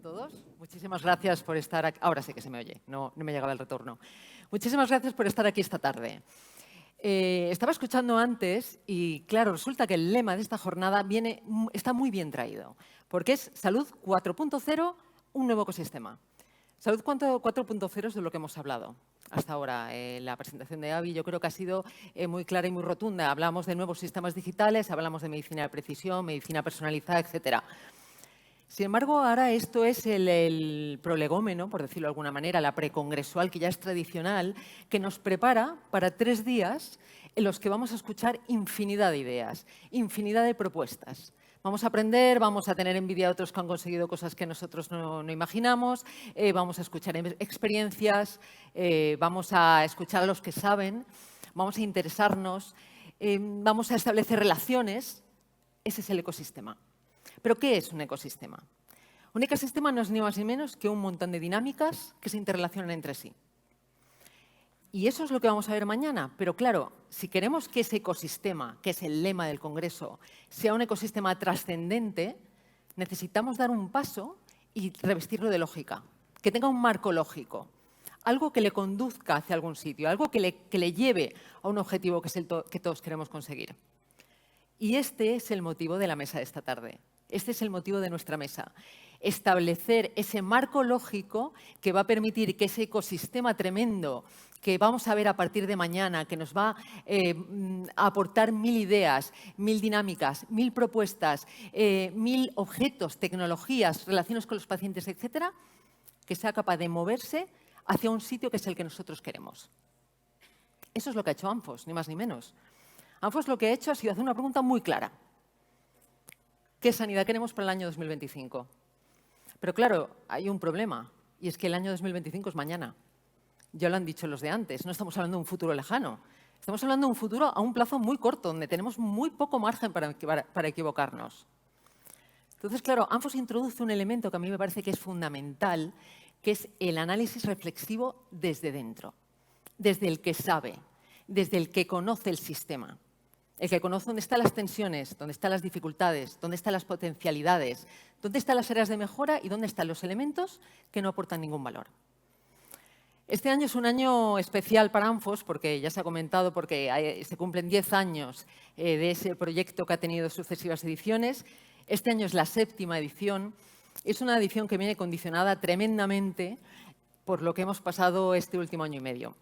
todos. Muchísimas gracias por estar aquí. Ahora sí que se me oye, no me llegaba el retorno. Muchísimas gracias por estar aquí esta tarde. Estaba escuchando antes y, claro, resulta que el lema de esta jornada está muy bien traído, porque es Salud 4.0, un nuevo ecosistema. Salud 4.0 es de lo que hemos hablado hasta ahora. La presentación de Avi yo creo que ha sido muy clara y muy rotunda. Hablamos de nuevos sistemas digitales, hablamos de medicina de precisión, medicina personalizada, etcétera. Sin embargo, ahora esto es el prolegómeno, por decirlo de alguna manera, la precongresual, que ya es tradicional, que nos prepara para 3 días en los que vamos a escuchar infinidad de ideas, infinidad de propuestas. Vamos a aprender, vamos a tener envidia de otros que han conseguido cosas que nosotros no imaginamos, vamos a escuchar experiencias, vamos a escuchar a los que saben, vamos a interesarnos, vamos a establecer relaciones. Ese es el ecosistema. ¿Pero qué es un ecosistema? Un ecosistema no es ni más ni menos que un montón de dinámicas que se interrelacionan entre sí. Y eso es lo que vamos a ver mañana. Pero claro, si queremos que ese ecosistema, que es el lema del Congreso, sea un ecosistema trascendente, necesitamos dar un paso y revestirlo de lógica, que tenga un marco lógico, algo que le conduzca hacia algún sitio, algo que le lleve a un objetivo que es el que todos queremos conseguir. Y este es el motivo de la mesa de esta tarde. Este es el motivo de nuestra mesa. Establecer ese marco lógico que va a permitir que ese ecosistema tremendo que vamos a ver a partir de mañana, que nos va a aportar 1000 ideas, 1000 dinámicas, 1000 propuestas, 1000 objetos, tecnologías, relaciones con los pacientes, etcétera, que sea capaz de moverse hacia un sitio que es el que nosotros queremos. Eso es lo que ha hecho Anfos, ni más ni menos. Anfos lo que ha hecho ha sido hacer una pregunta muy clara. ¿Qué sanidad queremos para el año 2025? Pero claro, hay un problema, y es que el año 2025 es mañana. Ya lo han dicho los de antes, no estamos hablando de un futuro lejano. Estamos hablando de un futuro a un plazo muy corto, donde tenemos muy poco margen para equivocarnos. Entonces, claro, Anfos introduce un elemento que a mí me parece que es fundamental, que es el análisis reflexivo desde dentro, desde el que sabe, desde el que conoce el sistema. El que conoce dónde están las tensiones, dónde están las dificultades, dónde están las potencialidades, dónde están las áreas de mejora y dónde están los elementos que no aportan ningún valor. Este año es un año especial para Anfos, porque ya se ha comentado, porque se cumplen 10 años de ese proyecto que ha tenido sucesivas ediciones. Este año es la 7ª edición. Es una edición que viene condicionada tremendamente por lo que hemos pasado este último año y medio.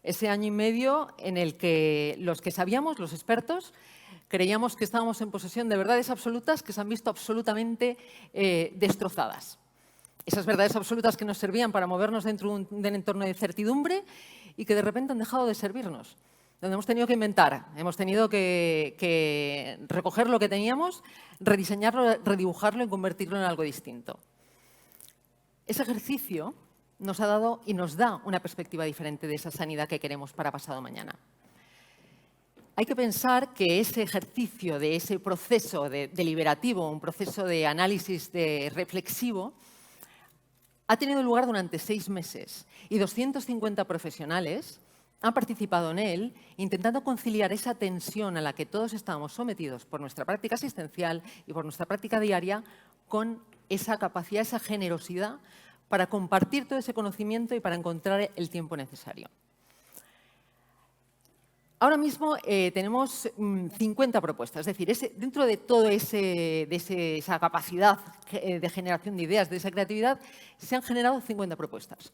Ese año y medio en el que los que sabíamos, los expertos, creíamos que estábamos en posesión de verdades absolutas que se han visto absolutamente destrozadas. Esas verdades absolutas que nos servían para movernos dentro de un entorno de incertidumbre y que de repente han dejado de servirnos. Donde hemos tenido que inventar, hemos tenido que recoger lo que teníamos, rediseñarlo, redibujarlo y convertirlo en algo distinto. Ese ejercicio nos ha dado y nos da una perspectiva diferente de esa sanidad que queremos para pasado mañana. Hay que pensar que ese ejercicio de ese proceso deliberativo, un proceso de análisis reflexivo, ha tenido lugar durante 6 meses y 250 profesionales han participado en él intentando conciliar esa tensión a la que todos estábamos sometidos por nuestra práctica asistencial y por nuestra práctica diaria con esa capacidad, esa generosidad para compartir todo ese conocimiento y para encontrar el tiempo necesario. Ahora mismo tenemos 50 propuestas, es decir, dentro de toda esa capacidad de generación de ideas, de esa creatividad, se han generado 50 propuestas.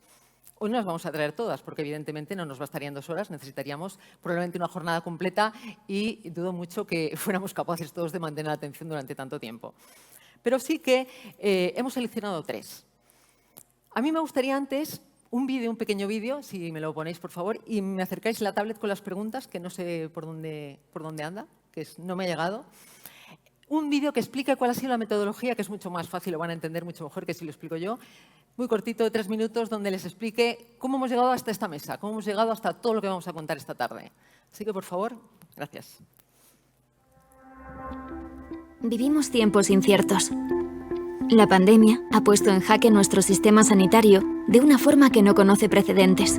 Hoy no las vamos a traer todas, porque evidentemente no nos bastarían 2 horas, necesitaríamos probablemente una jornada completa y dudo mucho que fuéramos capaces todos de mantener la atención durante tanto tiempo. Pero sí que hemos seleccionado 3. A mí me gustaría antes un pequeño vídeo, si me lo ponéis por favor, y me acercáis la tablet con las preguntas, que no sé por dónde anda, no me ha llegado. Un vídeo que explique cuál ha sido la metodología, que es mucho más fácil, lo van a entender mucho mejor que si lo explico yo. Muy cortito, de 3 minutos, donde les explique cómo hemos llegado hasta esta mesa, cómo hemos llegado hasta todo lo que vamos a contar esta tarde. Así que, por favor, gracias. Vivimos tiempos inciertos. La pandemia ha puesto en jaque nuestro sistema sanitario de una forma que no conoce precedentes,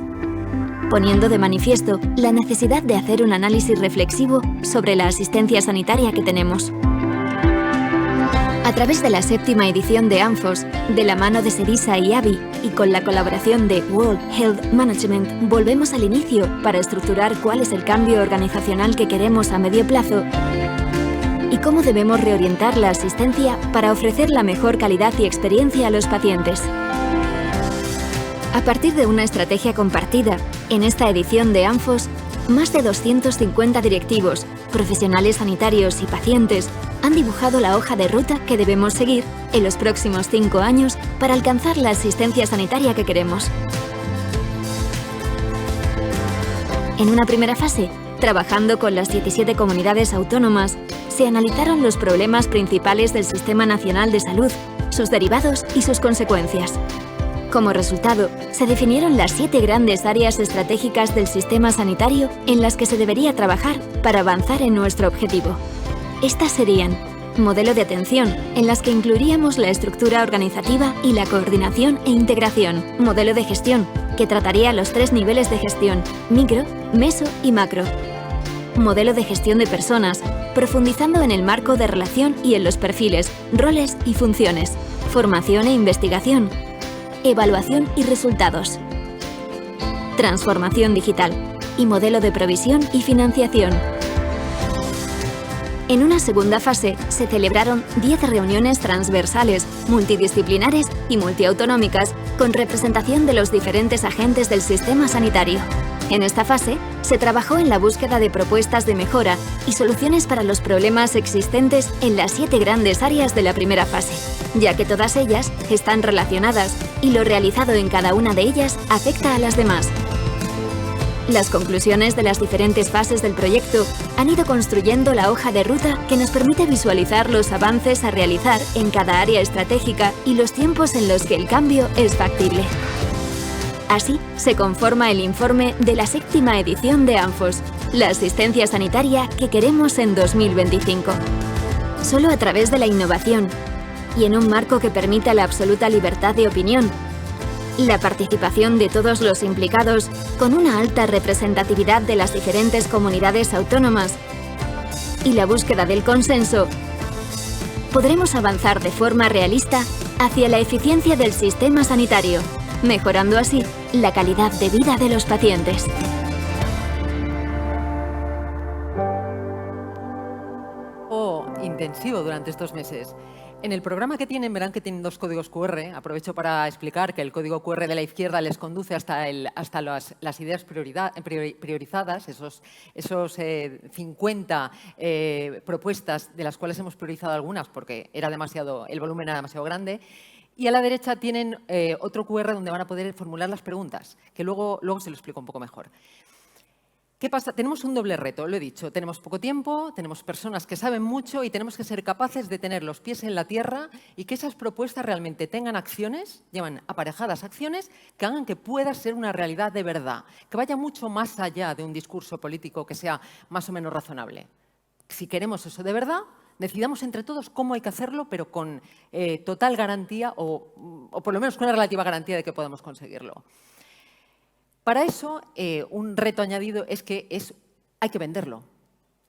poniendo de manifiesto la necesidad de hacer un análisis reflexivo sobre la asistencia sanitaria que tenemos. A través de la 7ª edición de ANFOS, de la mano de SEDISA y AVI y con la colaboración de World Health Management, volvemos al inicio para estructurar cuál es el cambio organizacional que queremos a medio plazo y cómo debemos reorientar la asistencia para ofrecer la mejor calidad y experiencia a los pacientes. A partir de una estrategia compartida, en esta edición de ANFOS, más de 250 directivos, profesionales sanitarios y pacientes han dibujado la hoja de ruta que debemos seguir en los próximos 5 años para alcanzar la asistencia sanitaria que queremos. En una primera fase, trabajando con las 17 comunidades autónomas, se analizaron los problemas principales del Sistema Nacional de Salud, sus derivados y sus consecuencias. Como resultado, se definieron las 7 grandes áreas estratégicas del sistema sanitario en las que se debería trabajar para avanzar en nuestro objetivo. Estas serían: modelo de atención, en las que incluiríamos la estructura organizativa y la coordinación e integración; modelo de gestión, que trataría los 3 niveles de gestión: micro, meso y macro; modelo de gestión de personas, profundizando en el marco de relación y en los perfiles, roles y funciones; formación e investigación; evaluación y resultados; transformación digital; y modelo de provisión y financiación. En una segunda fase, se celebraron 10 reuniones transversales, multidisciplinares y multiautonómicas con representación de los diferentes agentes del sistema sanitario. En esta fase, se trabajó en la búsqueda de propuestas de mejora y soluciones para los problemas existentes en las 7 grandes áreas de la primera fase, ya que todas ellas están relacionadas y lo realizado en cada una de ellas afecta a las demás. Las conclusiones de las diferentes fases del proyecto han ido construyendo la hoja de ruta que nos permite visualizar los avances a realizar en cada área estratégica y los tiempos en los que el cambio es factible. Así se conforma el informe de la 7ª edición de ANFOS, la asistencia sanitaria que queremos en 2025. Solo a través de la innovación y en un marco que permita la absoluta libertad de opinión, la participación de todos los implicados con una alta representatividad de las diferentes comunidades autónomas y la búsqueda del consenso, podremos avanzar de forma realista hacia la eficiencia del sistema sanitario, mejorando así la calidad de vida de los pacientes. Intensivo durante estos meses. En el programa que tienen, verán que tienen 2 códigos QR. Aprovecho para explicar que el código QR de la izquierda les conduce hasta las ideas priorizadas, esos 50 propuestas de las cuales hemos priorizado algunas porque el volumen era demasiado grande. Y a la derecha tienen otro QR donde van a poder formular las preguntas, que luego se lo explico un poco mejor. ¿Qué pasa? Tenemos un doble reto, lo he dicho. Tenemos poco tiempo, tenemos personas que saben mucho y tenemos que ser capaces de tener los pies en la tierra y que esas propuestas realmente tengan acciones, llevan aparejadas acciones que hagan que pueda ser una realidad de verdad, que vaya mucho más allá de un discurso político que sea más o menos razonable. Si queremos eso de verdad, decidamos entre todos cómo hay que hacerlo, pero con total garantía o por lo menos con una relativa garantía de que podemos conseguirlo. Para eso, un reto añadido es que hay que venderlo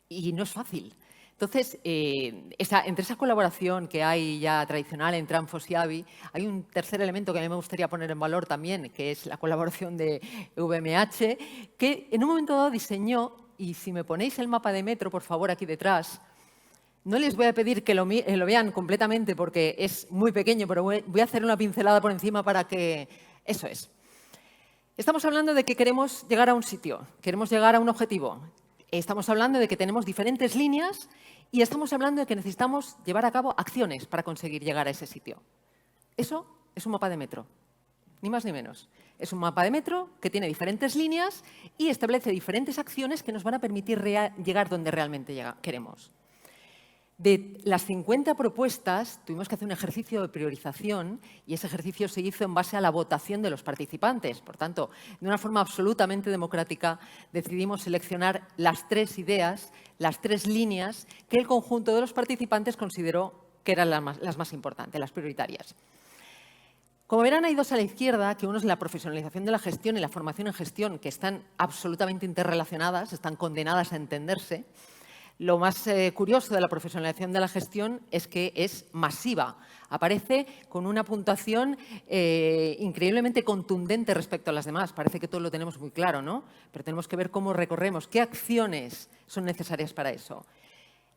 y no es fácil. Entonces, entre esa colaboración que hay ya tradicional entre ANFOS y AVI, hay un tercer elemento que a mí me gustaría poner en valor también, que es la colaboración de VMH, que en un momento dado diseñó, y si me ponéis el mapa de metro, por favor, aquí detrás, no les voy a pedir que lo vean completamente porque es muy pequeño, pero voy a hacer una pincelada por encima para que... Eso es. Estamos hablando de que queremos llegar a un sitio, queremos llegar a un objetivo. Estamos hablando de que tenemos diferentes líneas y estamos hablando de que necesitamos llevar a cabo acciones para conseguir llegar a ese sitio. Eso es un mapa de metro, ni más ni menos. Es un mapa de metro que tiene diferentes líneas y establece diferentes acciones que nos van a permitir llegar donde realmente queremos. De las 50 propuestas, tuvimos que hacer un ejercicio de priorización y ese ejercicio se hizo en base a la votación de los participantes. Por tanto, de una forma absolutamente democrática, decidimos seleccionar las 3 ideas, las 3 líneas que el conjunto de los participantes consideró que eran las más importantes, las prioritarias. Como verán, hay 2 a la izquierda, que uno es la profesionalización de la gestión y la formación en gestión, que están absolutamente interrelacionadas, están condenadas a entenderse. Lo más curioso de la profesionalización de la gestión es que es masiva. Aparece con una puntuación increíblemente contundente respecto a las demás. Parece que todo lo tenemos muy claro, ¿no? Pero tenemos que ver cómo recorremos, qué acciones son necesarias para eso.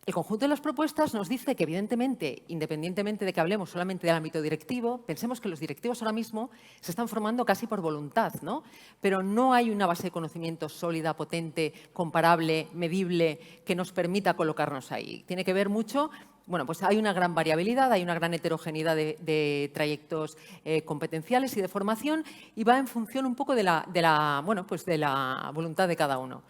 El conjunto de las propuestas nos dice que, evidentemente, independientemente de que hablemos solamente del ámbito directivo, pensemos que los directivos ahora mismo se están formando casi por voluntad, ¿no? Pero no hay una base de conocimiento sólida, potente, comparable, medible, que nos permita colocarnos ahí. Tiene que ver mucho, bueno, pues hay una gran variabilidad, hay una gran heterogeneidad de trayectos competenciales y de formación, y va en función un poco de la voluntad de cada uno.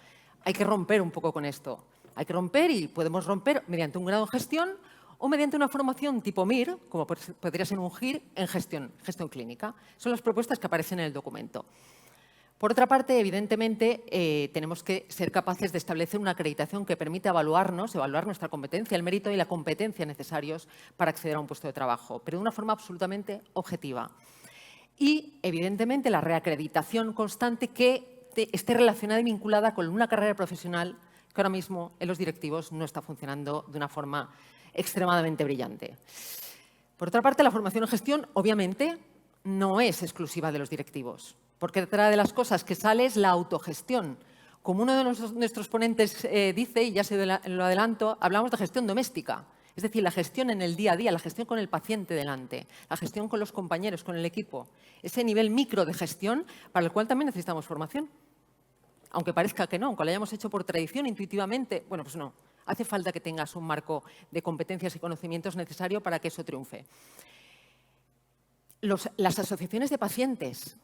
Hay que romper un poco con esto. Hay que romper y podemos romper mediante un grado en gestión o mediante una formación tipo MIR, como podría ser un GIR, en gestión clínica. Son las propuestas que aparecen en el documento. Por otra parte, evidentemente, tenemos que ser capaces de establecer una acreditación que permita evaluar nuestra competencia, el mérito y la competencia necesarios para acceder a un puesto de trabajo, pero de una forma absolutamente objetiva. Y, evidentemente, la reacreditación constante que esté relacionada y vinculada con una carrera profesional que ahora mismo en los directivos no está funcionando de una forma extremadamente brillante. Por otra parte, la formación en gestión, obviamente, no es exclusiva de los directivos, porque detrás de las cosas que sale es la autogestión. Como uno de nuestros ponentes dice, y ya se lo adelanto, hablamos de gestión doméstica, es decir, la gestión en el día a día, la gestión con el paciente delante, la gestión con los compañeros, con el equipo, ese nivel micro de gestión para el cual también necesitamos formación. Aunque parezca que no, aunque lo hayamos hecho por tradición, intuitivamente, bueno, pues no. Hace falta que tengas un marco de competencias y conocimientos necesario para que eso triunfe. Las asociaciones de pacientes.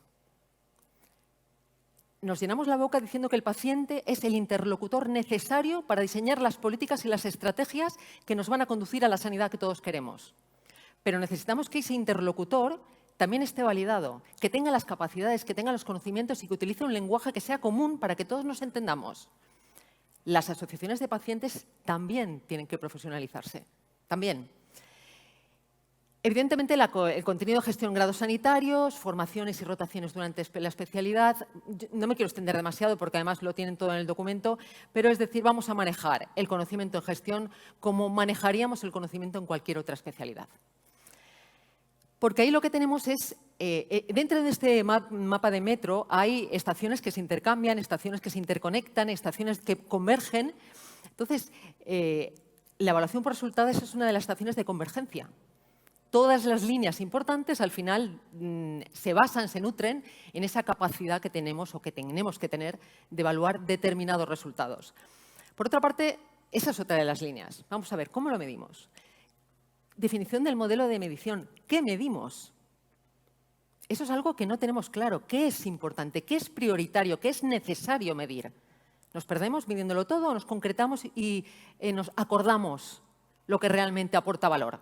Nos llenamos la boca diciendo que el paciente es el interlocutor necesario para diseñar las políticas y las estrategias que nos van a conducir a la sanidad que todos queremos. Pero necesitamos que ese interlocutor también esté validado, que tenga las capacidades, que tenga los conocimientos y que utilice un lenguaje que sea común para que todos nos entendamos. Las asociaciones de pacientes también tienen que profesionalizarse, también. Evidentemente, el contenido de gestión en grados sanitarios, formaciones y rotaciones durante la especialidad. No me quiero extender demasiado porque además lo tienen todo en el documento, pero es decir, vamos a manejar el conocimiento en gestión como manejaríamos el conocimiento en cualquier otra especialidad. Porque ahí lo que tenemos es, dentro de este mapa de metro hay estaciones que se intercambian, estaciones que se interconectan, estaciones que convergen. Entonces, la evaluación por resultados es una de las estaciones de convergencia. Todas las líneas importantes al final se basan, se nutren en esa capacidad que tenemos o que tenemos que tener de evaluar determinados resultados. Por otra parte, esa es otra de las líneas. Vamos a ver, ¿cómo lo medimos? Definición del modelo de medición. ¿Qué medimos? Eso es algo que no tenemos claro. ¿Qué es importante? ¿Qué es prioritario? ¿Qué es necesario medir? ¿Nos perdemos midiéndolo todo o nos concretamos y nos acordamos lo que realmente aporta valor?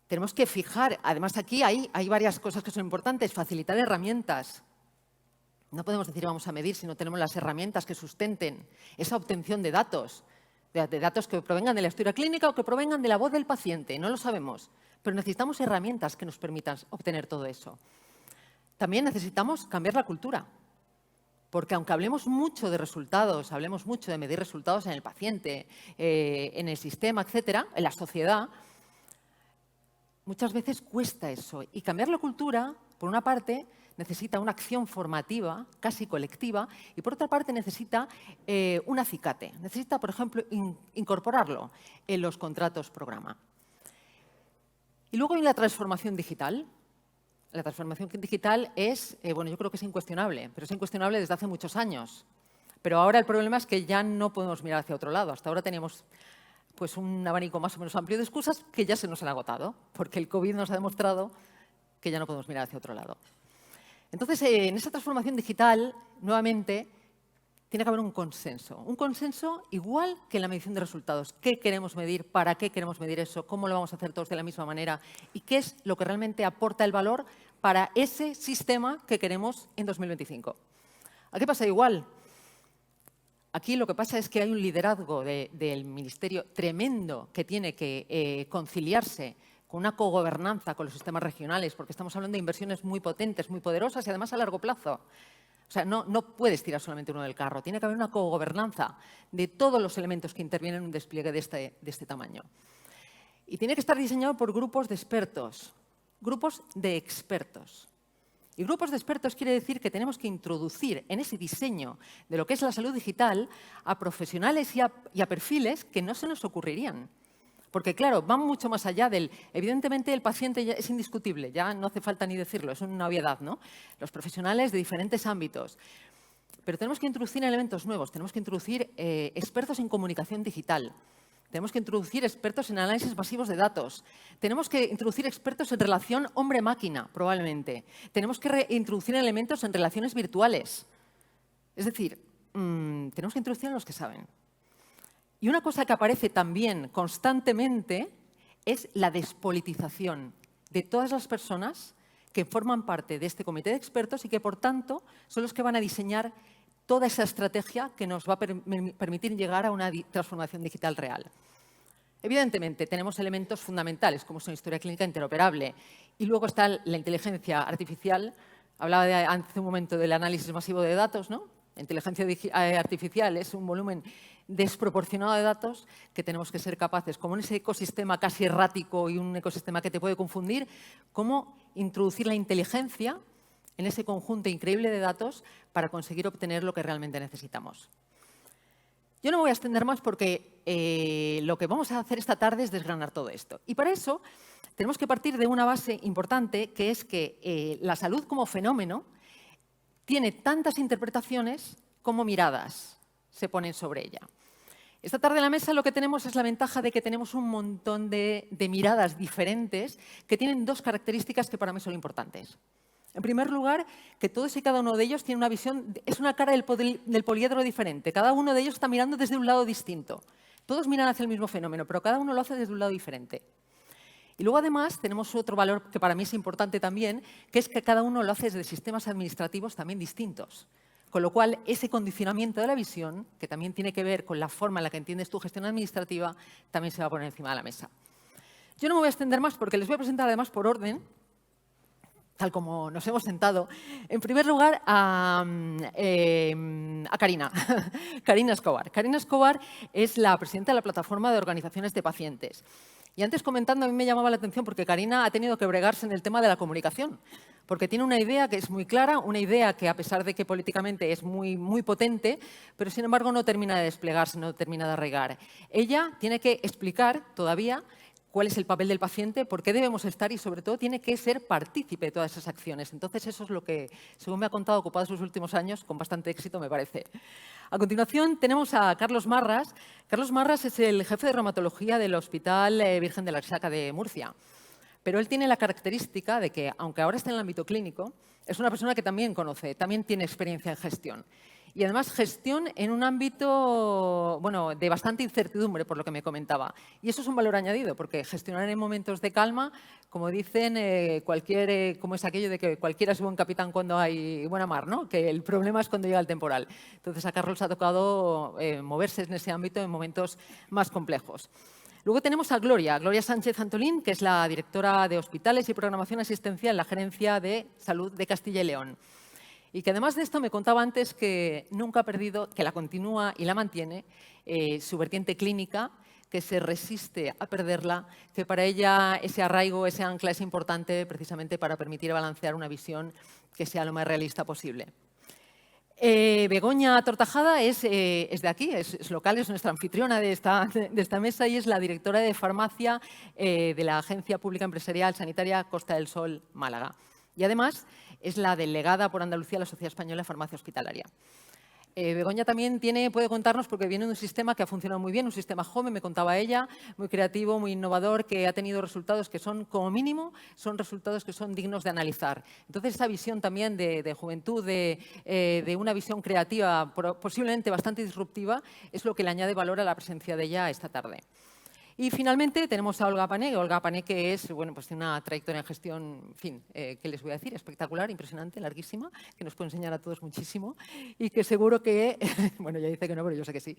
Tenemos que fijar, además aquí hay varias cosas que son importantes. Facilitar herramientas. No podemos decir vamos a medir si no tenemos las herramientas que sustenten esa obtención de datos. De datos que provengan de la historia clínica o que provengan de la voz del paciente, no lo sabemos. Pero necesitamos herramientas que nos permitan obtener todo eso. También necesitamos cambiar la cultura. Porque aunque hablemos mucho de resultados, hablemos mucho de medir resultados en el paciente, en el sistema, etcétera, en la sociedad, muchas veces cuesta eso. Y cambiar la cultura, por una parte, necesita una acción formativa, casi colectiva, y por otra parte necesita un acicate. Necesita, por ejemplo, incorporarlo en los contratos programa. Y luego hay la transformación digital. La transformación digital es, bueno, yo creo que es incuestionable, pero es incuestionable desde hace muchos años. Pero ahora el problema es que ya no podemos mirar hacia otro lado. Hasta ahora teníamos pues, un abanico más o menos amplio de excusas que ya se nos han agotado, porque el COVID nos ha demostrado que ya no podemos mirar hacia otro lado. Entonces, en esa transformación digital, nuevamente, tiene que haber un consenso igual que en la medición de resultados. ¿Qué queremos medir? ¿Para qué queremos medir eso? ¿Cómo lo vamos a hacer todos de la misma manera? ¿Y qué es lo que realmente aporta el valor para ese sistema que queremos en 2025? Aquí pasa igual. Aquí lo que pasa es que hay un liderazgo del Ministerio tremendo que tiene que conciliarse con una cogobernanza con los sistemas regionales, porque estamos hablando de inversiones muy potentes, muy poderosas y además a largo plazo. O sea, no puedes tirar solamente uno del carro. Tiene que haber una cogobernanza de todos los elementos que intervienen en un despliegue de este tamaño. Y tiene que estar diseñado por grupos de expertos. Grupos de expertos. Y grupos de expertos quiere decir que tenemos que introducir en ese diseño de lo que es la salud digital a profesionales y a perfiles que no se nos ocurrirían. Porque, claro, van mucho más allá del… Evidentemente, el paciente ya es indiscutible, ya no hace falta ni decirlo, es una obviedad, ¿no? Los profesionales de diferentes ámbitos. Pero tenemos que introducir elementos nuevos, tenemos que introducir expertos en comunicación digital, tenemos que introducir expertos en análisis masivos de datos, tenemos que introducir expertos en relación hombre-máquina, probablemente. Tenemos que introducir elementos en relaciones virtuales. Es decir, tenemos que introducir a los que saben. Y una cosa que aparece también constantemente es la despolitización de todas las personas que forman parte de este comité de expertos y que, por tanto, son los que van a diseñar toda esa estrategia que nos va a permitir llegar a una transformación digital real. Evidentemente, tenemos elementos fundamentales, como son historia clínica interoperable, y luego está la inteligencia artificial. Hablaba hace un momento del análisis masivo de datos, ¿no? La inteligencia artificial es un volumen desproporcionado de datos que tenemos que ser capaces, como en ese ecosistema casi errático y un ecosistema que te puede confundir, cómo introducir la inteligencia en ese conjunto increíble de datos para conseguir obtener lo que realmente necesitamos. Yo no me voy a extender más porque lo que vamos a hacer esta tarde es desgranar todo esto. Y para eso tenemos que partir de una base importante, que es que la salud como fenómeno tiene tantas interpretaciones como miradas se ponen sobre ella. Esta tarde en la mesa lo que tenemos es la ventaja de que tenemos un montón de miradas diferentes que tienen dos características que para mí son importantes. En primer lugar, que todos y cada uno de ellos tiene una visión, es una cara del poliedro diferente. Cada uno de ellos está mirando desde un lado distinto. Todos miran hacia el mismo fenómeno, pero cada uno lo hace desde un lado diferente. Y luego, además, tenemos otro valor que para mí es importante también, que es que cada uno lo hace desde sistemas administrativos también distintos. Con lo cual, ese condicionamiento de la visión, que también tiene que ver con la forma en la que entiendes tu gestión administrativa, también se va a poner encima de la mesa. Yo no me voy a extender más porque les voy a presentar además por orden, tal como nos hemos sentado. En primer lugar, a Karina, Karina Escobar. Karina Escobar es la presidenta de la Plataforma de Organizaciones de Pacientes. Y antes comentando, a mí me llamaba la atención porque Karina ha tenido que bregarse en el tema de la comunicación, porque tiene una idea que es muy clara, una idea que a pesar de que políticamente es muy potente, pero sin embargo no termina de desplegarse, no termina de arraigar. Ella tiene que explicar todavía cuál es el papel del paciente, por qué debemos estar y, sobre todo, tiene que ser partícipe de todas esas acciones. Entonces, eso es lo que, según me ha contado, ha ocupado sus últimos años, con bastante éxito, me parece. A continuación, tenemos a Carlos Marras. Carlos Marras es el jefe de reumatología del Hospital Virgen de la Arxaca de Murcia. Pero él tiene la característica de que, aunque ahora está en el ámbito clínico, es una persona que también conoce, también tiene experiencia en gestión. Y además gestión en un ámbito de bastante incertidumbre, por lo que me comentaba. Y eso es un valor añadido, porque gestionar en momentos de calma, como dicen, como es aquello de que cualquiera es buen capitán cuando hay buena mar, ¿no? Que el problema es cuando llega el temporal. Entonces a Carlos ha tocado moverse en ese ámbito en momentos más complejos. Luego tenemos a Gloria Sánchez Antolín, que es la directora de Hospitales y Programación Asistencial en la Gerencia de Salud de Castilla y León. Y que además de esto me contaba antes que nunca ha perdido, que la continúa y la mantiene, su vertiente clínica, que se resiste a perderla, que para ella ese arraigo, ese ancla es importante precisamente para permitir balancear una visión que sea lo más realista posible. Begoña Tortajada es de aquí, es local, es nuestra anfitriona de esta mesa y es la directora de farmacia de la Agencia Pública Empresarial Sanitaria Costa del Sol, Málaga. Y además es la delegada por Andalucía de la Sociedad Española de Farmacia Hospitalaria. Begoña también puede contarnos, porque viene de un sistema que ha funcionado muy bien, un sistema joven, me contaba ella, muy creativo, muy innovador, que ha tenido resultados que son, como mínimo, son resultados que son dignos de analizar. Entonces, esa visión también de juventud, de una visión creativa, posiblemente bastante disruptiva, es lo que le añade valor a la presencia de ella esta tarde. Y finalmente tenemos a Olga Pané, que es, bueno, pues tiene una trayectoria en gestión, en fin, ¿qué les voy a decir? Espectacular, impresionante, larguísima, que nos puede enseñar a todos muchísimo y que seguro que, bueno, ya dice que no, pero yo sé que sí,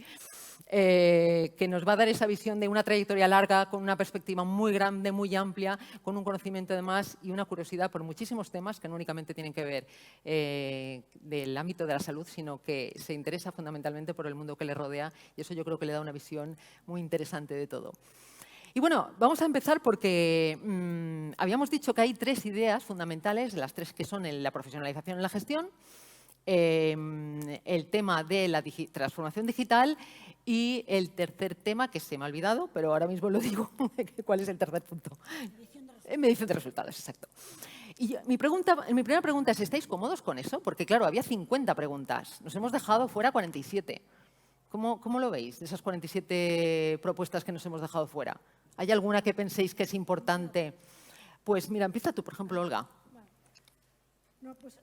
que nos va a dar esa visión de una trayectoria larga, con una perspectiva muy grande, muy amplia, con un conocimiento además y una curiosidad por muchísimos temas que no únicamente tienen que ver del ámbito de la salud, sino que se interesa fundamentalmente por el mundo que le rodea y eso yo creo que le da una visión muy interesante de todo. Y bueno, vamos a empezar porque habíamos dicho que hay 3 ideas fundamentales, las 3 que son la profesionalización en la gestión, el tema de la transformación digital y el tercer tema que se me ha olvidado, pero ahora mismo lo digo. ¿Cuál es el tercer punto? Medición de resultados, exacto. Y mi primera pregunta es, ¿estáis cómodos con eso? Porque claro, había 50 preguntas, nos hemos dejado fuera 47. ¿Cómo lo veis, de esas 47 propuestas que nos hemos dejado fuera? ¿Hay alguna que penséis que es importante? Pues mira, empieza tú, por ejemplo, Olga. No, pues,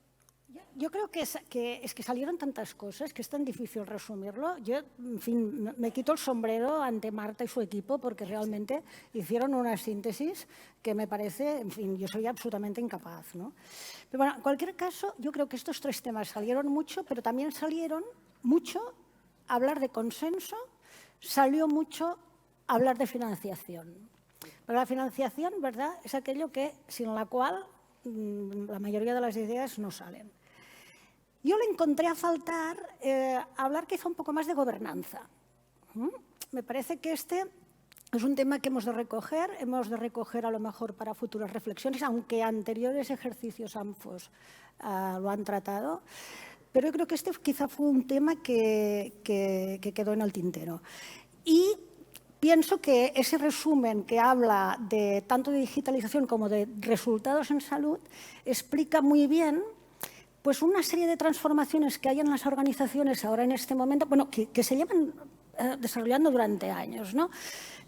yo creo que es que salieron tantas cosas que es tan difícil resumirlo. Yo, en fin, me quito el sombrero ante Marta y su equipo porque realmente hicieron una síntesis que me parece, en fin, yo soy absolutamente incapaz, ¿no? Pero bueno, en cualquier caso, yo creo que estos 3 temas salieron mucho, pero también salieron mucho hablar de consenso, salió mucho hablar de financiación. Pero la financiación, ¿verdad?, es aquello sin la cual la mayoría de las ideas no salen. Yo le encontré a faltar hablar quizá un poco más de gobernanza. Me parece que este es un tema que hemos de recoger a lo mejor para futuras reflexiones, aunque anteriores ejercicios ANFOS lo han tratado. Pero yo creo que este quizá fue un tema que quedó en el tintero. Y pienso que ese resumen que habla de tanto de digitalización como de resultados en salud explica muy bien pues una serie de transformaciones que hay en las organizaciones ahora en este momento, bueno, que se llevan desarrollando durante años, ¿no?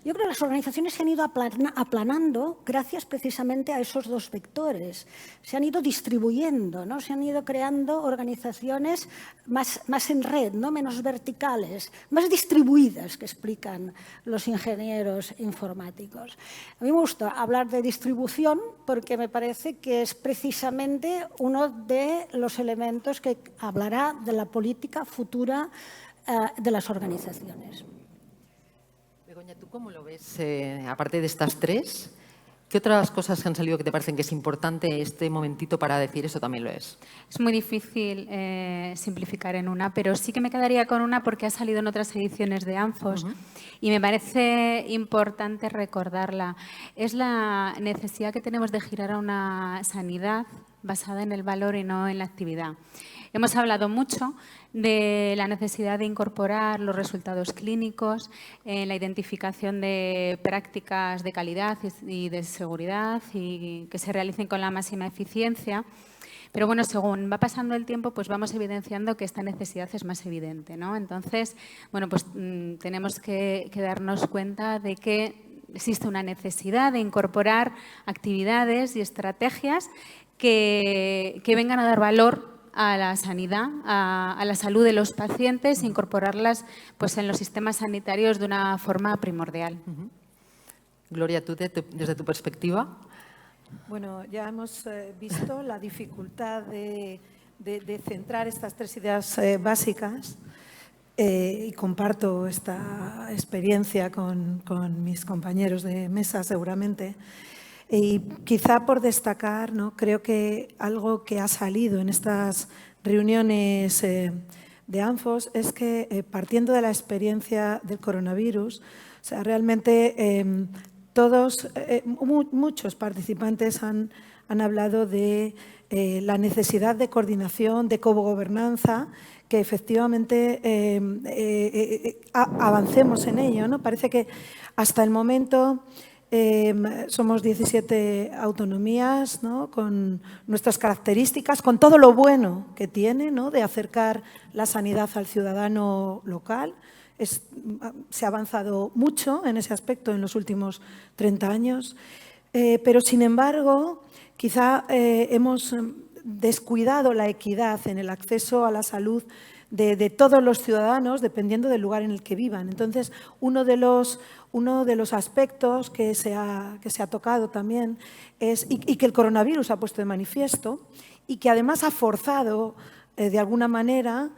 Yo creo que las organizaciones se han ido aplanando gracias precisamente a esos 2 vectores. Se han ido distribuyendo, ¿no? Se han ido creando organizaciones más en red, ¿no? Menos verticales, más distribuidas, que explican los ingenieros informáticos. A mí me gusta hablar de distribución porque me parece que es precisamente uno de los elementos que hablará de la política futura de las organizaciones. Begoña, ¿tú cómo lo ves? Aparte de estas 3, ¿qué otras cosas han salido que te parecen que es importante este momentito para decir eso también lo es? Es muy difícil simplificar en una, pero sí que me quedaría con una porque ha salido en otras ediciones de ANFOS y me parece importante recordarla. Es la necesidad que tenemos de girar a una sanidad basada en el valor y no en la actividad. Hemos hablado mucho de la necesidad de incorporar los resultados clínicos en la identificación de prácticas de calidad y de seguridad y que se realicen con la máxima eficiencia. Pero bueno, según va pasando el tiempo, pues vamos evidenciando que esta necesidad es más evidente, ¿no? Entonces, bueno, pues tenemos que darnos cuenta de que existe una necesidad de incorporar actividades y estrategias que vengan a dar valor a la sanidad, a la salud de los pacientes e incorporarlas pues, en los sistemas sanitarios de una forma primordial. Gloria, tú desde tu perspectiva. Bueno, ya hemos visto la dificultad de centrar estas 3 ideas básicas y comparto esta experiencia con mis compañeros de mesa seguramente. Y quizá por destacar, ¿no? Creo que algo que ha salido en estas reuniones de ANFOS es que partiendo de la experiencia del coronavirus, o sea, realmente muchos participantes han hablado de la necesidad de coordinación, de cogobernanza, que efectivamente avancemos en ello, ¿no? Parece que hasta el momento somos 17 autonomías, ¿no? Con nuestras características, con todo lo bueno que tiene, ¿no? De acercar la sanidad al ciudadano local. Se ha avanzado mucho en ese aspecto en los últimos 30 años, pero sin embargo quizá hemos descuidado la equidad en el acceso a la salud de todos los ciudadanos dependiendo del lugar en el que vivan. Entonces, uno de los aspectos que se ha tocado también es, y que el coronavirus ha puesto de manifiesto, y que además ha forzado de alguna manera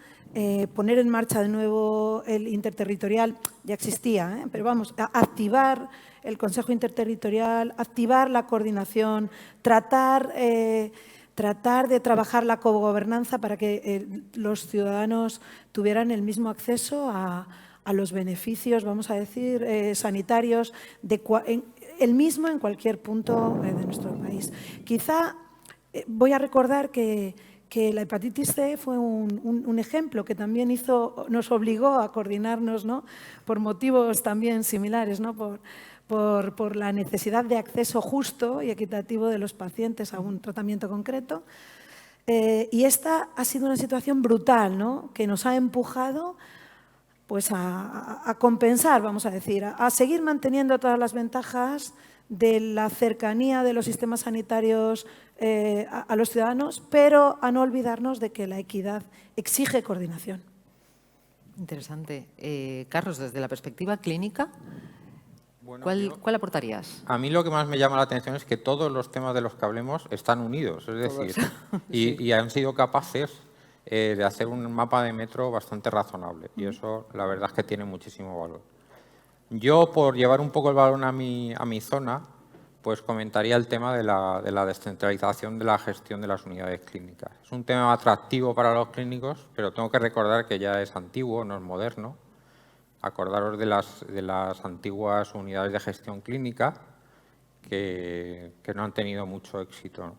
poner en marcha de nuevo el interterritorial, ya existía, pero vamos, a activar el Consejo Interterritorial, activar la coordinación, tratar de trabajar la cogobernanza para que los ciudadanos tuvieran el mismo acceso a los beneficios, vamos a decir, sanitarios, el mismo en cualquier punto de nuestro país. Quizá voy a recordar que la hepatitis C fue un ejemplo que también nos obligó a coordinarnos, ¿no? Por motivos también similares, ¿no? Por la necesidad de acceso justo y equitativo de los pacientes a un tratamiento concreto. Y esta ha sido una situación brutal, ¿no? Que nos ha empujado pues, a compensar, vamos a decir, a seguir manteniendo todas las ventajas de la cercanía de los sistemas sanitarios a los ciudadanos, pero a no olvidarnos de que la equidad exige coordinación. Interesante. Carlos, desde la perspectiva clínica, Bueno, ¿cuál aportarías? A mí lo que más me llama la atención es que todos los temas de los que hablemos están unidos, es decir, y han sido capaces de hacer un mapa de metro bastante razonable, y eso la verdad es que tiene muchísimo valor. Yo, por llevar un poco el balón a mi zona, pues comentaría el tema de la descentralización de la gestión de las unidades clínicas. Es un tema atractivo para los clínicos, pero tengo que recordar que ya es antiguo, no es moderno. Acordaros de las antiguas unidades de gestión clínica que no han tenido mucho éxito, ¿no?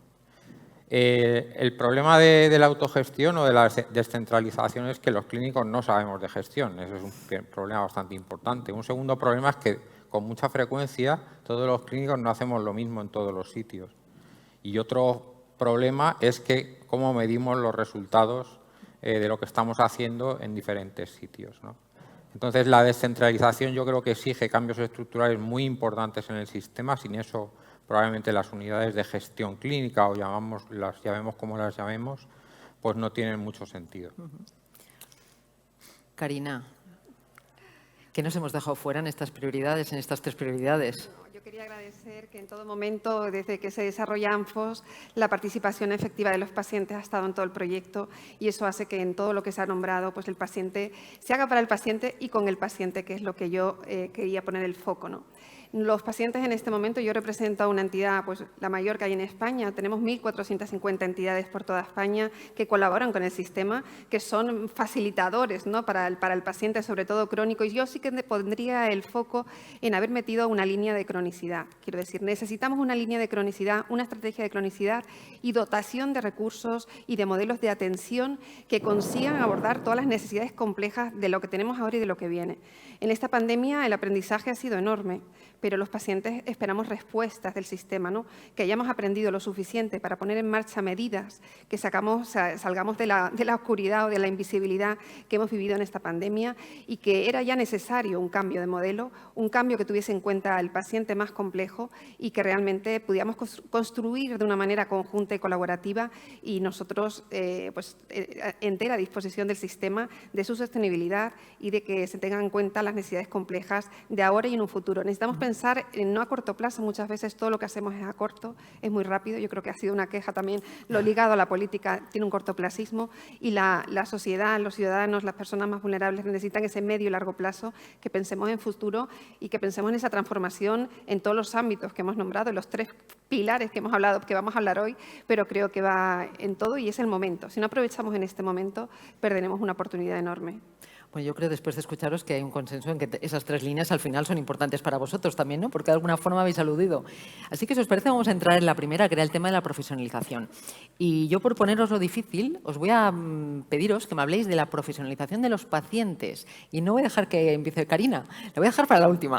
El problema de la autogestión o de la descentralización es que los clínicos no sabemos de gestión. Ese es un problema bastante importante. Un segundo problema es que con mucha frecuencia todos los clínicos no hacemos lo mismo en todos los sitios. Y otro problema es que cómo medimos los resultados de lo que estamos haciendo en diferentes sitios, ¿no? Entonces, la descentralización yo creo que exige cambios estructurales muy importantes en el sistema. Sin eso, probablemente las unidades de gestión clínica, o las llamemos como las llamemos, pues no tienen mucho sentido. Carina, ¿qué nos hemos dejado fuera en estas prioridades, en estas 3 prioridades? Yo quería agradecer que en todo momento, desde que se desarrolla ANFOS, la participación efectiva de los pacientes ha estado en todo el proyecto, y eso hace que en todo lo que se ha nombrado, pues el paciente se haga para el paciente y con el paciente, que es lo que yo quería poner el foco, ¿no? Los pacientes en este momento, yo represento a una entidad, pues la mayor que hay en España. Tenemos 1.450 entidades por toda España que colaboran con el sistema, que son facilitadores, ¿no? para el paciente, sobre todo crónico. Y yo sí que pondría el foco en haber metido una línea de cronicidad. Quiero decir, necesitamos una línea de cronicidad, una estrategia de cronicidad y dotación de recursos y de modelos de atención que consigan abordar todas las necesidades complejas de lo que tenemos ahora y de lo que viene. En esta pandemia el aprendizaje ha sido enorme, pero los pacientes esperamos respuestas del sistema, ¿no? Que hayamos aprendido lo suficiente para poner en marcha medidas, que salgamos de la oscuridad o de la invisibilidad que hemos vivido en esta pandemia, y que era ya necesario un cambio de modelo, un cambio que tuviese en cuenta al paciente más complejo y que realmente pudiéramos construir de una manera conjunta y colaborativa, y nosotros entera disposición del sistema, de su sostenibilidad y de que se tengan en cuenta las necesidades complejas de ahora y en un futuro. Necesitamos pensar no a corto plazo. Muchas veces todo lo que hacemos es a corto, es muy rápido. Yo creo que ha sido una queja también, lo ligado a la política tiene un cortoplacismo, y la sociedad, los ciudadanos, las personas más vulnerables necesitan ese medio y largo plazo, que pensemos en futuro y que pensemos en esa transformación en todos los ámbitos que hemos nombrado, en los 3 pilares que hemos hablado, que vamos a hablar hoy, pero creo que va en todo y es el momento. Si no aprovechamos en este momento, perderemos una oportunidad enorme. Bueno, yo creo, después de escucharos, que hay un consenso en que esas 3 líneas al final son importantes para vosotros también, ¿no? Porque de alguna forma habéis aludido. Así que, si os parece, vamos a entrar en la primera, que era el tema de la profesionalización. Y yo, por poneros lo difícil, os voy a pediros que me habléis de la profesionalización de los pacientes. Y no voy a dejar que empiece Carina, la voy a dejar para la última,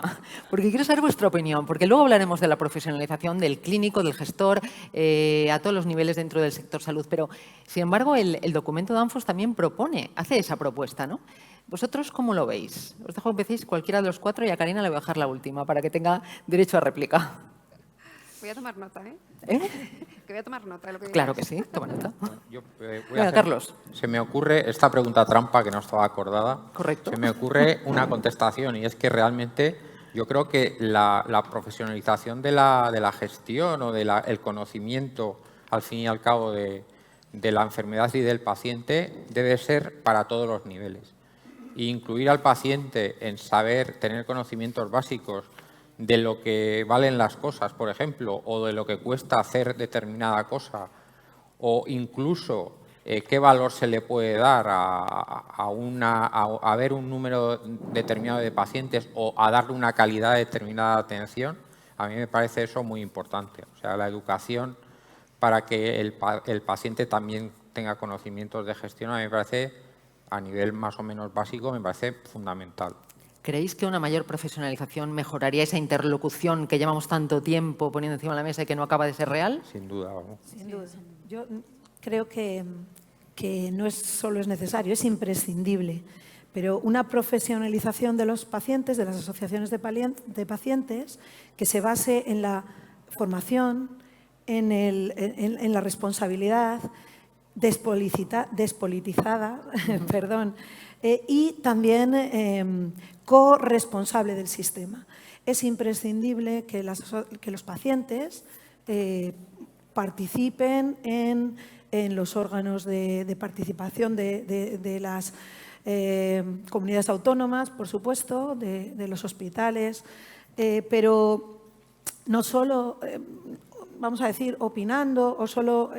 porque quiero saber vuestra opinión, porque luego hablaremos de la profesionalización del clínico, del gestor, a todos los niveles dentro del sector salud. Pero, sin embargo, el documento de ANFOS también hace esa propuesta, ¿no? ¿Vosotros cómo lo veis? Os dejo que empecéis cualquiera de los 4 y a Carina le voy a dejar la última para que tenga derecho a réplica. Voy a tomar nota, ¿eh? Que voy a tomar nota de lo que Claro digas. que sí, toma nota. Venga, Carlos. Se me ocurre esta pregunta trampa que no estaba acordada. Correcto. Se me ocurre una contestación y es que realmente yo creo que la profesionalización de la gestión o el conocimiento, al fin y al cabo, de la enfermedad y del paciente debe ser para todos los niveles. E incluir al paciente en saber, tener conocimientos básicos de lo que valen las cosas, por ejemplo, o de lo que cuesta hacer determinada cosa, o incluso qué valor se le puede dar a ver un número determinado de pacientes o a darle una calidad determinada de atención, a mí me parece eso muy importante. O sea, la educación para que el paciente también tenga conocimientos de gestión, a mí me parece, a nivel más o menos básico, me parece fundamental. ¿Creéis que una mayor profesionalización mejoraría esa interlocución que llevamos tanto tiempo poniendo encima de la mesa y que no acaba de ser real? Sin duda, vamos. Sin duda. Yo creo que no solo es necesario, es imprescindible. Pero una profesionalización de los pacientes, de las asociaciones de pacientes, que se base en la formación, en la responsabilidad despolitizada, perdón, y también corresponsable del sistema. Es imprescindible que los pacientes participen en los órganos de participación de las comunidades autónomas, por supuesto, de los hospitales, pero no solo, vamos a decir, opinando o solo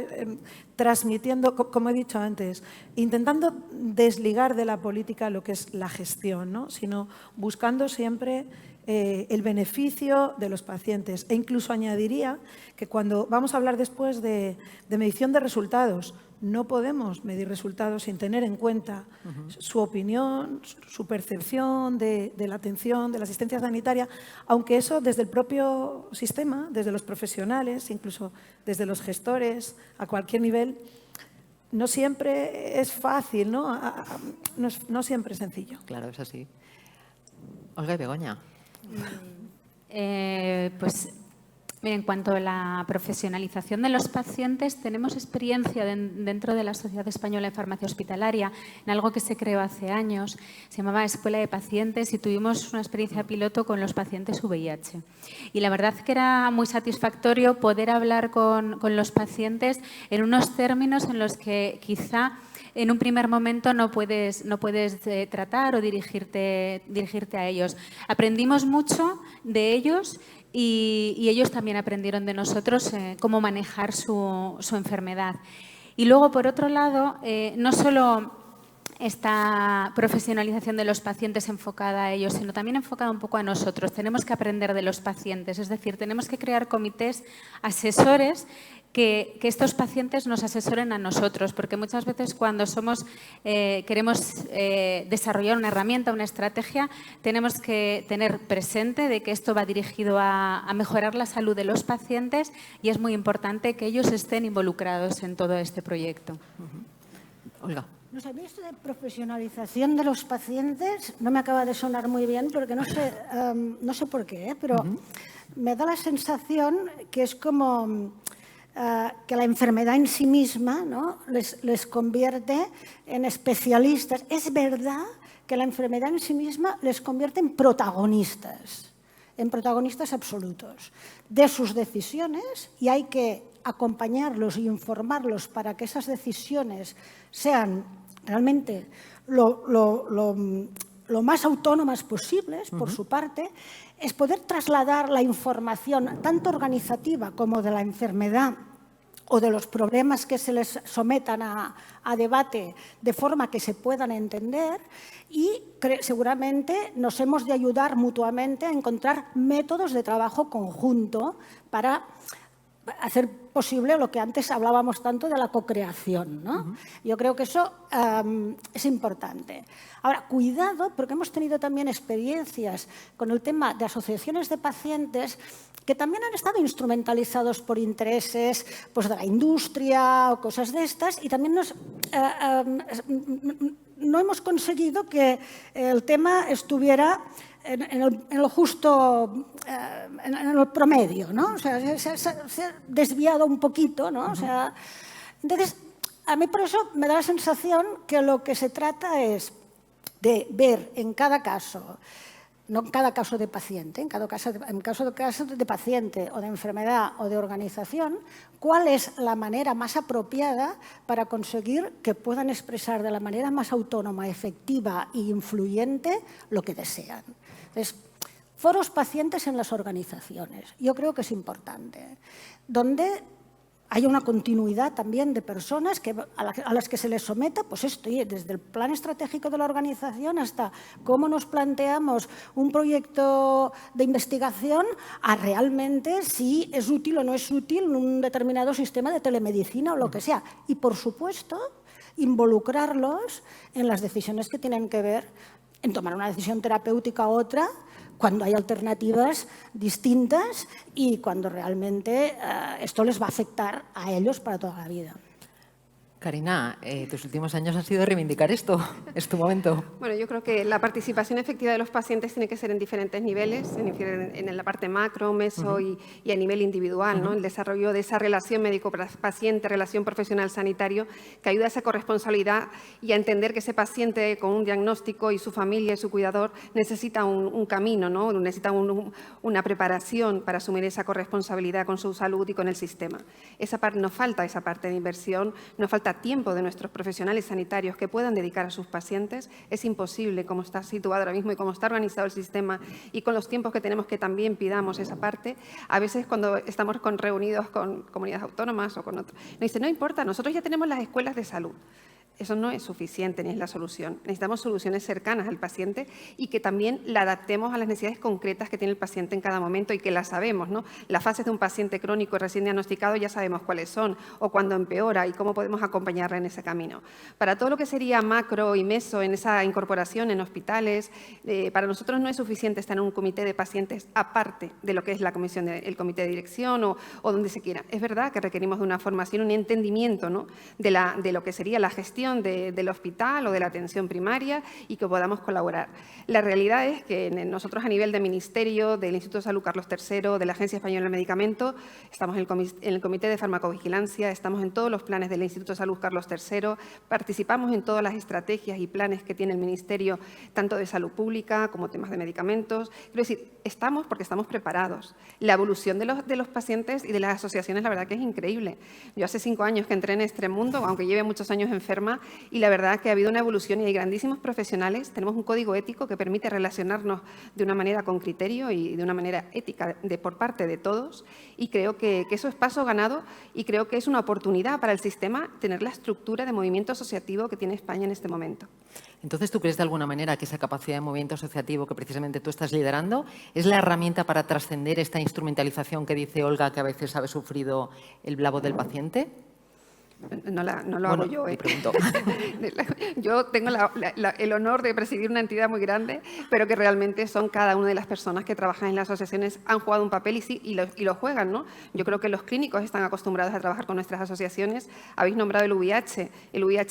transmitiendo, como he dicho antes, intentando desligar de la política lo que es la gestión, ¿no? Sino buscando siempre el beneficio de los pacientes. E incluso añadiría que cuando vamos a hablar después de medición de resultados, no podemos medir resultados sin tener en cuenta su opinión, su percepción de la atención, de la asistencia sanitaria, aunque eso desde el propio sistema, desde los profesionales, incluso desde los gestores, a cualquier nivel, no siempre es fácil, ¿no? No siempre es sencillo. Claro, es así. Olga y Begoña. Pues, mira, en cuanto a la profesionalización de los pacientes, tenemos experiencia dentro de la Sociedad Española de Farmacia Hospitalaria en algo que se creó hace años, se llamaba Escuela de Pacientes, y tuvimos una experiencia piloto con los pacientes VIH. Y la verdad que era muy satisfactorio poder hablar con los pacientes en unos términos en los que quizá en un primer momento no puedes tratar o dirigirte a ellos. Aprendimos mucho de ellos y ellos también aprendieron de nosotros cómo manejar su enfermedad. Y luego, por otro lado, no solo esta profesionalización de los pacientes enfocada a ellos, sino también enfocada un poco a nosotros. Tenemos que aprender de los pacientes, es decir, tenemos que crear comités asesores que estos pacientes nos asesoren a nosotros, porque muchas veces cuando queremos desarrollar una herramienta, una estrategia, tenemos que tener presente de que esto va dirigido a mejorar la salud de los pacientes y es muy importante que ellos estén involucrados en todo este proyecto. Olga. No sé, a mí esto de profesionalización de los pacientes no me acaba de sonar muy bien porque no sé por qué, pero me da la sensación que es como que la enfermedad en sí misma, ¿no?, les convierte en especialistas. Es verdad que la enfermedad en sí misma les convierte en protagonistas absolutos de sus decisiones, y hay que acompañarlos y informarlos para que esas decisiones sean realmente lo más autónomas posibles, por su parte. Es poder trasladar la información tanto organizativa como de la enfermedad o de los problemas que se les sometan a debate de forma que se puedan entender, y seguramente nos hemos de ayudar mutuamente a encontrar métodos de trabajo conjunto para hacer posible lo que antes hablábamos tanto de la cocreación, ¿no? Yo creo que eso es importante. Ahora, cuidado, porque hemos tenido también experiencias con el tema de asociaciones de pacientes que también han estado instrumentalizados por intereses, pues, de la industria o cosas de estas, y también no hemos conseguido que el tema estuviera en lo justo, en el promedio, ¿no? O sea, se ha desviado un poquito, ¿no? O sea, entonces, a mí por eso me da la sensación que lo que se trata es de ver en cada caso, no en cada caso de paciente, en caso de paciente o de enfermedad o de organización, cuál es la manera más apropiada para conseguir que puedan expresar de la manera más autónoma, efectiva e influyente lo que desean. Entonces, foros pacientes en las organizaciones, yo creo que es importante, donde hay una continuidad también de personas a las que se les someta, pues esto, desde el plan estratégico de la organización hasta cómo nos planteamos un proyecto de investigación a realmente si es útil o no es útil un determinado sistema de telemedicina o lo que sea. Y, por supuesto, involucrarlos en las decisiones que tienen que ver en tomar una decisión terapéutica u otra, cuando hay alternativas distintas y cuando realmente esto les va a afectar a ellos para toda la vida. Karina, tus últimos años han sido de reivindicar esto. Es tu momento. Bueno, yo creo que la participación efectiva de los pacientes tiene que ser en diferentes niveles, en la parte macro, meso y a nivel individual, ¿no? El desarrollo de esa relación médico-paciente, relación profesional-sanitario, que ayuda a esa corresponsabilidad y a entender que ese paciente con un diagnóstico y su familia y su cuidador necesita un camino, ¿no? Necesita una preparación para asumir esa corresponsabilidad con su salud y con el sistema. Nos falta esa parte de inversión, nos falta tiempo de nuestros profesionales sanitarios que puedan dedicar a sus pacientes. Es imposible, como está situado ahora mismo y como está organizado el sistema y con los tiempos que tenemos, que también pidamos esa parte. A veces cuando estamos reunidos con comunidades autónomas o con otros, nos dicen, no importa, nosotros ya tenemos las escuelas de salud. Eso no es suficiente ni es la solución. Necesitamos soluciones cercanas al paciente y que también la adaptemos a las necesidades concretas que tiene el paciente en cada momento y que las sabemos, ¿no? Las fases de un paciente crónico recién diagnosticado ya sabemos cuáles son o cuándo empeora y cómo podemos acompañarle en ese camino. Para todo lo que sería macro y meso en esa incorporación en hospitales, para nosotros no es suficiente estar en un comité de pacientes aparte de lo que es la comisión el comité de dirección o donde se quiera. Es verdad que requerimos de una formación, un entendimiento, ¿no? de lo que sería la gestión del hospital o de la atención primaria y que podamos colaborar. La realidad es que nosotros a nivel de Ministerio, del Instituto de Salud Carlos III, de la Agencia Española del Medicamento, estamos en el Comité de Farmacovigilancia, estamos en todos los planes del Instituto de Salud Carlos III, participamos en todas las estrategias y planes que tiene el Ministerio, tanto de salud pública como temas de medicamentos. Quiero decir, estamos porque estamos preparados. La evolución de los pacientes y de las asociaciones, la verdad que es increíble. Yo hace 5 años que entré en este mundo, aunque lleve muchos años enferma, y la verdad que ha habido una evolución y hay grandísimos profesionales. Tenemos un código ético que permite relacionarnos de una manera con criterio y de una manera ética por parte de todos y creo que eso es paso ganado y creo que es una oportunidad para el sistema tener la estructura de movimiento asociativo que tiene España en este momento. Entonces, ¿tú crees de alguna manera que esa capacidad de movimiento asociativo que precisamente tú estás liderando es la herramienta para trascender esta instrumentalización que dice Olga que a veces ha sufrido el labo del paciente? No lo hago yo. Pregunto. Yo tengo el honor de presidir una entidad muy grande, pero que realmente son cada una de las personas que trabajan en las asociaciones han jugado un papel y lo juegan, ¿no? Yo creo que los clínicos están acostumbrados a trabajar con nuestras asociaciones. Habéis nombrado el VIH,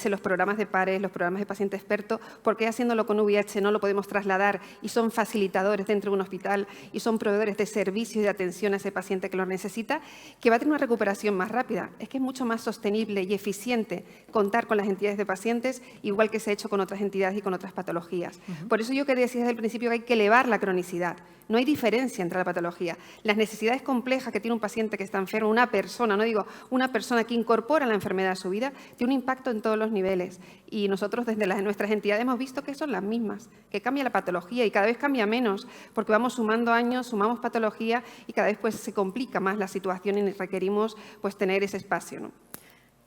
los programas de pares, los programas de paciente experto. ¿Por qué haciéndolo con VIH no lo podemos trasladar y son facilitadores dentro de un hospital y son proveedores de servicios y de atención a ese paciente que lo necesita, que va a tener una recuperación más rápida? Es que es mucho más sostenible y eficiente contar con las entidades de pacientes, igual que se ha hecho con otras entidades y con otras patologías. Por eso yo quería decir desde el principio que hay que elevar la cronicidad. No hay diferencia entre la patología. Las necesidades complejas que tiene un paciente que está enfermo, una persona, no digo una persona que incorpora la enfermedad a su vida, tiene un impacto en todos los niveles. Y nosotros desde nuestras entidades hemos visto que son las mismas, que cambia la patología y cada vez cambia menos, porque vamos sumando años, sumamos patología y cada vez pues, se complica más la situación y requerimos pues, tener ese espacio, ¿no?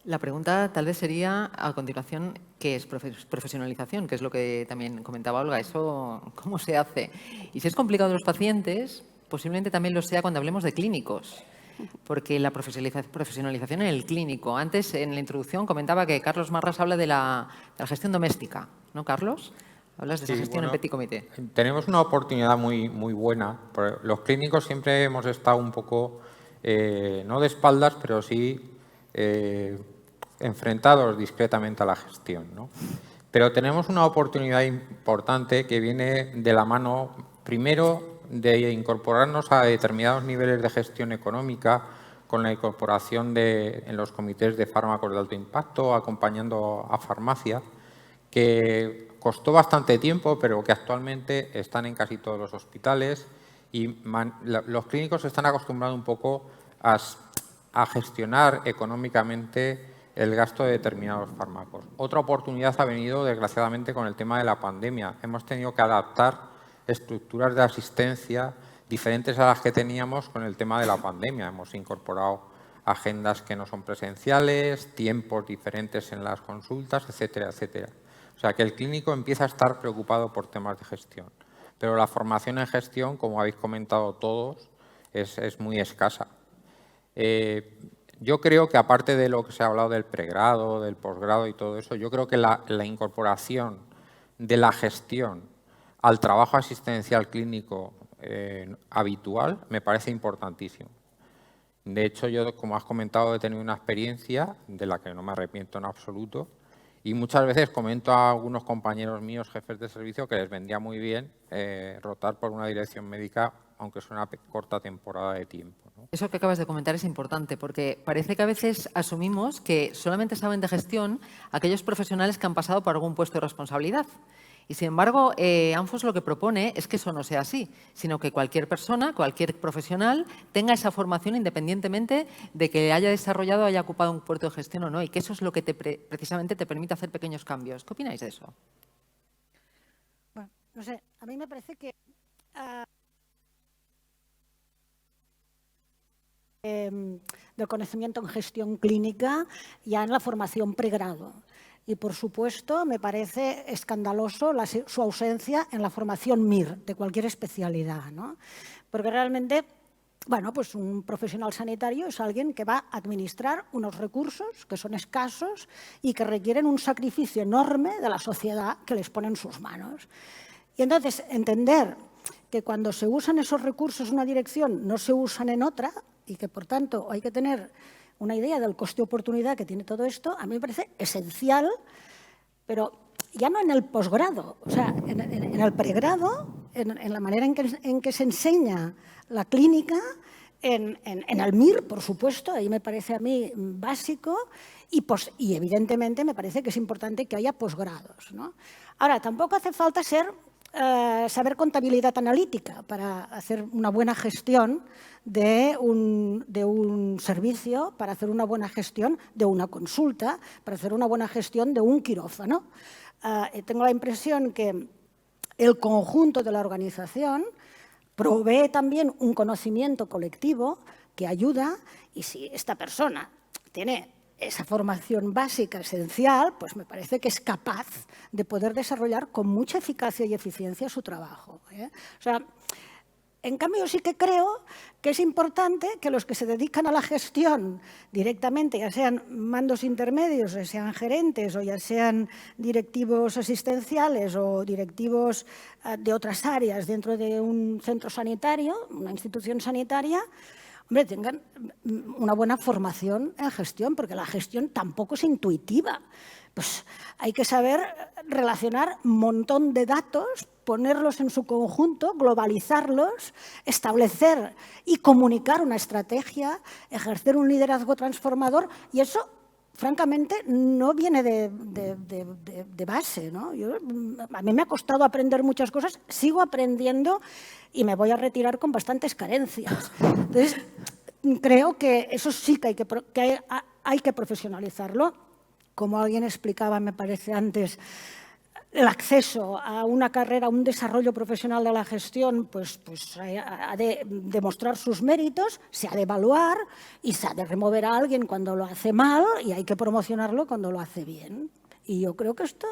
La pregunta tal vez sería, a continuación, ¿qué es profesionalización? Que es lo que también comentaba Olga. ¿Eso cómo se hace? Y si es complicado de los pacientes, posiblemente también lo sea cuando hablemos de clínicos. Porque la profesionalización en el clínico. Antes, en la introducción, comentaba que Carlos Marras habla de la gestión doméstica. ¿No, Carlos? Hablas de esa gestión en petit comité. Tenemos una oportunidad muy buena. Los clínicos siempre hemos estado un poco, no de espaldas, pero sí enfrentados discretamente a la gestión, ¿no? Pero tenemos una oportunidad importante que viene de la mano Primero, de incorporarnos a determinados niveles de gestión económica con la incorporación en los comités de fármacos de alto impacto, acompañando a farmacia, que costó bastante tiempo, pero que actualmente están en casi todos los hospitales y los clínicos se están acostumbrando un poco a gestionar económicamente el gasto de determinados fármacos. Otra oportunidad ha venido, desgraciadamente, con el tema de la pandemia. Hemos tenido que adaptar estructuras de asistencia diferentes a las que teníamos con el tema de la pandemia. Hemos incorporado agendas que no son presenciales, tiempos diferentes en las consultas, etcétera, etcétera. O sea, que el clínico empieza a estar preocupado por temas de gestión. Pero la formación en gestión, como habéis comentado todos, es muy escasa. Yo creo que, aparte de lo que se ha hablado del pregrado, del posgrado y todo eso, yo creo que la incorporación de la gestión al trabajo asistencial clínico habitual me parece importantísimo. De hecho, yo, como has comentado, he tenido una experiencia de la que no me arrepiento en absoluto y muchas veces comento a algunos compañeros míos, jefes de servicio, que les vendría muy bien rotar por una dirección médica, aunque sea una corta temporada de tiempo, ¿no? Eso que acabas de comentar es importante porque parece que a veces asumimos que solamente saben de gestión aquellos profesionales que han pasado por algún puesto de responsabilidad. Y, sin embargo, ANFOS lo que propone es que eso no sea así, sino que cualquier persona, cualquier profesional tenga esa formación independientemente de que haya desarrollado o haya ocupado un puesto de gestión o no, y que eso es lo que precisamente te permite hacer pequeños cambios. ¿Qué opináis de eso? Bueno, no sé, a mí me parece que del conocimiento en gestión clínica ya en la formación pregrado. Y, por supuesto, me parece escandaloso su ausencia en la formación MIR de cualquier especialidad, ¿no? Porque realmente, bueno, pues un profesional sanitario es alguien que va a administrar unos recursos que son escasos y que requieren un sacrificio enorme de la sociedad que les pone en sus manos. Y entonces, entender que cuando se usan esos recursos en una dirección no se usan en otra y que, por tanto, hay que tener una idea del coste-oportunidad que tiene todo esto, a mí me parece esencial, pero ya no en el posgrado, o sea, en el pregrado, en la manera en que se enseña la clínica, en el MIR, por supuesto, ahí me parece a mí básico, y evidentemente me parece que es importante que haya posgrados, ¿no? Ahora, tampoco hace falta saber contabilidad analítica para hacer una buena gestión de un servicio, para hacer una buena gestión de una consulta, para hacer una buena gestión de un quirófano. Tengo la impresión que el conjunto de la organización provee también un conocimiento colectivo que ayuda, y si esta persona tiene esa formación básica esencial, pues me parece que es capaz de poder desarrollar con mucha eficacia y eficiencia su trabajo, ¿eh? O sea, en cambio, sí que creo que es importante que los que se dedican a la gestión directamente, ya sean mandos intermedios, ya sean gerentes o ya sean directivos asistenciales o directivos de otras áreas dentro de un centro sanitario, una institución sanitaria, hombre, tengan una buena formación en gestión, porque la gestión tampoco es intuitiva. Pues hay que saber relacionar un montón de datos, ponerlos en su conjunto, globalizarlos, establecer y comunicar una estrategia, ejercer un liderazgo transformador, y eso, francamente, no viene de base, ¿no? A mí me ha costado aprender muchas cosas, sigo aprendiendo y me voy a retirar con bastantes carencias. Entonces, creo que eso sí que hay que profesionalizarlo. Como alguien explicaba, me parece antes, el acceso a una carrera, a un desarrollo profesional de la gestión, pues ha de demostrar sus méritos, se ha de evaluar y se ha de remover a alguien cuando lo hace mal y hay que promocionarlo cuando lo hace bien. Y yo creo que esto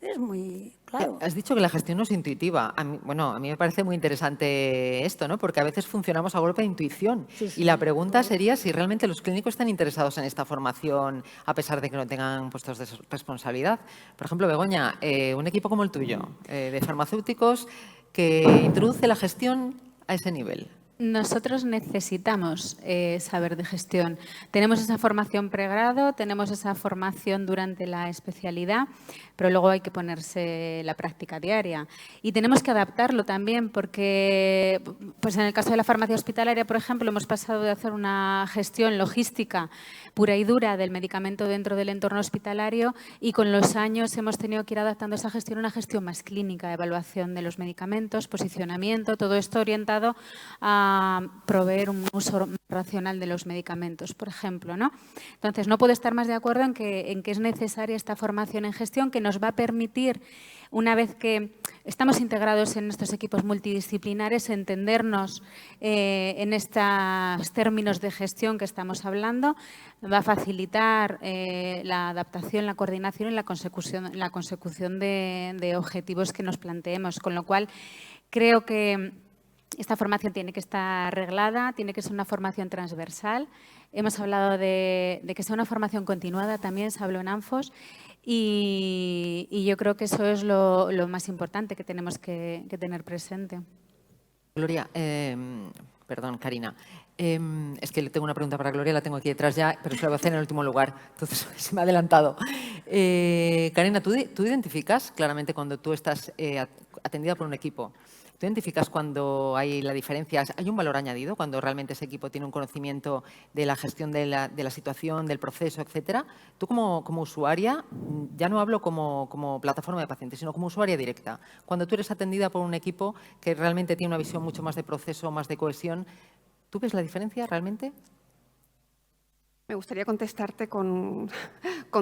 es muy claro. Has dicho que la gestión no es intuitiva. A mí me parece muy interesante esto, ¿no? Porque a veces funcionamos a golpe de intuición. Sí, sí. Y la pregunta sería si realmente los clínicos están interesados en esta formación a pesar de que no tengan puestos de responsabilidad. Por ejemplo, Begoña, un equipo como el tuyo, de farmacéuticos, que introduce la gestión a ese nivel. Nosotros necesitamos saber de gestión. Tenemos esa formación pregrado, tenemos esa formación durante la especialidad, pero luego hay que ponerse la práctica diaria. Y tenemos que adaptarlo también porque, pues en el caso de la farmacia hospitalaria, por ejemplo, hemos pasado de hacer una gestión logística pura y dura del medicamento dentro del entorno hospitalario y con los años hemos tenido que ir adaptando esa gestión a una gestión más clínica, evaluación de los medicamentos, posicionamiento, todo esto orientado a proveer un uso racional de los medicamentos, por ejemplo, ¿no? Entonces, no puedo estar más de acuerdo en que es necesaria esta formación en gestión que nos va a permitir, una vez que estamos integrados en estos equipos multidisciplinares, entendernos en estos términos de gestión que estamos hablando, va a facilitar la adaptación, la coordinación y la consecución de objetivos que nos planteemos, con lo cual creo que esta formación tiene que estar reglada, tiene que ser una formación transversal. Hemos hablado de que sea una formación continuada, también se habló en ANFOS, y yo creo que eso es lo más importante que tenemos que tener presente. Gloria, perdón, Karina. Es que tengo una pregunta para Gloria, la tengo aquí detrás ya, pero se la voy a hacer en el último lugar, entonces se me ha adelantado. Karina, ¿tú identificas claramente cuando tú estás atendida por un equipo? ¿Tú identificas cuando hay la diferencia? ¿Hay un valor añadido cuando realmente ese equipo tiene un conocimiento de la gestión de la situación, del proceso, etcétera? Tú como usuaria, ya no hablo como plataforma de pacientes, sino como usuaria directa. Cuando tú eres atendida por un equipo que realmente tiene una visión mucho más de proceso, más de cohesión, ¿tú ves la diferencia realmente? Me gustaría contestarte con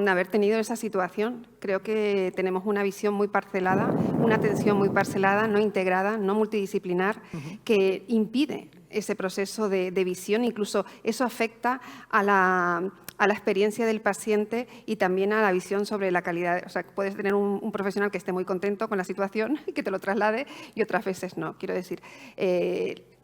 haber tenido esa situación. Creo que tenemos una visión muy parcelada, una atención muy parcelada, no integrada, no multidisciplinar, que impide ese proceso de visión. Incluso eso afecta a la experiencia del paciente y también a la visión sobre la calidad. O sea, puedes tener un profesional que esté muy contento con la situación y que te lo traslade y otras veces no. Quiero decir,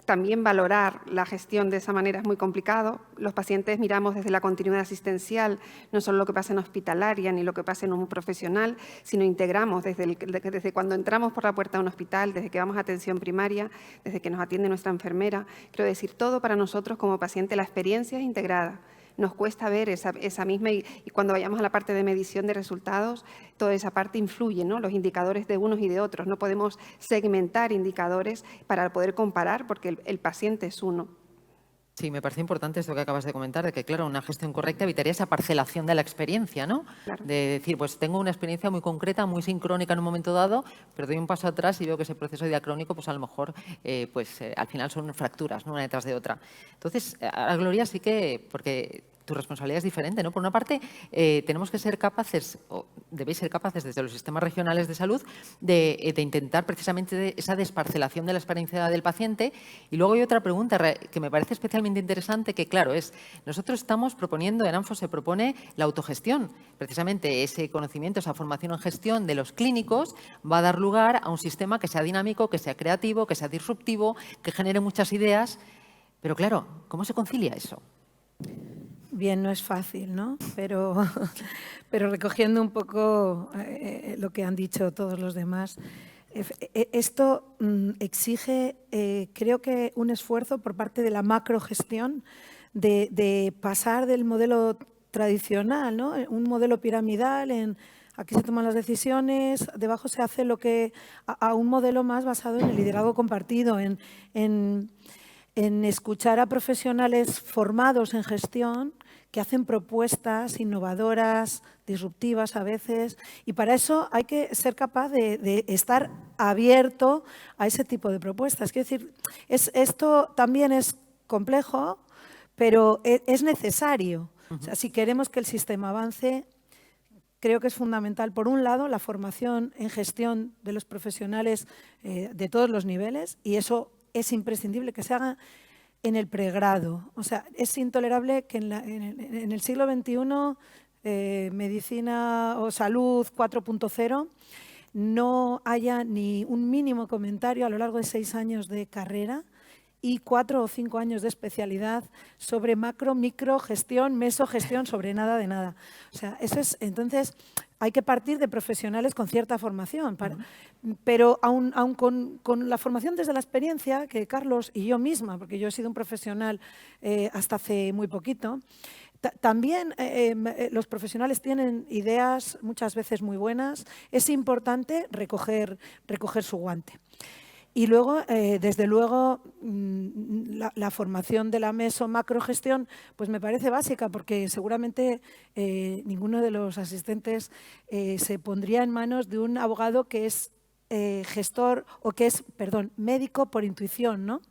también valorar la gestión de esa manera es muy complicado. Los pacientes miramos desde la continuidad asistencial, no solo lo que pasa en hospitalaria ni lo que pasa en un profesional, sino integramos desde cuando entramos por la puerta de un hospital, desde que vamos a atención primaria, desde que nos atiende nuestra enfermera. Quiero decir, todo para nosotros como paciente, la experiencia es integrada. Nos cuesta ver esa misma y cuando vayamos a la parte de medición de resultados, toda esa parte influye, ¿no? Los indicadores de unos y de otros. No podemos segmentar indicadores para poder comparar porque el paciente es uno. Sí, me parece importante esto que acabas de comentar, de que, claro, una gestión correcta evitaría esa parcelación de la experiencia, ¿no? Claro. De decir, pues tengo una experiencia muy concreta, muy sincrónica en un momento dado, pero doy un paso atrás y veo que ese proceso diacrónico, pues a lo mejor, al final son fracturas, ¿no? Una detrás de otra. Entonces, a Gloria sí que, porque tu responsabilidad es diferente, ¿no? Por una parte, tenemos que ser capaces, o debéis ser capaces desde los sistemas regionales de salud, de intentar precisamente esa desparcelación de la experiencia del paciente. Y luego hay otra pregunta que me parece especialmente interesante, que claro, nosotros estamos proponiendo, en ANFOS se propone la autogestión. Precisamente ese conocimiento, esa formación en gestión de los clínicos va a dar lugar a un sistema que sea dinámico, que sea creativo, que sea disruptivo, que genere muchas ideas. Pero claro, ¿cómo se concilia eso? Bien, no es fácil, ¿no? Pero recogiendo un poco lo que han dicho todos los demás, esto exige, creo que, un esfuerzo por parte de la macrogestión de pasar del modelo tradicional, ¿no? Un modelo piramidal, aquí se toman las decisiones, debajo se hace a un modelo más basado en el liderazgo compartido, en escuchar a profesionales formados en gestión que hacen propuestas innovadoras, disruptivas a veces, y para eso hay que ser capaz de estar abierto a ese tipo de propuestas. Quiero decir, esto también es complejo, pero es necesario. O sea, si queremos que el sistema avance, creo que es fundamental, por un lado, la formación en gestión de los profesionales de todos los niveles, y eso es imprescindible que se haga en el pregrado. O sea, es intolerable que en el siglo XXI, medicina o salud 4.0, no haya ni un mínimo comentario a lo largo de 6 años de carrera y 4 o 5 años de especialidad sobre macro, micro, gestión, mesogestión, sobre nada de nada. O sea, eso es, entonces, hay que partir de profesionales con cierta formación. Pero aún con la formación desde la experiencia, que Carlos y yo misma, porque yo he sido un profesional hasta hace muy poquito, también los profesionales tienen ideas muchas veces muy buenas. Es importante recoger su guante. Y luego, desde luego, la formación de la meso macrogestión pues me parece básica, porque seguramente ninguno de los asistentes se pondría en manos de un abogado que es gestor o que es, médico por intuición, ¿no?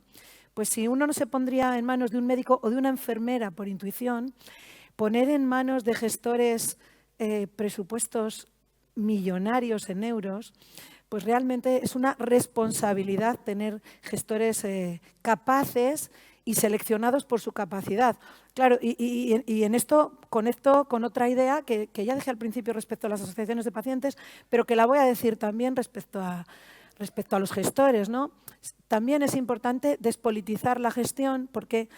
Pues si uno no se pondría en manos de un médico o de una enfermera por intuición, poner en manos de gestores presupuestos millonarios en euros, pues realmente es una responsabilidad tener gestores capaces y seleccionados por su capacidad. Claro, y en esto conecto con otra idea que ya dije al principio respecto a las asociaciones de pacientes, pero que la voy a decir también respecto a los gestores, ¿no? También es importante despolitizar la gestión porque,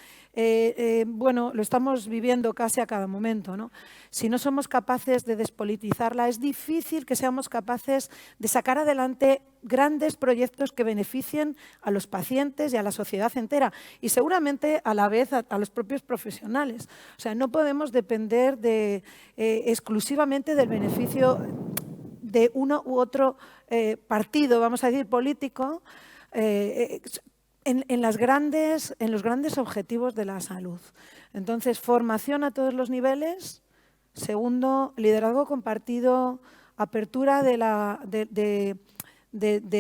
bueno, lo estamos viviendo casi a cada momento, ¿no? Si no somos capaces de despolitizarla, es difícil que seamos capaces de sacar adelante grandes proyectos que beneficien a los pacientes y a la sociedad entera y seguramente a la vez a los propios profesionales. O sea, no podemos depender exclusivamente del beneficio de uno u otro partido, vamos a decir, político, en los grandes objetivos de la salud. Entonces, formación a todos los niveles. Segundo, liderazgo compartido, apertura de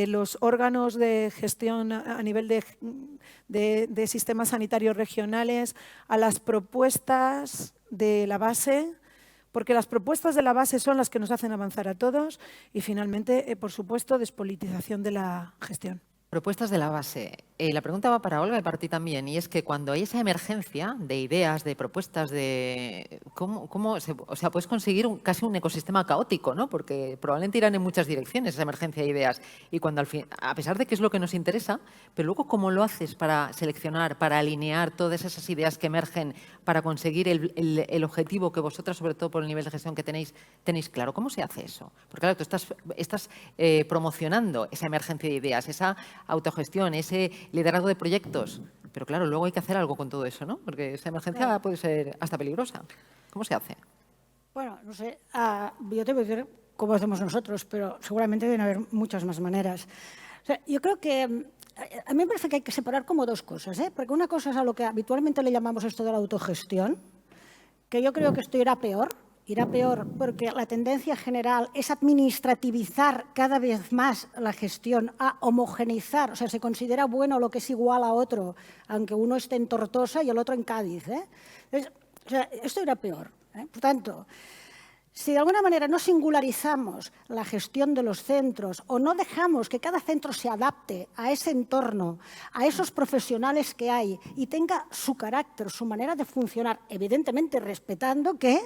los órganos de gestión a nivel de sistemas sanitarios regionales a las propuestas de la base, porque las propuestas de la base son las que nos hacen avanzar a todos y, finalmente, por supuesto, despolitización de la gestión. Propuestas de la base. La pregunta va para Olga y para ti también, y es que cuando hay esa emergencia de ideas, de propuestas, o sea, puedes conseguir casi un ecosistema caótico, ¿no? Porque probablemente irán en muchas direcciones esa emergencia de ideas. Y cuando a pesar de que es lo que nos interesa, pero luego ¿cómo lo haces para seleccionar, para alinear todas esas ideas que emergen para conseguir el objetivo que vosotras, sobre todo por el nivel de gestión que tenéis claro? ¿Cómo se hace eso? Porque claro, tú estás promocionando esa emergencia de ideas, esa autogestión, ese liderazgo de proyectos. Pero claro, luego hay que hacer algo con todo eso, ¿no? Porque esa emergencia puede ser hasta peligrosa. ¿Cómo se hace? Bueno, no sé, yo te voy a decir cómo hacemos nosotros, pero seguramente deben haber muchas más maneras. O sea, yo creo que a mí me parece que hay que separar como dos cosas, ¿eh? Porque una cosa es a lo que habitualmente le llamamos esto de la autogestión, que yo creo que esto irá peor porque la tendencia general es administrativizar cada vez más la gestión, a homogeneizar, o sea, se considera bueno lo que es igual a otro, aunque uno esté en Tortosa y el otro en Cádiz, ¿eh? Entonces, o sea, esto irá peor, ¿eh? Por tanto, si de alguna manera no singularizamos la gestión de los centros o no dejamos que cada centro se adapte a ese entorno, a esos profesionales que hay y tenga su carácter, su manera de funcionar, evidentemente respetando que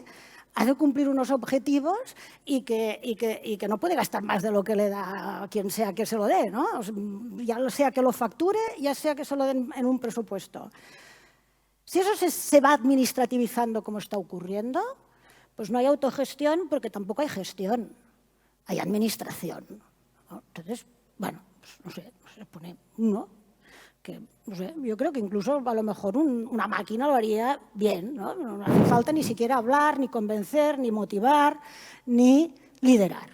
ha de cumplir unos objetivos y que no puede gastar más de lo que le da a quien sea que se lo dé, ¿no? O sea, ya sea que lo facture, ya sea que se lo den en un presupuesto. Si eso se va administrativizando como está ocurriendo, pues no hay autogestión porque tampoco hay gestión, hay administración, ¿no? Entonces, bueno, pues no sé, se pone uno que, no sé, yo creo que incluso a lo mejor una máquina lo haría bien, ¿no? No hace falta ni siquiera hablar, ni convencer, ni motivar, ni liderar.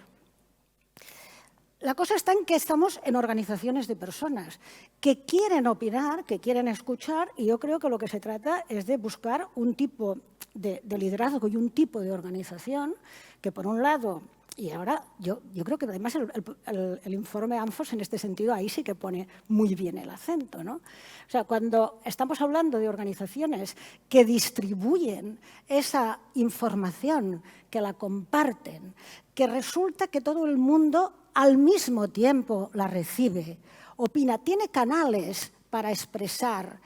La cosa está en que estamos en organizaciones de personas que quieren opinar, que quieren escuchar, y yo creo que lo que se trata es de buscar un tipo de liderazgo y un tipo de organización que, por un lado, y ahora yo creo que además el informe ANFOS en este sentido ahí sí que pone muy bien el acento, ¿no? O sea, cuando estamos hablando de organizaciones que distribuyen esa información, que la comparten, que resulta que todo el mundo al mismo tiempo la recibe, opina, tiene canales para expresar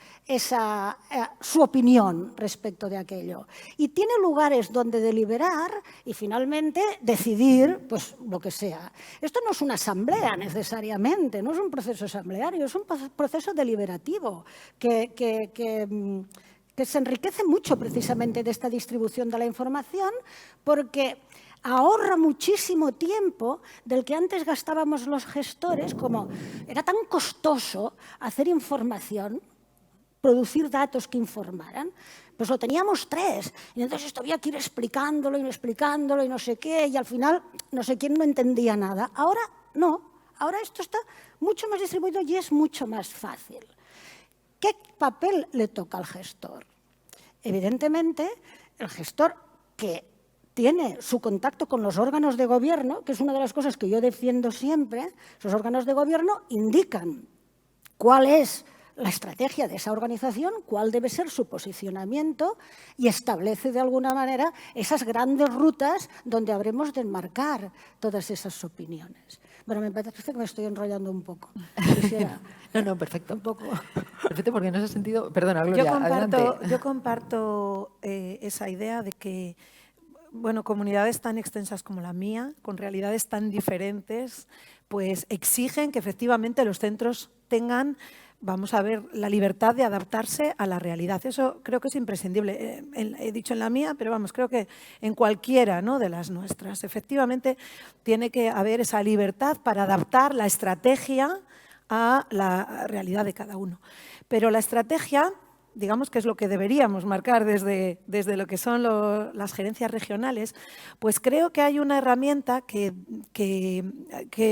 su opinión respecto de aquello. Y tiene lugares donde deliberar y finalmente decidir pues, lo que sea. Esto no es una asamblea necesariamente, no es un proceso asambleario, es un proceso deliberativo que se enriquece mucho precisamente de esta distribución de la información porque ahorra muchísimo tiempo del que antes gastábamos los gestores, como era tan costoso hacer información, producir datos que informaran, pues lo teníamos 3. Y entonces esto había que ir explicándolo y no sé qué, y al final no sé quién no entendía nada. Ahora no, ahora esto está mucho más distribuido y es mucho más fácil. ¿Qué papel le toca al gestor? Evidentemente, el gestor que tiene su contacto con los órganos de gobierno, que es una de las cosas que yo defiendo siempre, esos órganos de gobierno indican cuál es la estrategia de esa organización, cuál debe ser su posicionamiento y establece de alguna manera esas grandes rutas donde habremos de enmarcar todas esas opiniones. Bueno, me parece que me estoy enrollando un poco. Quisiera No, perfecto. un poco. Perfecto, porque en ese sentido... Perdona, Gloria, adelante. Yo comparto esa idea de que, bueno, comunidades tan extensas como la mía, con realidades tan diferentes, pues exigen que efectivamente los centros tengan, vamos a ver, la libertad de adaptarse a la realidad. Eso creo que es imprescindible. He dicho en la mía, pero vamos, creo que en cualquiera, ¿no?, de las nuestras. Efectivamente, tiene que haber esa libertad para adaptar la estrategia a la realidad de cada uno. Pero la estrategia, digamos que es lo que deberíamos marcar desde lo que son las gerencias regionales, pues creo que hay una herramienta que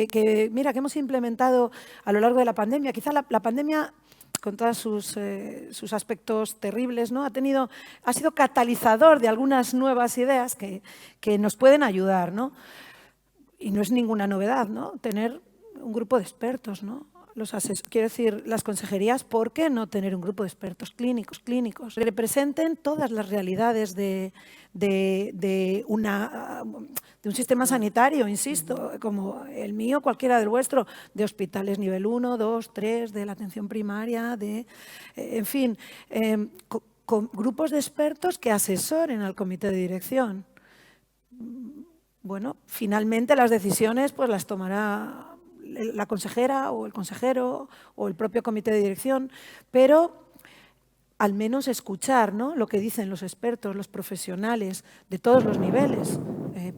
hemos implementado a lo largo de la pandemia. Quizá la pandemia, con todos sus aspectos terribles, ¿no?, ha sido catalizador de algunas nuevas ideas que nos pueden ayudar, ¿no? Y no es ninguna novedad, ¿no?, tener un grupo de expertos, ¿no? Quiero decir, las consejerías, ¿por qué no tener un grupo de expertos clínicos que representen todas las realidades de un sistema sanitario, insisto, como el mío, cualquiera del vuestro, de hospitales nivel 1, 2, 3, de la atención primaria, en fin, con grupos de expertos que asesoren al comité de dirección? Bueno, finalmente las decisiones pues las tomará la consejera o el consejero o el propio comité de dirección, pero al menos escuchar, ¿no?, lo que dicen los expertos, los profesionales de todos los niveles,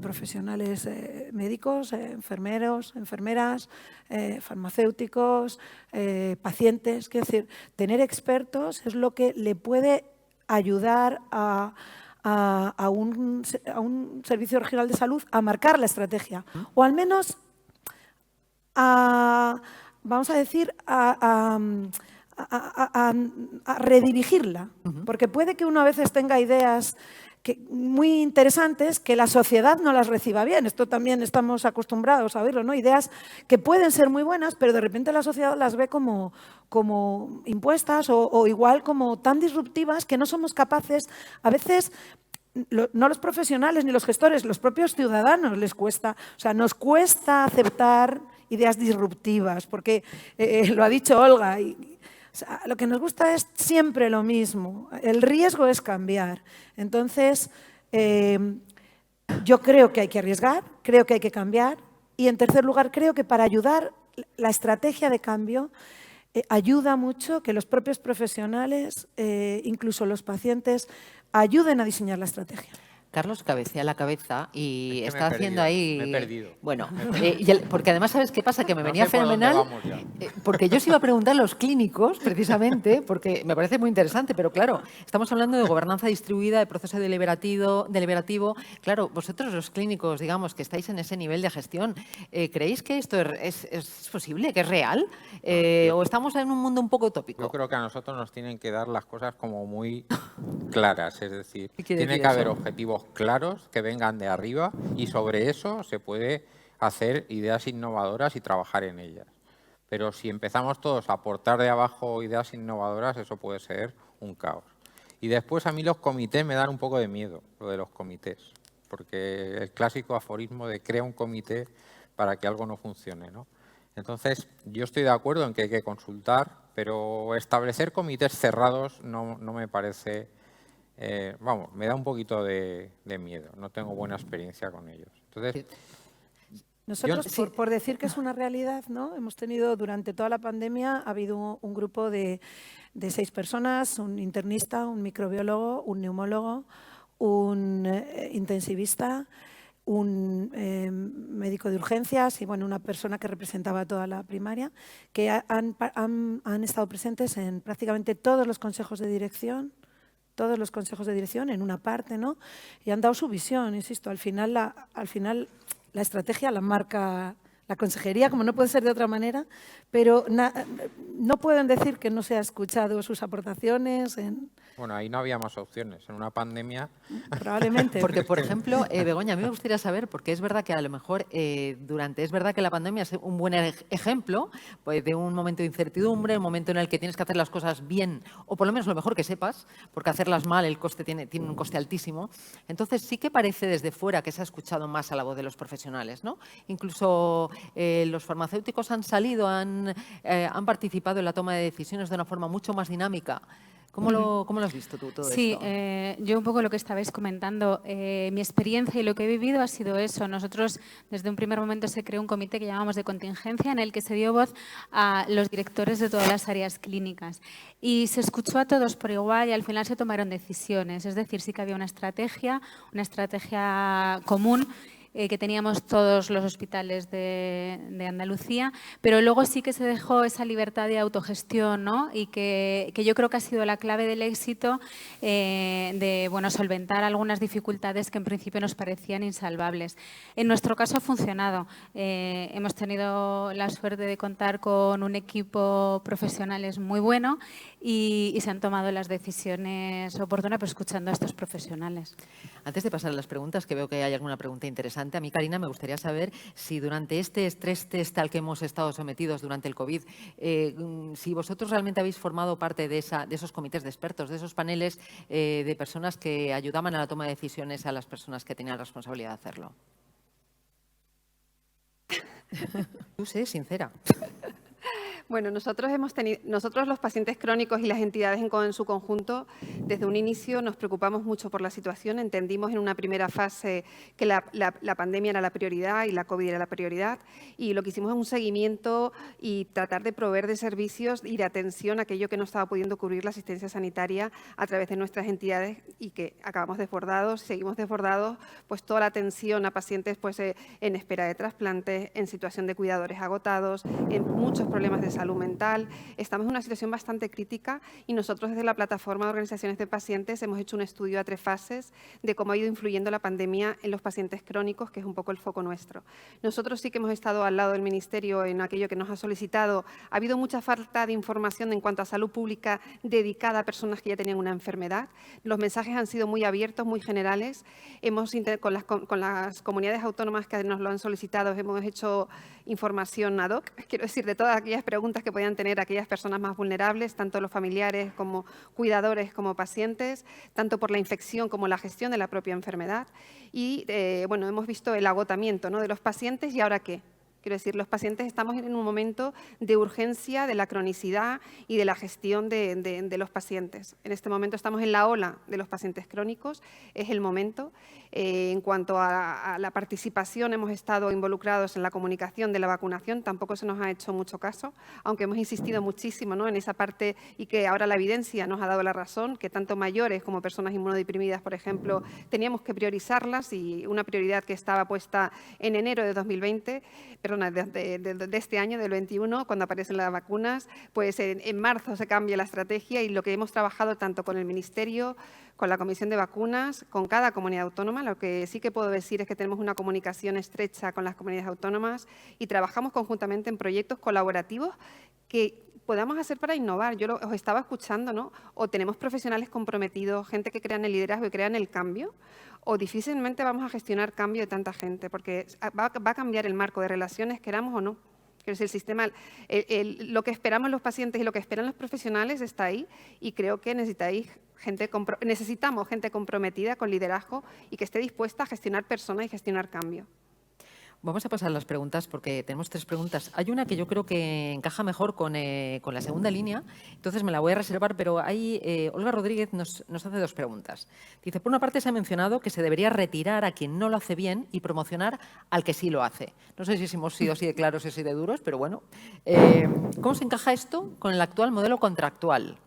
profesionales médicos, enfermeros, enfermeras, farmacéuticos, pacientes. Quiero decir, tener expertos es lo que le puede ayudar a un servicio regional de salud a marcar la estrategia, o al menos vamos a decir, a redirigirla, porque puede que uno a veces tenga ideas muy interesantes que la sociedad no las reciba bien. Esto también estamos acostumbrados a oírlo, ¿no? Ideas que pueden ser muy buenas, pero de repente la sociedad las ve como impuestas o igual como tan disruptivas que no somos capaces, a veces. No los profesionales ni los gestores, los propios ciudadanos les cuesta, o sea, nos cuesta aceptar ideas disruptivas, porque lo ha dicho Olga, o sea, lo que nos gusta es siempre lo mismo, el riesgo es cambiar. Entonces, yo creo que hay que arriesgar, creo que hay que cambiar, y en tercer lugar, creo que para ayudar la estrategia de cambio ayuda mucho que los propios profesionales, incluso los pacientes, ayuden a diseñar la estrategia. Carlos cabecea la cabeza y Es que está haciendo ahí... Me he perdido. Bueno, porque además, ¿sabes qué pasa? Que me venía sé por dónde fenomenal, vamos ya. porque yo os iba a preguntar a los clínicos, precisamente, porque me parece muy interesante, pero claro, estamos hablando de gobernanza distribuida, de proceso deliberativo. Claro, vosotros los clínicos, digamos, que estáis en ese nivel de gestión, ¿creéis que esto es posible, que es real? ¿O estamos en un mundo un poco utópico? Yo creo que a nosotros nos tienen que dar las cosas como muy claras, es decir, ¿Qué quiere tiene decir que haber eso? objetivos claros que vengan de arriba y sobre eso se puede hacer ideas innovadoras y trabajar en ellas. Pero si empezamos todos a aportar de abajo ideas innovadoras, eso puede ser un caos. Y después a mí los comités me dan un poco de miedo, lo de los comités, porque el clásico aforismo de crea un comité para que algo no funcione, ¿no? Entonces, yo estoy de acuerdo en que hay que consultar, pero establecer comités cerrados no me parece... me da un poquito de miedo, no tengo buena experiencia con ellos. Entonces, Nosotros, por decir que es una realidad, ¿no?, hemos tenido durante toda la pandemia, ha habido un grupo de 6 personas, un internista, un microbiólogo, un neumólogo, un intensivista, un médico de urgencias y bueno, una persona que representaba toda la primaria, que han estado presentes en prácticamente todos los consejos de dirección en una parte, ¿no? Y han dado su visión, insisto, al final la estrategia la marca la consejería, como no puede ser de otra manera, pero no pueden decir que no se ha escuchado sus aportaciones. Bueno, ahí no había más opciones. En una pandemia... Probablemente. Porque, por ejemplo, Begoña, a mí me gustaría saber, porque es verdad que a lo mejor es verdad que la pandemia es un buen ejemplo pues, de un momento de incertidumbre, un momento en el que tienes que hacer las cosas bien, o por lo menos lo mejor que sepas, porque hacerlas mal el coste tiene un coste altísimo. Entonces sí que parece desde fuera que se ha escuchado más a la voz de los profesionales, ¿no? Incluso los farmacéuticos han salido, han participado en la toma de decisiones de una forma mucho más dinámica. ¿Cómo lo has visto tú todo sí, esto? Yo un poco lo que estabais comentando, mi experiencia y lo que he vivido ha sido eso. Nosotros desde un primer momento se creó un comité que llamamos de contingencia en el que se dio voz a los directores de todas las áreas clínicas y se escuchó a todos por igual y al final se tomaron decisiones. Es decir, sí que había una estrategia común que teníamos todos los hospitales de Andalucía, pero luego sí que se dejó esa libertad de autogestión, ¿no? Y que yo creo que ha sido la clave del éxito de solventar algunas dificultades que en principio nos parecían insalvables. En nuestro caso ha funcionado. Hemos tenido la suerte de contar con un equipo profesionales muy bueno y se han tomado las decisiones oportunas, pero escuchando a estos profesionales. Antes de pasar a las preguntas, que veo que hay alguna pregunta interesante, a mí, Karina, me gustaría saber si durante este estrés test al que hemos estado sometidos durante el COVID, si vosotros realmente habéis formado parte de esos comités de expertos, de esos paneles de personas que ayudaban a la toma de decisiones a las personas que tenían la responsabilidad de hacerlo. Tú sé, sincera. Bueno, nosotros los pacientes crónicos y las entidades en su conjunto, desde un inicio nos preocupamos mucho por la situación. Entendimos en una primera fase que la pandemia era la prioridad y la COVID era la prioridad y lo que hicimos es un seguimiento y tratar de proveer de servicios y de atención a aquello que no estaba pudiendo cubrir la asistencia sanitaria a través de nuestras entidades y que acabamos desbordados, seguimos desbordados, pues toda la atención a pacientes pues, en espera de trasplantes, en situación de cuidadores agotados, en muchos problemas de salud mental. Estamos en una situación bastante crítica y nosotros desde la plataforma de organizaciones de pacientes hemos hecho un estudio a 3 fases de cómo ha ido influyendo la pandemia en los pacientes crónicos, que es un poco el foco nuestro. Nosotros sí que hemos estado al lado del Ministerio en aquello que nos ha solicitado. Ha habido mucha falta de información en cuanto a salud pública dedicada a personas que ya tenían una enfermedad. Los mensajes han sido muy abiertos, muy generales. Con las comunidades autónomas que nos lo han solicitado hemos hecho información ad hoc, quiero decir, de todas aquellas preguntas que podían tener aquellas personas más vulnerables, tanto los familiares como cuidadores como pacientes, tanto por la infección como la gestión de la propia enfermedad. Y hemos visto el agotamiento, ¿no?, de los pacientes y ahora qué. Quiero decir, los pacientes estamos en un momento de urgencia, de la cronicidad y de la gestión de los pacientes. En este momento estamos en la ola de los pacientes crónicos, es el momento. En cuanto a la participación, hemos estado involucrados en la comunicación de la vacunación, tampoco se nos ha hecho mucho caso, aunque hemos insistido muchísimo, ¿no?, en esa parte y que ahora la evidencia nos ha dado la razón, que tanto mayores como personas inmunodeprimidas, por ejemplo, teníamos que priorizarlas y una prioridad que estaba puesta en enero de 2020, de este año, del 21, cuando aparecen las vacunas, pues en marzo se cambia la estrategia y lo que hemos trabajado tanto con el Ministerio, con la Comisión de Vacunas, con cada comunidad autónoma. Lo que sí que puedo decir es que tenemos una comunicación estrecha con las comunidades autónomas y trabajamos conjuntamente en proyectos colaborativos que podamos hacer para innovar. Yo os estaba escuchando, ¿no? O tenemos profesionales comprometidos, gente que crea en el liderazgo y crea en el cambio, o difícilmente vamos a gestionar cambio de tanta gente, porque va a cambiar el marco de relaciones, queramos o no. Es el sistema, lo que esperamos los pacientes y lo que esperan los profesionales está ahí y creo que necesitamos gente comprometida con liderazgo y que esté dispuesta a gestionar personas y gestionar cambio. Vamos a pasar a las preguntas porque tenemos 3 preguntas. Hay una que yo creo que encaja mejor con la segunda línea, entonces me la voy a reservar, pero ahí Olga Rodríguez nos hace 2 preguntas. Dice, por una parte se ha mencionado que se debería retirar a quien no lo hace bien y promocionar al que sí lo hace. No sé si hemos sido así de claros y así de duros, pero bueno. ¿Cómo se encaja esto con el actual modelo contractual?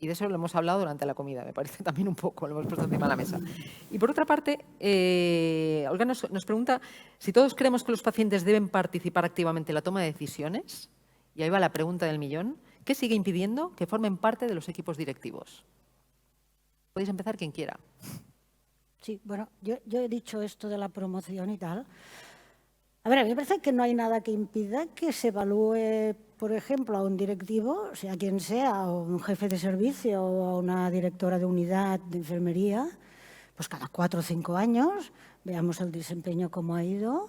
Y de eso lo hemos hablado durante la comida, me parece también un poco, lo hemos puesto encima de la mesa. Y por otra parte, Olga nos pregunta si todos creemos que los pacientes deben participar activamente en la toma de decisiones. Y ahí va la pregunta del millón. ¿Qué sigue impidiendo que formen parte de los equipos directivos? Podéis empezar quien quiera. Sí, bueno, yo he dicho esto de la promoción y tal. A ver, a mí me parece que no hay nada que impida que se evalúe, por ejemplo, a un directivo, sea quien sea, o un jefe de servicio o a una directora de unidad de enfermería, pues cada 4 o 5 años veamos el desempeño cómo ha ido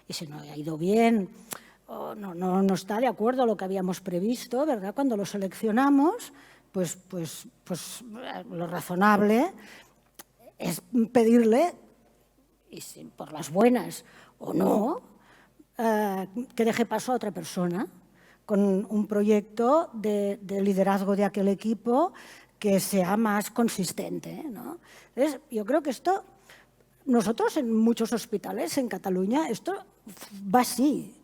y si no ha ido bien o no está de acuerdo a lo que habíamos previsto, ¿verdad? Cuando lo seleccionamos, pues lo razonable es pedirle, y si por las buenas o no, que deje paso a otra persona con un proyecto de liderazgo de aquel equipo que sea más consistente, ¿no? Entonces, yo creo que esto, nosotros en muchos hospitales en Cataluña, esto va así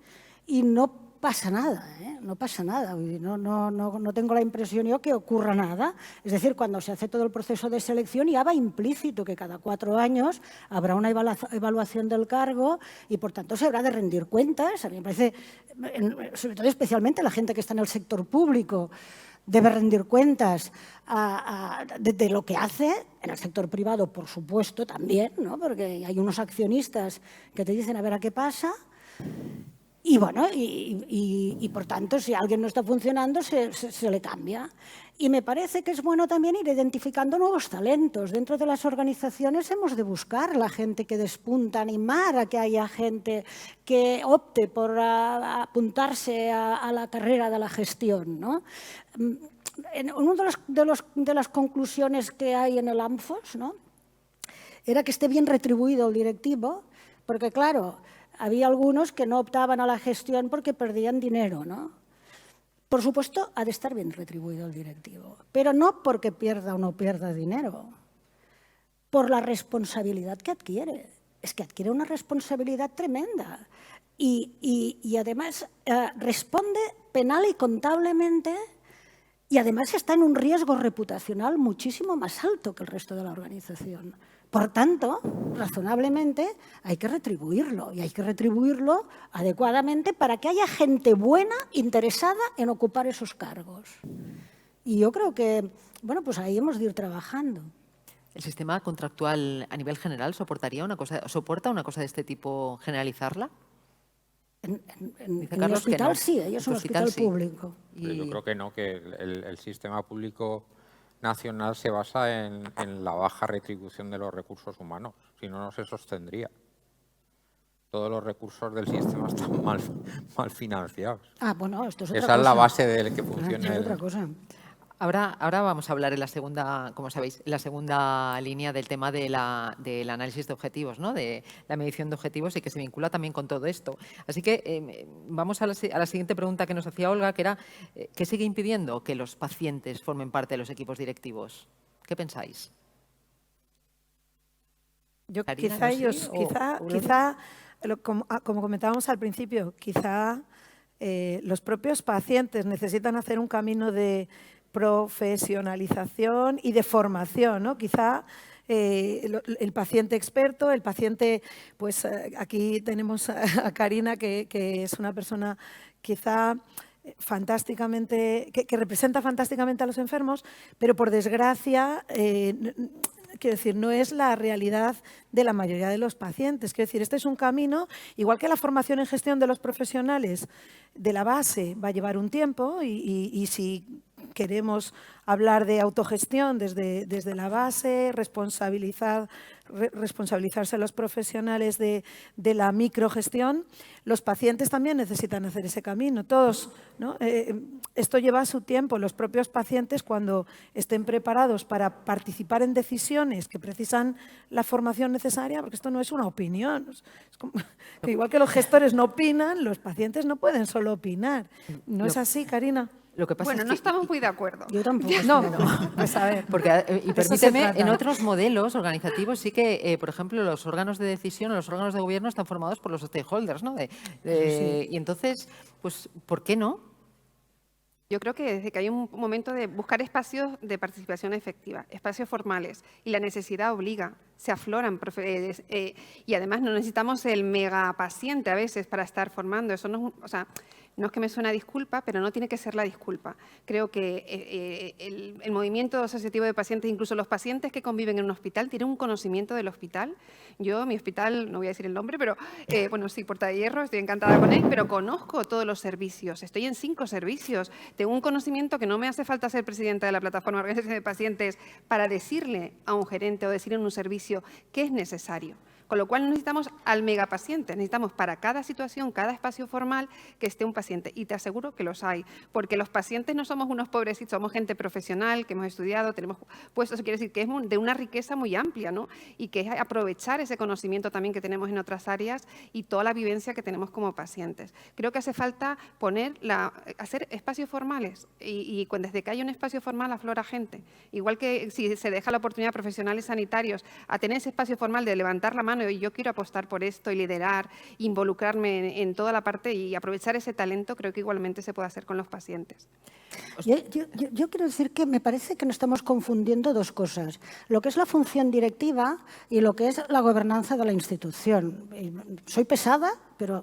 y no pasa nada, no pasa nada. No tengo la impresión yo que ocurra nada. Es decir, cuando se hace todo el proceso de selección ya va implícito que cada 4 años habrá una evaluación del cargo y, por tanto, se habrá de rendir cuentas. A mí me parece, sobre todo especialmente la gente que está en el sector público, debe rendir cuentas de lo que hace. En el sector privado, por supuesto, también, ¿no? Porque hay unos accionistas que te dicen a ver a qué pasa. Y bueno, y por tanto, si alguien no está funcionando, se le cambia. Y me parece que es bueno también ir identificando nuevos talentos. Dentro de las organizaciones hemos de buscar la gente que despunta, animar a que haya gente que opte por apuntarse a la carrera de la gestión, ¿no? Una de las conclusiones que hay en el ANFOS, ¿no?, era que esté bien retribuido el directivo, porque claro, había algunos que no optaban a la gestión porque perdían dinero, ¿no? Por supuesto, ha de estar bien retribuido el directivo, pero no porque pierda o no pierda dinero, por la responsabilidad que adquiere. Es que adquiere una responsabilidad tremenda y además responde penal y contablemente y además está en un riesgo reputacional muchísimo más alto que el resto de la organización. Por tanto, razonablemente, hay que retribuirlo y hay que retribuirlo adecuadamente para que haya gente buena interesada en ocupar esos cargos. Y yo creo que, bueno, pues ahí hemos de ir trabajando. ¿El sistema contractual a nivel general soporta una cosa de este tipo, generalizarla? En el hospital no. sí, ellos son un hospital público. Yo creo que no, que el sistema público nacional se basa en la baja retribución de los recursos humanos, si no, no se sostendría. Todos los recursos del sistema están mal financiados. Bueno, esto es otra Esa cosa. es la base de que funcione. Es otra cosa. Ahora vamos a hablar en la segunda, como sabéis, en la segunda línea del tema del análisis de objetivos, ¿no? De la medición de objetivos y que se vincula también con todo esto. Así que vamos a la siguiente pregunta que nos hacía Olga, que era ¿qué sigue impidiendo que los pacientes formen parte de los equipos directivos? ¿Qué pensáis? Quizá, como comentábamos al principio, quizá los propios pacientes necesitan hacer un camino de profesionalización y de formación, ¿no? Quizá el paciente experto, el paciente, pues aquí tenemos a Karina, que es una persona quizá fantásticamente, que representa fantásticamente a los enfermos, pero por desgracia, quiero decir, no es la realidad de la mayoría de los pacientes. Quiero decir, este es un camino, igual que la formación en gestión de los profesionales de la base va a llevar un tiempo y si queremos hablar de autogestión desde la base, responsabilizarse los profesionales de la microgestión, los pacientes también necesitan hacer ese camino, todos, ¿no? Esto lleva su tiempo. Los propios pacientes, cuando estén preparados para participar en decisiones que precisan la formación necesaria, porque esto no es una opinión, es como, que igual que los gestores no opinan, los pacientes no pueden solo opinar. ¿No es así, Karina? Lo que pasa Bueno, es no que, estamos muy de acuerdo. Yo tampoco. No, pues a ver. Porque, y Eso se permíteme, trata. en otros modelos organizativos sí que, por ejemplo, los órganos de decisión o los órganos de gobierno están formados por los stakeholders, ¿no? Y entonces, pues, ¿por qué no? Yo creo que desde que hay un momento de buscar espacios de participación efectiva, espacios formales, y la necesidad obliga, se afloran. Y además no necesitamos el mega paciente a veces para estar formando. Eso no es, o sea, no es que me suene a disculpa, pero no tiene que ser la disculpa. Creo que el movimiento asociativo de pacientes, incluso los pacientes que conviven en un hospital, tienen un conocimiento del hospital. Yo, mi hospital, no voy a decir el nombre, pero bueno, sí, Puerta de Hierro, estoy encantada con él, pero conozco todos los servicios. Estoy en 5 servicios. Tengo un conocimiento que no me hace falta ser presidenta de la plataforma de organización de pacientes para decirle a un gerente o decirle en un servicio qué es necesario. Con lo cual no necesitamos al megapaciente, necesitamos para cada situación, cada espacio formal que esté un paciente. Y te aseguro que los hay, porque los pacientes no somos unos pobrecitos, somos gente profesional que hemos estudiado, tenemos puestos, eso quiere decir que es de una riqueza muy amplia, ¿no? Y que es aprovechar ese conocimiento también que tenemos en otras áreas y toda la vivencia que tenemos como pacientes. Creo que hace falta hacer espacios formales y desde que haya un espacio formal aflora gente. Igual que si se deja la oportunidad a profesionales sanitarios a tener ese espacio formal de levantar la mano y yo quiero apostar por esto y liderar, involucrarme en toda la parte y aprovechar ese talento, creo que igualmente se puede hacer con los pacientes. Yo quiero decir que me parece que no estamos confundiendo dos cosas, lo que es la función directiva y lo que es la gobernanza de la institución. Soy pesada, pero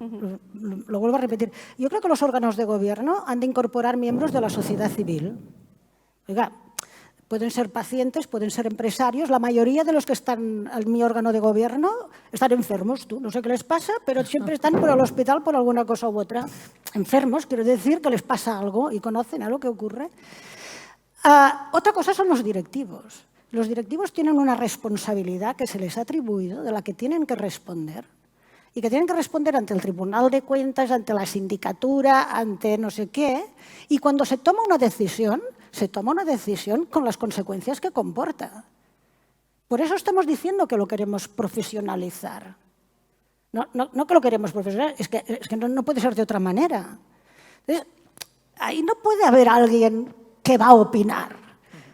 lo vuelvo a repetir. Yo creo que los órganos de gobierno han de incorporar miembros de la sociedad civil. Oiga, pueden ser pacientes, pueden ser empresarios. La mayoría de los que están en mi órgano de gobierno están enfermos. No sé qué les pasa, pero siempre están por el hospital por alguna cosa u otra. Enfermos, quiero decir que les pasa algo y conocen algo que ocurre. Otra cosa son los directivos. Los directivos tienen una responsabilidad que se les ha atribuido, de la que tienen que responder. Y que tienen que responder ante el Tribunal de Cuentas, ante la sindicatura, ante no sé qué. Y cuando se toma una decisión, se toma una decisión con las consecuencias que comporta. Por eso estamos diciendo que lo queremos profesionalizar. No que lo queremos profesionalizar, es que no puede ser de otra manera. Entonces, ahí no puede haber alguien que va a opinar,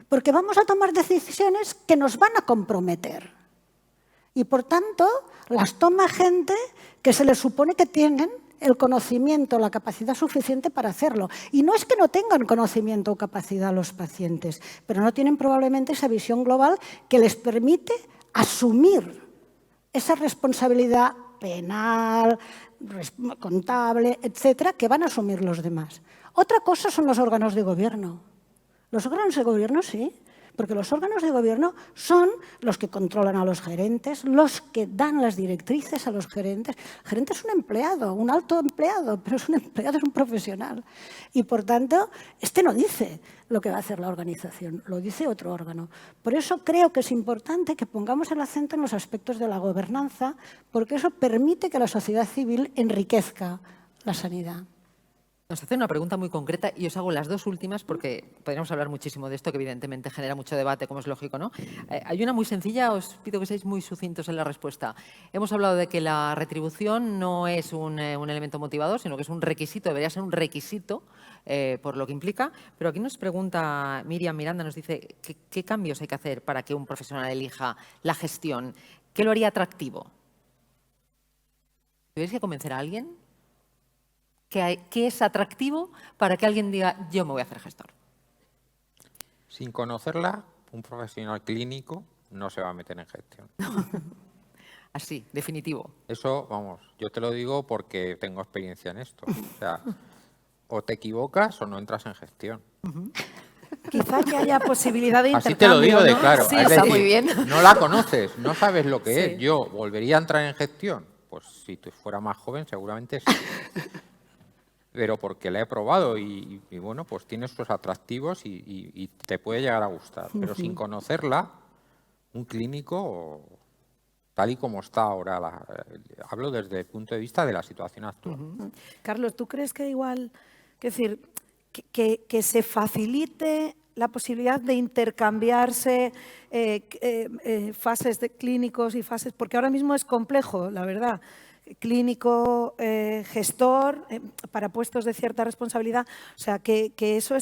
porque vamos a tomar decisiones que nos van a comprometer. Y, por tanto, las toma gente que se les supone que tienen el conocimiento, la capacidad suficiente para hacerlo. Y no es que no tengan conocimiento o capacidad los pacientes, pero no tienen probablemente esa visión global que les permite asumir esa responsabilidad penal, contable, etcétera, que van a asumir los demás. Otra cosa son los órganos de gobierno. Los órganos de gobierno sí, porque los órganos de gobierno son los que controlan a los gerentes, los que dan las directrices a los gerentes. El gerente es un empleado, un alto empleado, pero es un empleado, es un profesional. Y, por tanto, este no dice lo que va a hacer la organización, lo dice otro órgano. Por eso creo que es importante que pongamos el acento en los aspectos de la gobernanza, porque eso permite que la sociedad civil enriquezca la sanidad. Nos hacen una pregunta muy concreta y os hago las dos últimas porque podríamos hablar muchísimo de esto, que evidentemente genera mucho debate, como es lógico, ¿no? Hay una muy sencilla, os pido que seáis muy sucintos en la respuesta. Hemos hablado de que la retribución no es un elemento motivador, sino que es un requisito, debería ser un requisito por lo que implica. Pero aquí nos pregunta Miriam Miranda, nos dice ¿qué cambios hay que hacer para que un profesional elija la gestión? ¿Qué lo haría atractivo? ¿Tuvierais que convencer a alguien? ¿Qué es atractivo para que alguien diga, yo me voy a hacer gestor? Sin conocerla, un profesional clínico no se va a meter en gestión. Así, definitivo. Eso, vamos, yo te lo digo porque tengo experiencia en esto. O sea, o te equivocas o no entras en gestión. Quizá que haya posibilidad de intercambio. Así te lo digo de claro. Sí, es está decir, muy bien. No la conoces, no sabes lo que Sí. es. Yo volvería a entrar en gestión. Pues si tú fuera más joven, seguramente sí. Pero porque la he probado y bueno, pues tiene sus atractivos y te puede llegar a gustar. Pero sin conocerla, un clínico, tal y como está ahora, hablo desde el punto de vista de la situación actual. Carlos, ¿tú crees que igual, es decir, que se facilite la posibilidad de intercambiarse fases de clínicos y fases, porque ahora mismo es complejo, la verdad, clínico, gestor, para puestos de cierta responsabilidad, o sea, que eso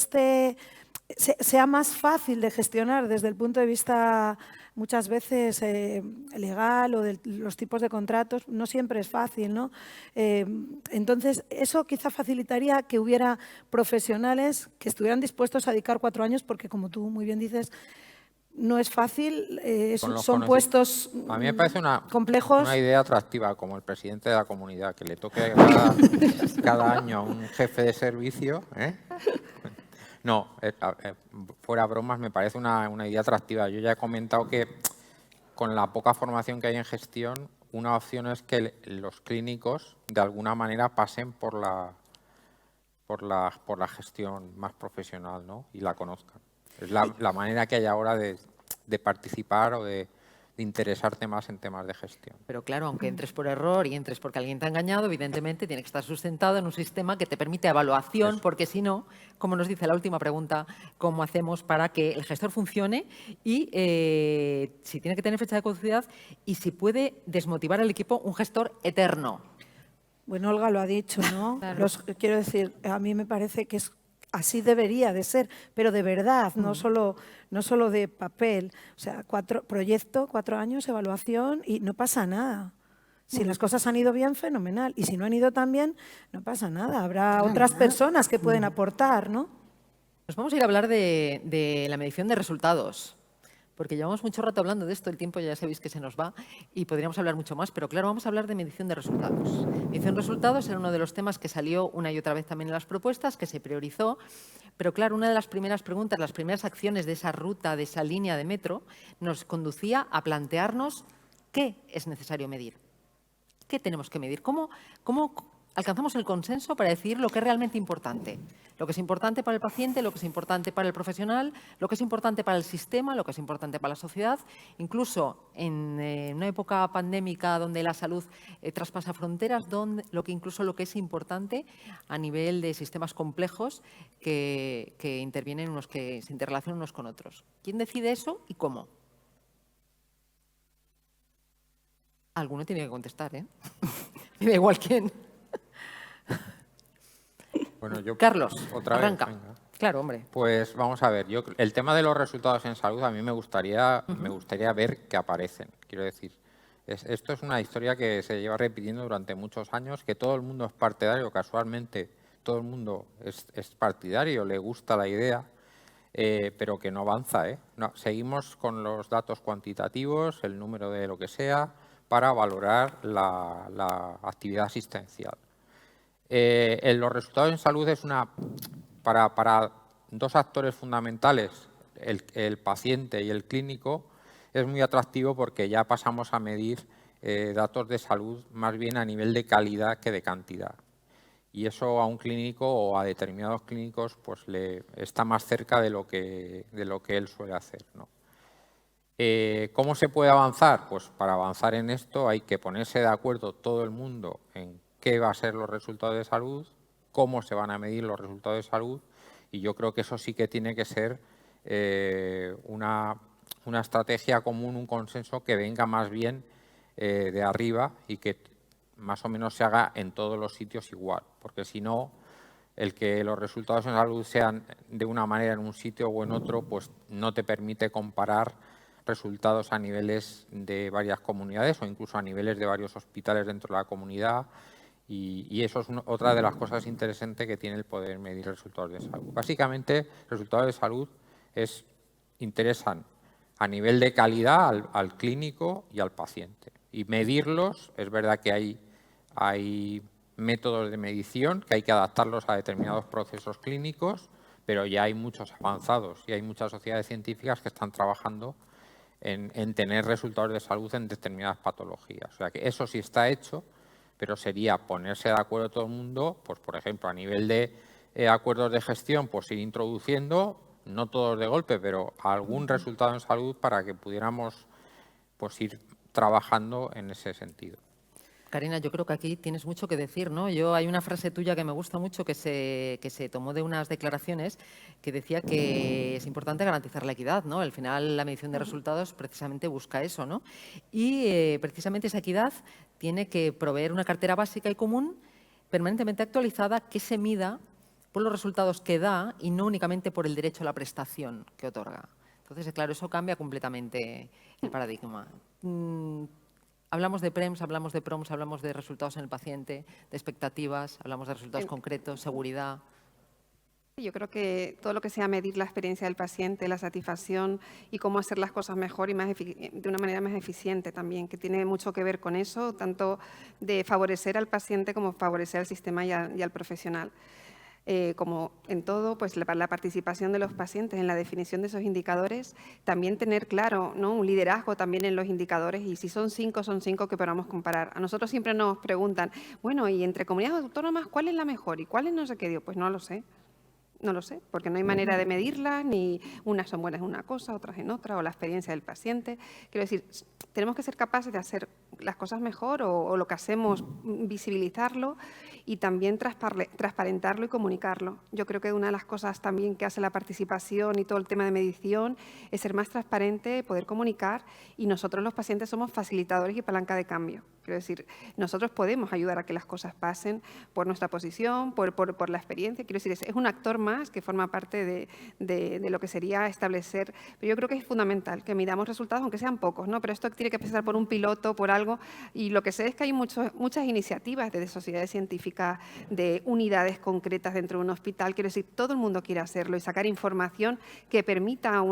sea más fácil de gestionar desde el punto de vista muchas veces legal o de los tipos de contratos, no siempre es fácil, ¿no? Entonces, eso quizá facilitaría que hubiera profesionales que estuvieran dispuestos a dedicar 4 años, porque como tú muy bien dices, no es fácil, son puestos a mí me parece complejos. Una idea atractiva, como el presidente de la comunidad, que le toque cada año a un jefe de servicio. No, fuera bromas, me parece una idea atractiva. Yo ya he comentado que con la poca formación que hay en gestión, una opción es que los clínicos de alguna manera pasen por la gestión más profesional, ¿no? Y la conozcan. Es la manera que hay ahora de participar o de interesarte más en temas de gestión. Pero claro, aunque entres por error y entres porque alguien te ha engañado, evidentemente tiene que estar sustentado en un sistema que te permite evaluación, Eso. porque si no, como nos dice la última pregunta, ¿cómo hacemos para que el gestor funcione y si tiene que tener fecha de caducidad y si puede desmotivar al equipo un gestor eterno? Bueno, Olga lo ha dicho, ¿no? Claro. Quiero decir, a mí me parece que así debería de ser, pero de verdad, no solo de papel. O sea, 4 años, evaluación y no pasa nada. Si las cosas han ido bien, fenomenal. Y si no han ido tan bien, no pasa nada. Habrá otras personas que pueden aportar, ¿no? Nos vamos a ir a hablar de la medición de resultados. Porque llevamos mucho rato hablando de esto, el tiempo ya sabéis que se nos va y podríamos hablar mucho más, pero claro, vamos a hablar de medición de resultados. Medición de resultados era uno de los temas que salió una y otra vez también en las propuestas, que se priorizó, pero claro, una de las primeras preguntas, las primeras acciones de esa ruta, de esa línea de metro, nos conducía a plantearnos qué es necesario medir, qué tenemos que medir, cómo alcanzamos el consenso para decir lo que es realmente importante. Lo que es importante para el paciente, lo que es importante para el profesional, lo que es importante para el sistema, lo que es importante para la sociedad. Incluso en una época pandémica donde la salud traspasa fronteras, lo que es importante a nivel de sistemas complejos que intervienen, que se interrelacionan unos con otros. ¿Quién decide eso y cómo? Alguno tiene que contestar, ¿eh? Me da igual quién. Bueno, Carlos, otra arranca. Vez, venga. Claro, hombre. Pues vamos a ver, el tema de los resultados en salud a mí me gustaría ver que aparecen. Quiero decir, esto es una historia que se lleva repitiendo durante muchos años, que todo el mundo es partidario, casualmente todo el mundo es partidario, le gusta la idea, pero que no avanza. No, seguimos con los datos cuantitativos, el número de lo que sea, para valorar la actividad asistencial. Los resultados en salud es para 2 actores fundamentales, el paciente y el clínico, es muy atractivo porque ya pasamos a medir datos de salud más bien a nivel de calidad que de cantidad. Y eso a un clínico o a determinados clínicos pues le está más cerca de lo que él suele hacer, ¿no? ¿Cómo se puede avanzar? Pues para avanzar en esto hay que ponerse de acuerdo todo el mundo en qué van a ser los resultados de salud, cómo se van a medir los resultados de salud, y yo creo que eso sí que tiene que ser una estrategia común, un consenso que venga más bien de arriba y que más o menos se haga en todos los sitios igual, porque si no, el que los resultados en salud sean de una manera en un sitio o en otro, pues no te permite comparar resultados a niveles de varias comunidades o incluso a niveles de varios hospitales dentro de la comunidad. Y eso es otra de las cosas interesantes que tiene el poder medir resultados de salud. Básicamente, resultados de salud interesan a nivel de calidad al clínico y al paciente. Y medirlos, es verdad que hay métodos de medición que hay que adaptarlos a determinados procesos clínicos, pero ya hay muchos avanzados y hay muchas sociedades científicas que están trabajando en tener resultados de salud en determinadas patologías. O sea que eso sí está hecho, pero sería ponerse de acuerdo todo el mundo, pues por ejemplo, a nivel de acuerdos de gestión, pues ir introduciendo, no todos de golpe, pero algún resultado en salud para que pudiéramos pues ir trabajando en ese sentido. Carina, yo creo que aquí tienes mucho que decir, ¿no? Hay una frase tuya que me gusta mucho que se tomó de unas declaraciones que decía que es importante garantizar la equidad, ¿no? Al final la medición de resultados precisamente busca eso, ¿no? Y precisamente esa equidad tiene que proveer una cartera básica y común permanentemente actualizada que se mida por los resultados que da y no únicamente por el derecho a la prestación que otorga. Entonces, claro, eso cambia completamente el paradigma. Hablamos de PREMS, hablamos de PROMS, hablamos de resultados en el paciente, de expectativas, hablamos de resultados concretos, seguridad. Yo creo que todo lo que sea medir la experiencia del paciente, la satisfacción y cómo hacer las cosas mejor y de una manera más eficiente también, que tiene mucho que ver con eso, tanto de favorecer al paciente como favorecer al sistema y al profesional. Como en todo, pues la participación de los pacientes en la definición de esos indicadores, también tener claro, ¿no?, un liderazgo también en los indicadores, y si son 5 que podamos comparar. A nosotros siempre nos preguntan, bueno, y entre comunidades autónomas, ¿cuál es la mejor y cuál es no sé qué? Digo, pues no lo sé. No lo sé, porque no hay manera de medirla, ni unas son buenas en una cosa, otras en otra, o la experiencia del paciente. Quiero decir, tenemos que ser capaces de hacer las cosas mejor o lo que hacemos, visibilizarlo y también transparentarlo y comunicarlo. Yo creo que una de las cosas también que hace la participación y todo el tema de medición es ser más transparente, poder comunicar, y nosotros los pacientes somos facilitadores y palanca de cambio. Quiero decir, nosotros podemos ayudar a que las cosas pasen por nuestra posición, por la experiencia. Quiero decir, es un actor más que forma parte de lo que sería establecer. Pero yo creo que es fundamental que midamos resultados, aunque sean pocos, ¿no? Pero esto tiene que empezar por un piloto, por algo. Y lo que sé es que hay muchas iniciativas desde sociedades científicas, de unidades concretas dentro de un hospital. Quiero decir, todo el mundo quiere hacerlo y sacar información que permita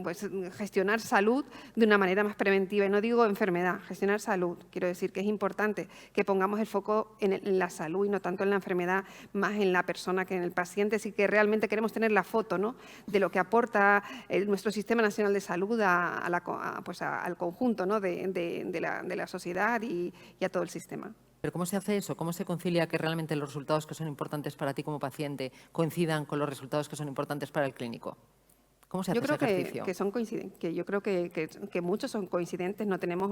pues, gestionar salud de una manera más preventiva. Y no digo enfermedad, gestionar salud. Quiero decir que es importante que pongamos el foco en la salud y no tanto en la enfermedad, más en la persona que en el paciente. Así que realmente queremos tener la foto, ¿no?, de lo que aporta nuestro Sistema Nacional de Salud pues al conjunto, ¿no?, de la sociedad y a todo el sistema. ¿Pero cómo se hace eso? ¿Cómo se concilia que realmente los resultados que son importantes para ti como paciente coincidan con los resultados que son importantes para el clínico? ¿Cómo se hace ese ejercicio? Que son coincidentes, que yo creo que muchos son coincidentes. No tenemos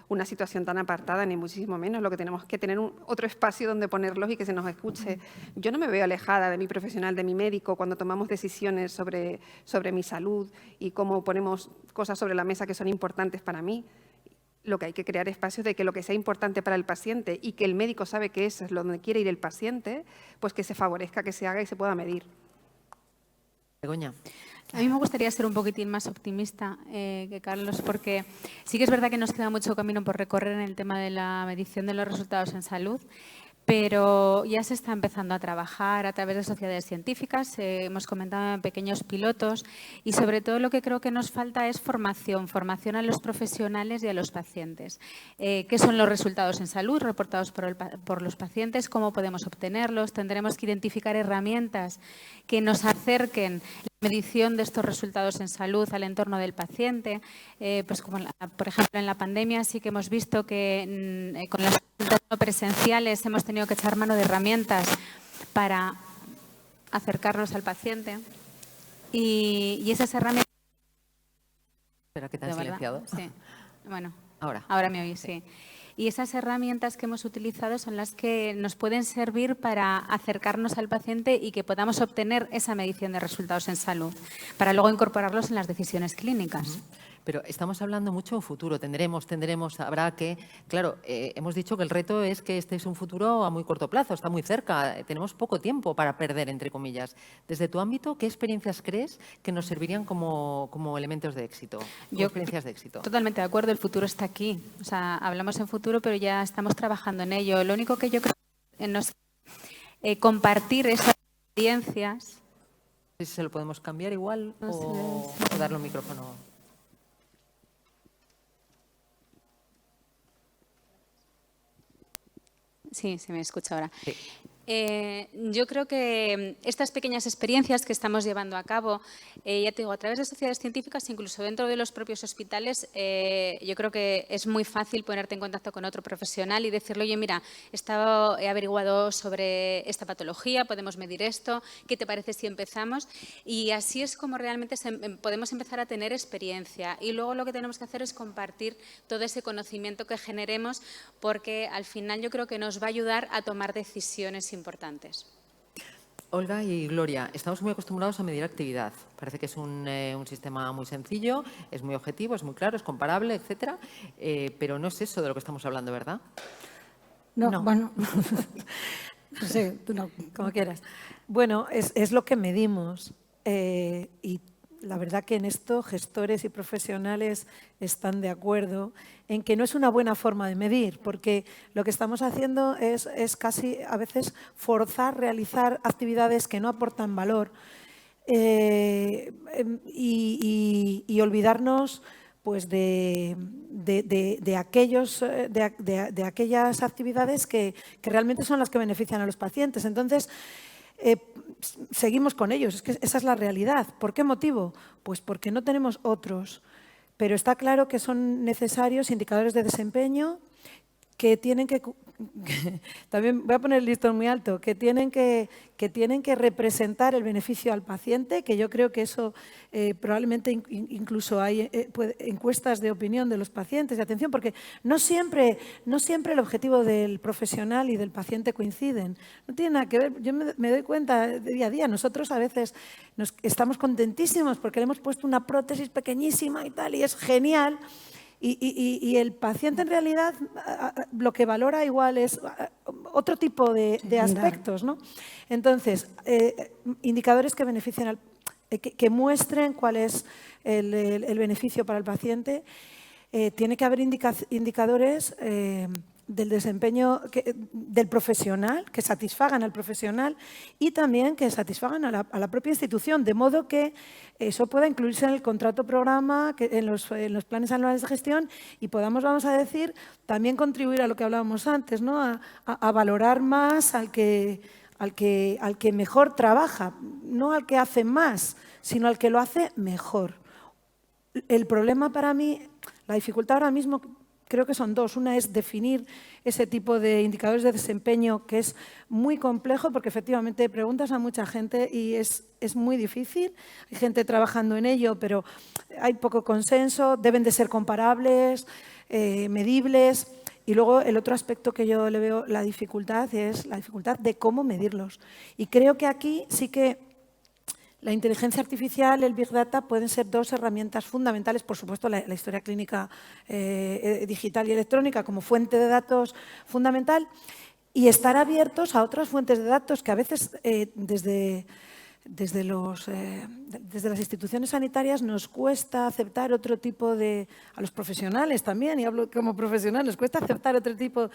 una situación tan apartada, ni muchísimo menos. Lo que tenemos es que tener otro espacio donde ponerlos y que se nos escuche. Yo no me veo alejada de mi profesional, de mi médico, cuando tomamos decisiones sobre mi salud y cómo ponemos cosas sobre la mesa que son importantes para mí. Lo que hay que crear espacios de que lo que sea importante para el paciente y que el médico sabe que eso es donde quiere ir el paciente, pues que se favorezca, que se haga y se pueda medir. Begoña. A mí me gustaría ser un poquitín más optimista que Carlos, porque sí que es verdad que nos queda mucho camino por recorrer en el tema de la medición de los resultados en salud, pero ya se está empezando a trabajar a través de sociedades científicas, hemos comentado en pequeños pilotos, y sobre todo lo que creo que nos falta es formación a los profesionales y a los pacientes. ¿Qué son los resultados en salud reportados por los pacientes? ¿Cómo podemos obtenerlos? Tendremos que identificar herramientas que nos acerquen la medición de estos resultados en salud al entorno del paciente. Pues como por ejemplo en la pandemia sí que hemos visto que con las consultas no presenciales hemos tenido que echar mano de herramientas para acercarnos al paciente, y esas herramientas... Espera, que te has silenciado. Sí. Bueno, ahora me oís, sí. Y esas herramientas que hemos utilizado son las que nos pueden servir para acercarnos al paciente y que podamos obtener esa medición de resultados en salud, para luego incorporarlos en las decisiones clínicas. Pero estamos hablando mucho de futuro, tendremos, habrá que... Claro, hemos dicho que el reto es que este es un futuro a muy corto plazo, está muy cerca, tenemos poco tiempo para perder, entre comillas. Desde tu ámbito, ¿qué experiencias crees que nos servirían como elementos de éxito, experiencias de éxito? Totalmente de acuerdo, el futuro está aquí. O sea, hablamos en futuro, pero ya estamos trabajando en ello. Lo único que yo creo es compartir esas experiencias. Si se lo podemos cambiar igual o darle un micrófono. Sí, se me escucha ahora. Sí. Yo creo que estas pequeñas experiencias que estamos llevando a cabo, ya te digo, a través de sociedades científicas, incluso dentro de los propios hospitales, yo creo que es muy fácil ponerte en contacto con otro profesional y decirle, oye, mira, he averiguado sobre esta patología, podemos medir esto, ¿qué te parece si empezamos? Y así es como realmente podemos empezar a tener experiencia. Y luego lo que tenemos que hacer es compartir todo ese conocimiento que generemos, porque al final yo creo que nos va a ayudar a tomar decisiones importantes. Olga y Gloria, estamos muy acostumbrados a medir actividad. Parece que es un sistema muy sencillo, es muy objetivo, es muy claro, es comparable, etcétera, pero no es eso de lo que estamos hablando, ¿verdad? No. Bueno, no sé, tú no, como quieras. Bueno, es lo que medimos y la verdad que en esto gestores y profesionales están de acuerdo en que no es una buena forma de medir, porque lo que estamos haciendo es casi a veces forzar realizar actividades que no aportan valor y olvidarnos pues de aquellas actividades que realmente son las que benefician a los pacientes. Entonces, seguimos con ellos, es que esa es la realidad. ¿Por qué motivo? Pues porque no tenemos otros, pero está claro que son necesarios indicadores de desempeño que tienen que también voy a poner el listón muy alto, que tienen que representar el beneficio al paciente, que yo creo que eso probablemente incluso hay encuestas de opinión de los pacientes, de atención, porque no siempre el objetivo del profesional y del paciente coinciden. No tiene nada que ver, yo me doy cuenta de día a día, nosotros a veces estamos contentísimos porque le hemos puesto una prótesis pequeñísima y tal, y es genial. Y el paciente en realidad lo que valora igual es otro tipo de aspectos, ¿no? Entonces, indicadores que beneficien que muestren cuál es el beneficio para el paciente. Tiene que haber indicadores del desempeño del profesional, que satisfagan al profesional y también que satisfagan a la propia institución, de modo que eso pueda incluirse en el contrato programa, en los planes anuales de gestión y podamos, vamos a decir, también contribuir a lo que hablábamos antes, ¿no? a valorar más al que mejor trabaja, no al que hace más, sino al que lo hace mejor. El problema para mí, la dificultad ahora mismo, creo que son dos. Una es definir ese tipo de indicadores de desempeño, que es muy complejo porque efectivamente preguntas a mucha gente y es muy difícil. Hay gente trabajando en ello, pero hay poco consenso, deben de ser comparables, medibles. Y luego el otro aspecto que yo le veo la dificultad es la dificultad de cómo medirlos. Y creo que aquí sí que la inteligencia artificial, el Big Data, pueden ser dos herramientas fundamentales. Por supuesto, la historia clínica digital y electrónica como fuente de datos fundamental y estar abiertos a otras fuentes de datos que a veces desde las instituciones sanitarias nos cuesta aceptar otro tipo a los profesionales también, y hablo como profesional, nos cuesta aceptar otro tipo,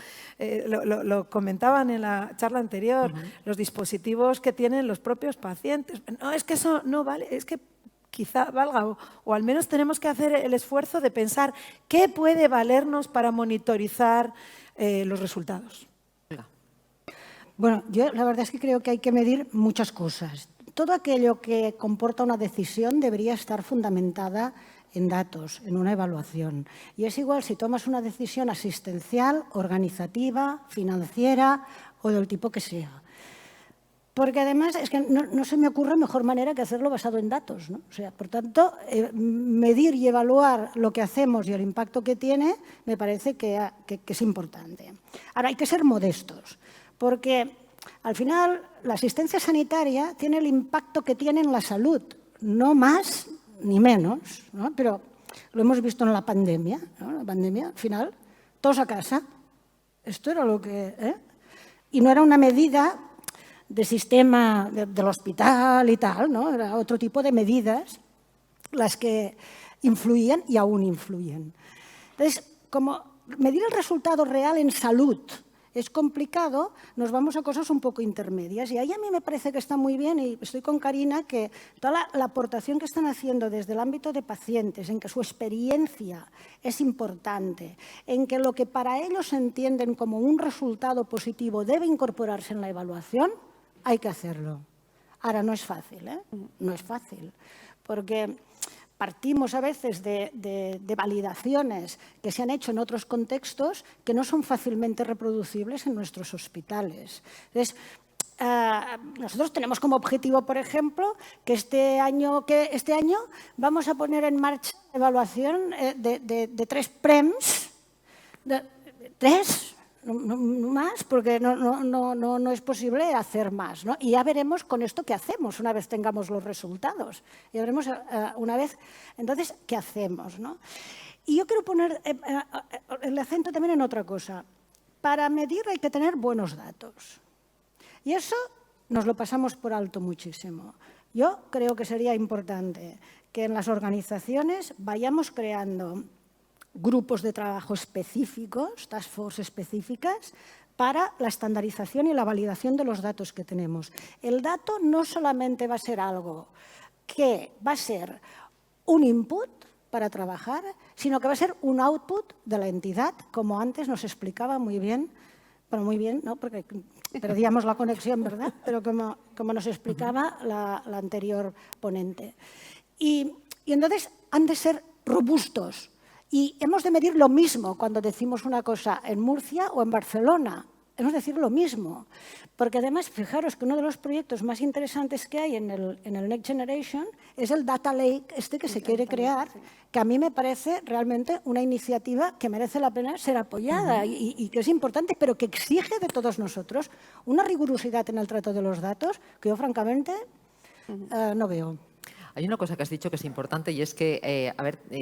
lo comentaban en la charla anterior, los dispositivos que tienen los propios pacientes. No, es que eso no vale, es que quizá valga, o al menos tenemos que hacer el esfuerzo de pensar qué puede valernos para monitorizar los resultados. Bueno, yo la verdad es que creo que hay que medir muchas cosas. Todo aquello que comporta una decisión debería estar fundamentada en datos, en una evaluación. Y es igual si tomas una decisión asistencial, organizativa, financiera o del tipo que sea. Porque además es que no se me ocurre mejor manera que hacerlo basado en datos, ¿no? O sea, por tanto, medir y evaluar lo que hacemos y el impacto que tiene me parece que es importante. Ahora, hay que ser modestos, porque al final la asistencia sanitaria tiene el impacto que tiene en la salud, no más ni menos, ¿no? Pero lo hemos visto en la pandemia, ¿no? La pandemia, al final, todos a casa. Esto era lo que... Y no era una medida de sistema del hospital y tal, ¿no? Era otro tipo de medidas las que influían y aún influyen. Entonces, como medir el resultado real en salud es complicado, nos vamos a cosas un poco intermedias. Y ahí a mí me parece que está muy bien, y estoy con Carina, que toda la aportación que están haciendo desde el ámbito de pacientes, en que su experiencia es importante, en que lo que para ellos entienden como un resultado positivo debe incorporarse en la evaluación, hay que hacerlo. Ahora, no es fácil, ¿eh? No es fácil, porque partimos a veces de validaciones que se han hecho en otros contextos que no son fácilmente reproducibles en nuestros hospitales. Entonces, nosotros tenemos como objetivo, por ejemplo, que este año vamos a poner en marcha evaluación de 3 PREMs, 3, no más, porque no es posible hacer más, ¿no? Y ya veremos con esto qué hacemos una vez tengamos los resultados. Ya veremos una vez, entonces, qué hacemos, ¿no? Y yo quiero poner el acento también en otra cosa. Para medir hay que tener buenos datos. Y eso nos lo pasamos por alto muchísimo. Yo creo que sería importante que en las organizaciones vayamos creando grupos de trabajo específicos, task force específicas, para la estandarización y la validación de los datos que tenemos. El dato no solamente va a ser algo que va a ser un input para trabajar, sino que va a ser un output de la entidad, como antes nos explicaba muy bien, bueno, muy bien, ¿no? Porque perdíamos la conexión, ¿verdad? Pero como nos explicaba la anterior ponente. Y entonces han de ser robustos. Y hemos de medir lo mismo cuando decimos una cosa en Murcia o en Barcelona. Hemos de decir lo mismo. Porque además, fijaros que uno de los proyectos más interesantes que hay en el Next Generation es el Data Lake que se quiere crear, que a mí me parece realmente una iniciativa que merece la pena ser apoyada y que es importante, pero que exige de todos nosotros una rigurosidad en el trato de los datos que yo, francamente, no veo. Hay una cosa que has dicho que es importante y es que,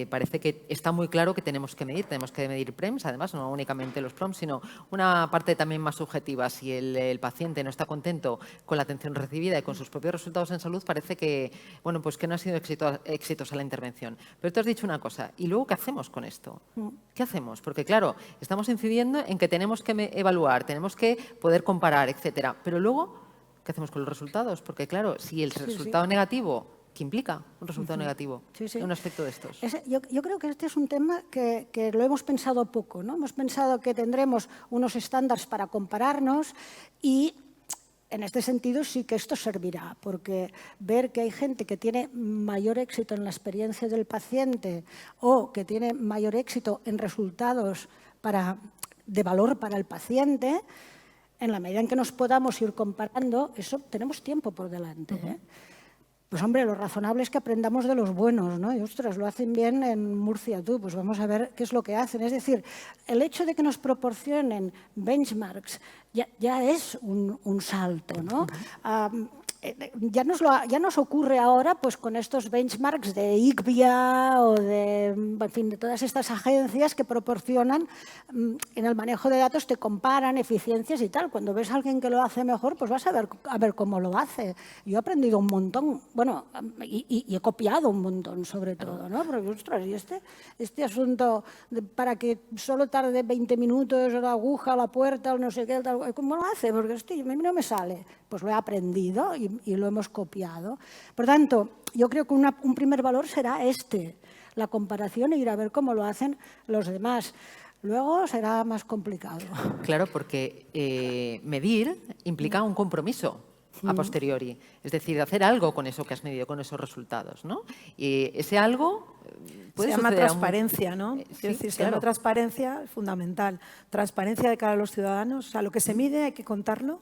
parece que está muy claro que tenemos que medir PREMS, además, no únicamente los PROMs, sino una parte también más subjetiva. Si el paciente no está contento con la atención recibida y con sus propios resultados en salud, parece que, bueno, pues que no ha sido exitosa la intervención. Pero tú has dicho una cosa, ¿y luego qué hacemos con esto? ¿Qué hacemos? Porque, claro, estamos incidiendo en que tenemos que evaluar, tenemos que poder comparar, etcétera. Pero luego, ¿qué hacemos con los resultados? Porque, claro, si el resultado negativo, ¿qué implica un resultado negativo en un aspecto de estos? Yo creo que este es un tema que lo hemos pensado poco, ¿no? Hemos pensado que tendremos unos estándares para compararnos y en este sentido sí que esto servirá, porque ver que hay gente que tiene mayor éxito en la experiencia del paciente o que tiene mayor éxito en resultados de valor para el paciente, en la medida en que nos podamos ir comparando, eso tenemos tiempo por delante, ¿eh? Pues hombre, lo razonable es que aprendamos de los buenos, ¿no? Y ostras, lo hacen bien en Murcia, pues vamos a ver qué es lo que hacen. Es decir, el hecho de que nos proporcionen benchmarks ya es un salto, ¿no? Ya nos ocurre ahora pues con estos benchmarks de IQVIA o en fin, de todas estas agencias que proporcionan en el manejo de datos, te comparan eficiencias y tal. Cuando ves a alguien que lo hace mejor, pues vas a ver cómo lo hace. Yo he aprendido un montón, bueno, y he copiado un montón sobre todo, ¿no? Porque, ostras, y este asunto para que solo tarde 20 minutos la aguja, la puerta, o no sé qué, tal, ¿cómo lo hace? Porque a mí no me sale. Pues lo he aprendido y lo hemos copiado. Por tanto, yo creo que un primer valor será la comparación e ir a ver cómo lo hacen los demás. Luego será más complicado. Claro, porque medir implica un compromiso a posteriori. Es decir, hacer algo con eso que has medido, con esos resultados, ¿no? Y ese algo puede se llama suceder transparencia, ¿no? Sí, Es decir, se claro. llama transparencia, es fundamental. Transparencia de cara a los ciudadanos. O sea, lo que se mide hay que contarlo.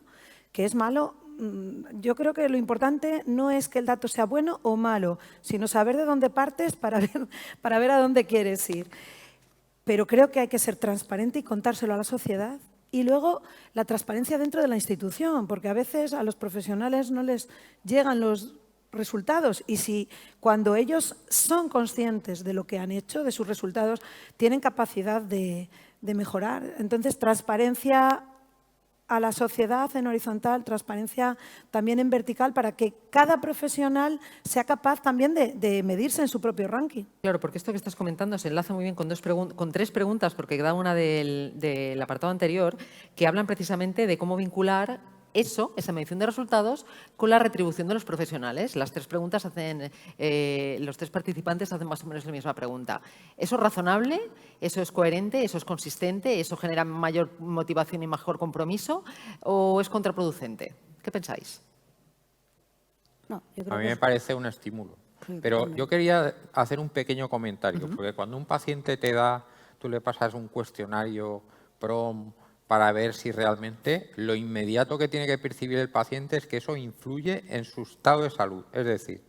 Que es malo, yo creo que lo importante no es que el dato sea bueno o malo, sino saber de dónde partes para ver a dónde quieres ir. Pero creo que hay que ser transparente y contárselo a la sociedad. Y luego la transparencia dentro de la institución, porque a veces a los profesionales no les llegan los resultados y si cuando ellos son conscientes de lo que han hecho, de sus resultados, tienen capacidad de mejorar. Entonces, transparencia a la sociedad en horizontal, transparencia también en vertical, para que cada profesional sea capaz también de medirse en su propio ranking. Claro, porque esto que estás comentando se enlaza muy bien con tres preguntas, porque da una del apartado anterior, que hablan precisamente de cómo vincular esa medición de resultados, con la retribución de los profesionales. Las tres preguntas los tres participantes hacen más o menos la misma pregunta. ¿Eso es razonable? ¿Eso es coherente? ¿Eso es consistente? ¿Eso genera mayor motivación y mejor compromiso? ¿O es contraproducente? ¿Qué pensáis? No, yo creo A mí que me parece un estímulo. Sí, Pero totalmente. yo quería hacer un pequeño comentario, porque cuando un paciente tú le pasas un cuestionario PROM para ver si realmente lo inmediato que tiene que percibir el paciente es que eso influye en su estado de salud. Es decir,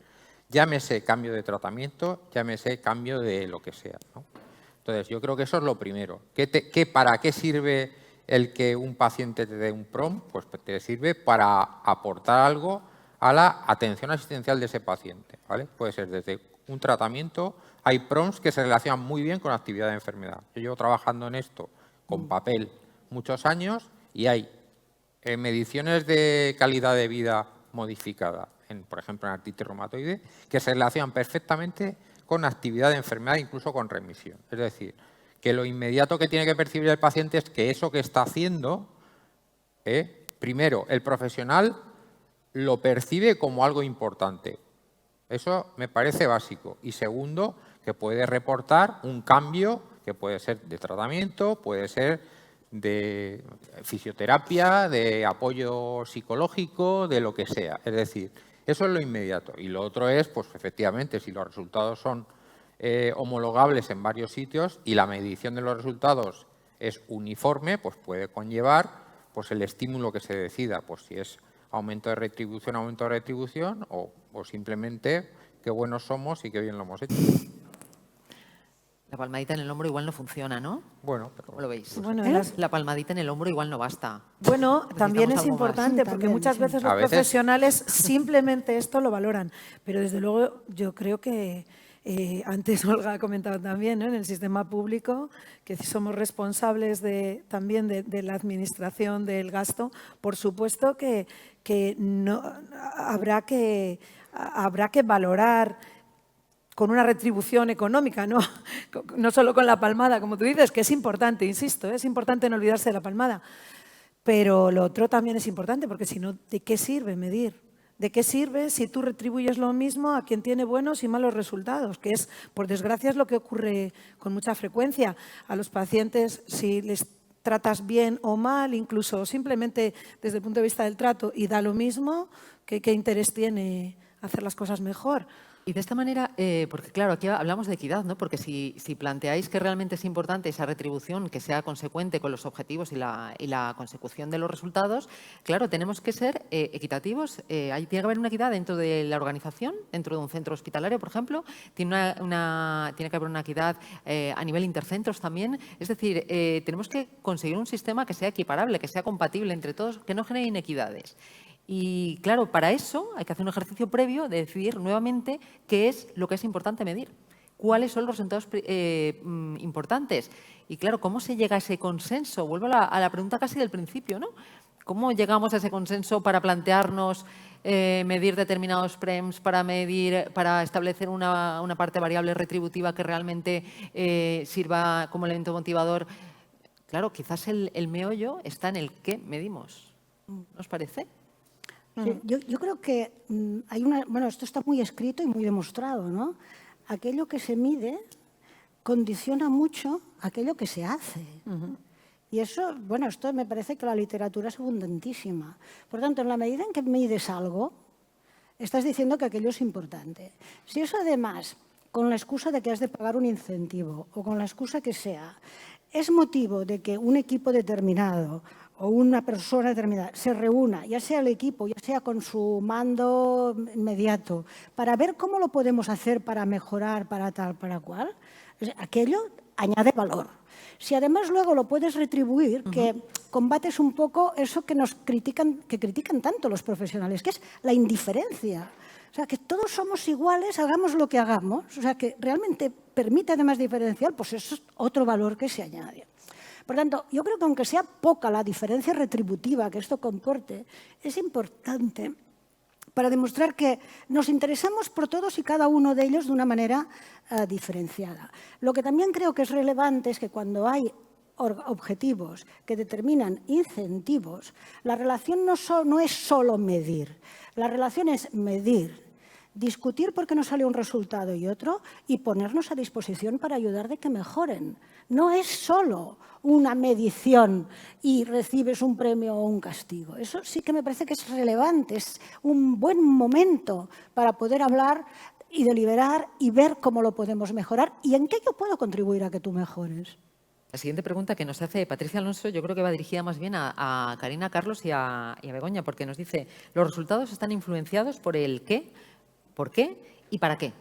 llámese cambio de tratamiento, llámese cambio de lo que sea, ¿no? Entonces, yo creo que eso es lo primero. ¿Para qué sirve el que un paciente te dé un PROM? Pues te sirve para aportar algo a la atención asistencial de ese paciente, ¿vale? Puede ser desde un tratamiento. Hay PROMs que se relacionan muy bien con la actividad de enfermedad. Yo llevo trabajando en esto con papel muchos años y hay mediciones de calidad de vida modificada por ejemplo, en artritis reumatoide, que se relacionan perfectamente con actividad de enfermedad, incluso con remisión. Es decir, que lo inmediato que tiene que percibir el paciente es que eso que está haciendo, primero, el profesional lo percibe como algo importante. Eso me parece básico. Y segundo, que puede reportar un cambio que puede ser de tratamiento, puede ser de fisioterapia, de apoyo psicológico, de lo que sea. Es decir, eso es lo inmediato. Y lo otro es, pues efectivamente, si los resultados son homologables en varios sitios y la medición de los resultados es uniforme, pues puede conllevar pues el estímulo que se decida, pues si es aumento de retribución o simplemente qué buenos somos y qué bien lo hemos hecho. La palmadita en el hombro igual no funciona, ¿no? Bueno, pero ¿Cómo lo veis? Bueno, La palmadita en el hombro igual no basta. Bueno, también Necesitamos es algo importante más. porque Sí, muchas también, veces sí. los A veces- profesionales simplemente esto lo valoran. Pero desde luego yo creo que antes Olga ha comentado también, ¿no? En el sistema público que somos responsables también de la administración del gasto. Por supuesto que no, habrá que valorar con una retribución económica, ¿no? No solo con la palmada, como tú dices, que es importante, insisto, es importante no olvidarse de la palmada. Pero lo otro también es importante, porque si no, ¿de qué sirve medir? ¿De qué sirve si tú retribuyes lo mismo a quien tiene buenos y malos resultados? Que es, por desgracia, es lo que ocurre con mucha frecuencia. A los pacientes, si les tratas bien o mal, incluso simplemente desde el punto de vista del trato, y da lo mismo, ¿qué interés tiene hacer las cosas mejor? Y de esta manera, porque claro, aquí hablamos de equidad, ¿no? Porque si planteáis que realmente es importante esa retribución que sea consecuente con los objetivos y la consecución de los resultados, claro, tenemos que ser equitativos. Tiene que haber una equidad dentro de la organización, dentro de un centro hospitalario, por ejemplo. Tiene que haber una equidad a nivel intercentros también. Es decir, tenemos que conseguir un sistema que sea equiparable, que sea compatible entre todos, que no genere inequidades. Y claro, para eso hay que hacer un ejercicio previo de decidir nuevamente qué es lo que es importante medir, cuáles son los resultados importantes. Y claro, ¿cómo se llega a ese consenso? Vuelvo a la pregunta casi del principio, ¿no? ¿Cómo llegamos a ese consenso para plantearnos medir determinados PREMs, para establecer una parte variable retributiva que realmente sirva como elemento motivador? Claro, quizás el meollo está en el qué medimos. ¿No os parece? Sí, yo creo que hay bueno, esto está muy escrito y muy demostrado, ¿no? Aquello que se mide condiciona mucho aquello que se hace. Y eso, bueno, esto me parece que la literatura es abundantísima. Por tanto, en la medida en que mides algo, estás diciendo que aquello es importante. Si eso además, con la excusa de que has de pagar un incentivo o con la excusa que sea, es motivo de que un equipo determinado o una persona determinada se reúna, ya sea el equipo, ya sea con su mando inmediato, para ver cómo lo podemos hacer para mejorar, para tal, para cual, aquello añade valor. Si además luego lo puedes retribuir, que combates un poco eso que critican tanto los profesionales, que es la indiferencia. O sea, que todos somos iguales, hagamos lo que hagamos. O sea, que realmente permite además diferenciar, pues eso es otro valor que se añade. Por tanto, yo creo que aunque sea poca la diferencia retributiva que esto comporte, es importante para demostrar que nos interesamos por todos y cada uno de ellos de una manera diferenciada. Lo que también creo que es relevante es que cuando hay objetivos que determinan incentivos, la relación no es solo medir, la relación es medir, discutir por qué no sale un resultado y otro y ponernos a disposición para ayudar de que mejoren. No es solo una medición y recibes un premio o un castigo. Eso sí que me parece que es relevante, es un buen momento para poder hablar y deliberar y ver cómo lo podemos mejorar y en qué yo puedo contribuir a que tú mejores. La siguiente pregunta que nos hace Patricia Alonso yo creo que va dirigida más bien a Karina, Carlos y a Begoña, porque nos dice, los resultados están influenciados por el qué, por qué y para qué.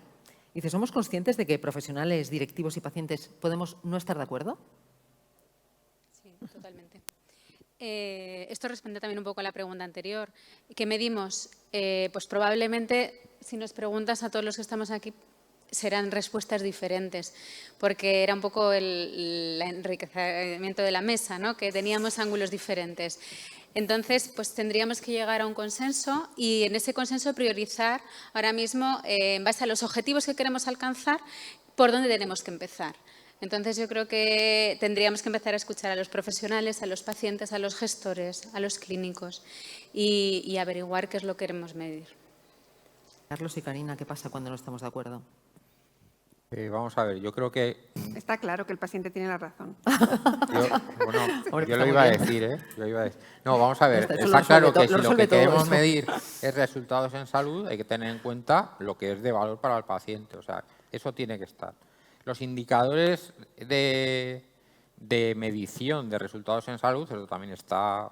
Dice, ¿somos conscientes de que profesionales, directivos y pacientes podemos no estar de acuerdo? Sí, totalmente. Esto responde también un poco a la pregunta anterior. ¿Qué medimos? Pues probablemente, si nos preguntas a todos los que estamos aquí, serán respuestas diferentes, porque era un poco el enriquecimiento de la mesa, ¿no? Que teníamos ángulos diferentes. Entonces, pues tendríamos que llegar a un consenso y en ese consenso priorizar ahora mismo, en base a los objetivos que queremos alcanzar, por dónde tenemos que empezar. Entonces, yo creo que tendríamos que empezar a escuchar a los profesionales, a los pacientes, a los gestores, a los clínicos y averiguar qué es lo que queremos medir. Carlos y Karina, ¿qué pasa cuando no estamos de acuerdo? Vamos a ver, yo creo que Está claro que el paciente tiene la razón. yo lo iba a decir, ¿eh? No, vamos a ver, Eso lo está claro que si lo resuelve que todo queremos eso. medir es resultados en salud, hay que tener en cuenta lo que es de valor para el paciente. O sea, eso tiene que estar. Los indicadores de medición de resultados en salud, eso también está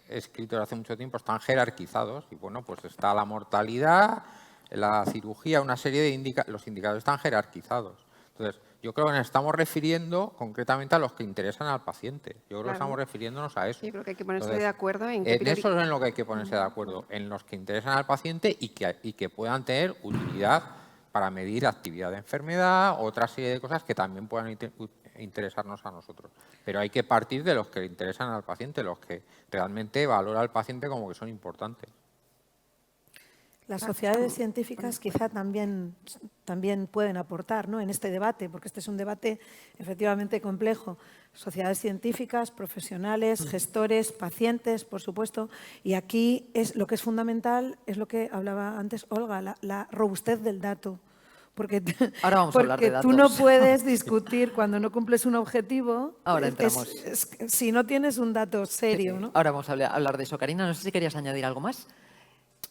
escrito desde hace mucho tiempo, están jerarquizados. Y bueno, pues está la mortalidad, la cirugía, una serie de indicadores, los indicadores están jerarquizados. Entonces, yo creo que nos estamos refiriendo concretamente a los que interesan al paciente. Yo creo que estamos refiriéndonos a eso. Yo creo que hay que ponerse Entonces, de acuerdo en eso es en lo que hay que ponerse de acuerdo, en los que interesan al paciente y que puedan tener utilidad para medir actividad de enfermedad, otra serie de cosas que también puedan interesarnos a nosotros. Pero hay que partir de los que le interesan al paciente, los que realmente valora al paciente como que son importantes. Las sociedades científicas quizá también pueden aportar, ¿no?, en este debate, porque este es un debate efectivamente complejo. Sociedades científicas, profesionales, gestores, pacientes, por supuesto. Y aquí lo que es fundamental es lo que hablaba antes Olga, la robustez del dato. Porque, Ahora vamos a hablar de tú no datos. puedes discutir cuando no cumples un objetivo Ahora entramos. si no tienes un dato serio, ¿no? Ahora vamos a hablar de eso. Karina, no sé si querías añadir algo más.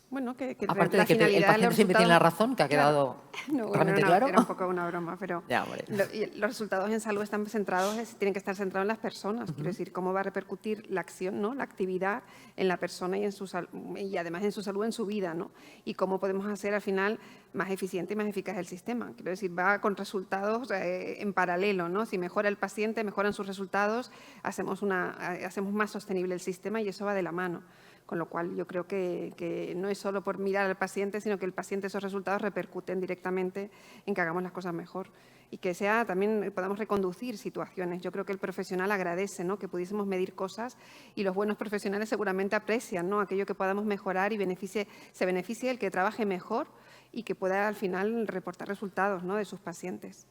Bueno, que Aparte la de que el finalidad, paciente los siempre tiene la resultados- razón, que ha quedado No, bueno, realmente claro. era un poco una broma, pero Ya, hombre. y los resultados en salud están centrados, tienen que estar centrados en las personas. Quiero decir, cómo va a repercutir la acción, ¿no?, la actividad en la persona y y además en su salud, en su vida, ¿no? Y cómo podemos hacer al final más eficiente y más eficaz el sistema. Quiero decir, va con resultados en paralelo, ¿no? Si mejora el paciente, mejoran sus resultados, hacemos más sostenible el sistema y eso va de la mano. Con lo cual, yo creo que no es solo por mirar al paciente, sino que el paciente, esos resultados repercuten directamente en que hagamos las cosas mejor. Y que también podamos reconducir situaciones. Yo creo que el profesional agradece, ¿no?, que pudiésemos medir cosas y los buenos profesionales seguramente aprecian, ¿no?, aquello que podamos mejorar y se beneficie el que trabaje mejor y que pueda al final reportar resultados, ¿no?, de sus pacientes.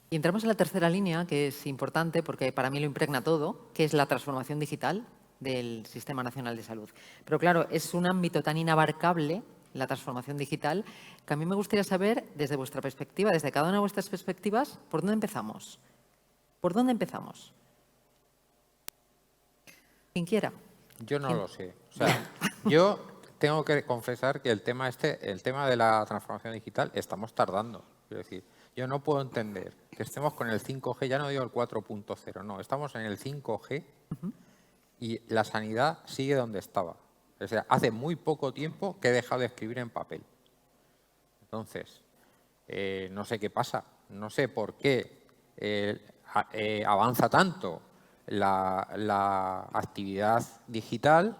Y entramos en la tercera línea, que es importante porque para mí lo impregna todo, que es la transformación digital del Sistema Nacional de Salud. Pero claro, es un ámbito tan inabarcable, la transformación digital, que a mí me gustaría saber, desde vuestra perspectiva, desde cada una de vuestras perspectivas, ¿por dónde empezamos? ¿Por dónde empezamos? Quien quiera. Yo no lo sé. O sea, yo tengo que confesar que el tema de la transformación digital, estamos tardando. Quiero decir, yo no puedo entender que estemos con el 5G, ya no digo el 4.0, no, estamos en el 5G y la sanidad sigue donde estaba. O sea, hace muy poco tiempo que he dejado de escribir en papel. Entonces, no sé qué pasa, no sé por qué avanza tanto la actividad digital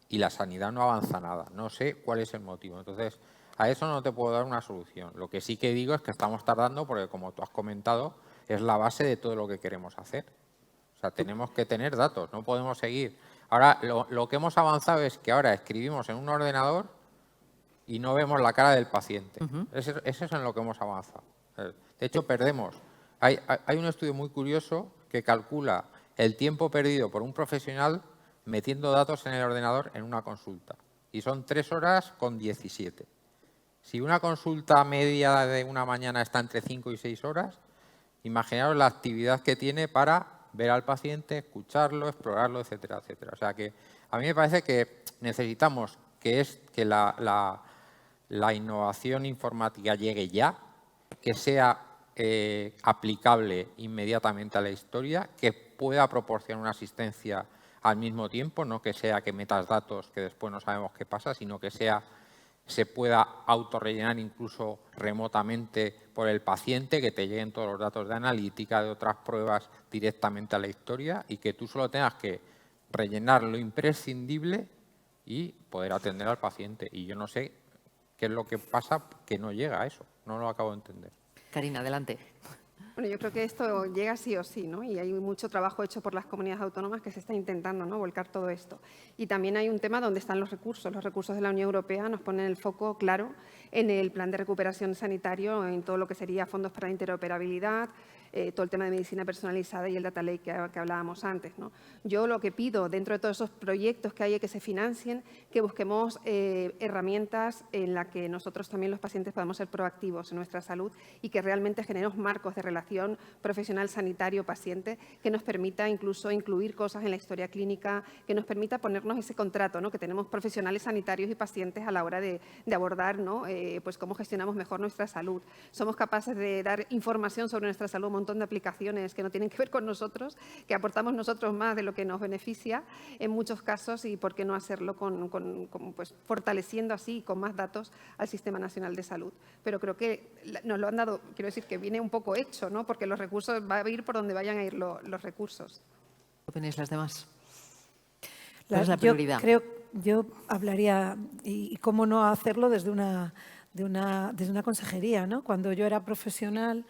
y la sanidad no avanza nada. No sé cuál es el motivo. Entonces, a eso no te puedo dar una solución. Lo que sí que digo es que estamos tardando porque, como tú has comentado, es la base de todo lo que queremos hacer. O sea, tenemos que tener datos, no podemos seguir. Ahora, lo que hemos avanzado es que ahora escribimos en un ordenador y no vemos la cara del paciente. Eso es en lo que hemos avanzado. De hecho, perdemos. Hay un estudio muy curioso que calcula el tiempo perdido por un profesional metiendo datos en el ordenador en una consulta. Y son 3 horas con 17. Si una consulta media de una mañana está entre 5 y 6 horas, imaginaos la actividad que tiene para ver al paciente, escucharlo, explorarlo, etcétera, etcétera. O sea que a mí me parece que necesitamos que la innovación informática llegue ya, que sea aplicable inmediatamente a la historia, que pueda proporcionar una asistencia al mismo tiempo, no que sea que metas datos que después no sabemos qué pasa, sino que se pueda autorrellenar incluso remotamente por el paciente, que te lleguen todos los datos de analítica, de otras pruebas directamente a la historia y que tú solo tengas que rellenar lo imprescindible y poder atender al paciente. Y yo no sé qué es lo que pasa que no llega a eso, no lo acabo de entender. Karina, adelante. Bueno, yo creo que esto llega sí o sí, ¿no? Y hay mucho trabajo hecho por las comunidades autónomas que se está intentando, ¿no?, volcar todo esto. Y también hay un tema donde están los recursos. Los recursos de la Unión Europea nos ponen el foco claro en el plan de recuperación sanitario, en todo lo que sería fondos para interoperabilidad, todo el tema de medicina personalizada y el data lake que hablábamos antes, ¿no? Yo lo que pido dentro de todos esos proyectos que hay que se financien, que busquemos herramientas en las que nosotros también los pacientes podamos ser proactivos en nuestra salud y que realmente generemos marcos de relación profesional sanitario-paciente que nos permita incluso incluir cosas en la historia clínica, que nos permita ponernos ese contrato, ¿no?, que tenemos profesionales sanitarios y pacientes a la hora de abordar, ¿no?, pues cómo gestionamos mejor nuestra salud. Somos capaces de dar información sobre nuestra salud, un montón de aplicaciones que no tienen que ver con nosotros, que aportamos nosotros más de lo que nos beneficia en muchos casos, y por qué no hacerlo pues, fortaleciendo así con más datos al Sistema Nacional de Salud. Pero creo que nos lo han dado, quiero decir que viene un poco hecho, ¿no?, porque los recursos va a ir por donde vayan a ir los recursos. ¿Qué opináis las demás? ¿Cuál es la prioridad? Yo hablaría, y cómo no hacerlo desde una consejería, ¿no? Cuando yo era profesional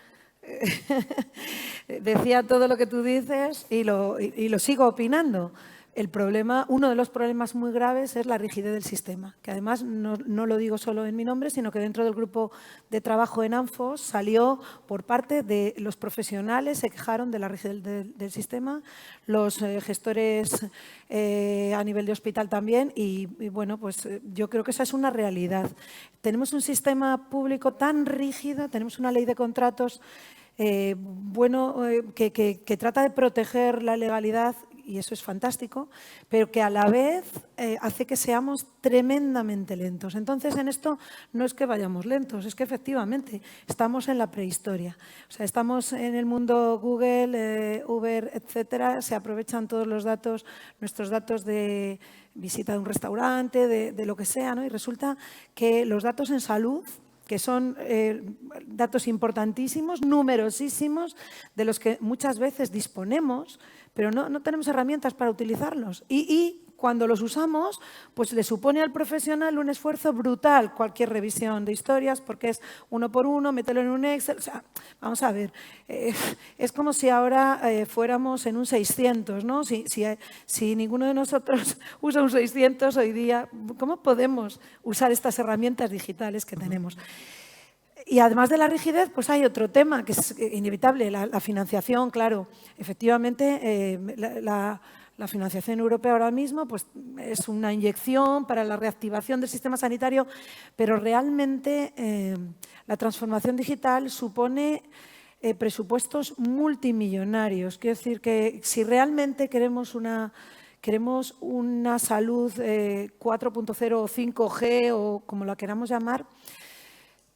decía todo lo que tú dices y lo sigo opinando. El problema, uno de los problemas muy graves es la rigidez del sistema, que además no lo digo solo en mi nombre, sino que dentro del grupo de trabajo en ANFOS salió por parte de los profesionales, se quejaron de la rigidez del sistema, los gestores a nivel de hospital también, y bueno, pues yo creo que esa es una realidad. Tenemos un sistema público tan rígido, tenemos una ley de contratos que trata de proteger la legalidad, y eso es fantástico, pero que a la vez hace que seamos tremendamente lentos. Entonces, en esto no es que vayamos lentos, es que efectivamente estamos en la prehistoria. O sea, estamos en el mundo Google, Uber, etcétera, se aprovechan todos los datos, nuestros datos de visita de un restaurante, de lo que sea, ¿no? Y resulta que los datos en salud, que son datos importantísimos, numerosísimos, de los que muchas veces disponemos, pero no tenemos herramientas para utilizarlos. Y cuando los usamos, pues le supone al profesional un esfuerzo brutal cualquier revisión de historias, porque es uno por uno, mételo en un Excel. O sea, vamos a ver, es como si ahora fuéramos en un 600, ¿no? Si ninguno de nosotros usa un 600 hoy día, ¿cómo podemos usar estas herramientas digitales que tenemos? Y además de la rigidez, pues hay otro tema que es inevitable, la financiación, claro. Efectivamente, la financiación europea ahora mismo pues, es una inyección para la reactivación del sistema sanitario, pero realmente la transformación digital supone presupuestos multimillonarios. Quiero decir que si realmente queremos una salud 4.0 o 5G o como la queramos llamar,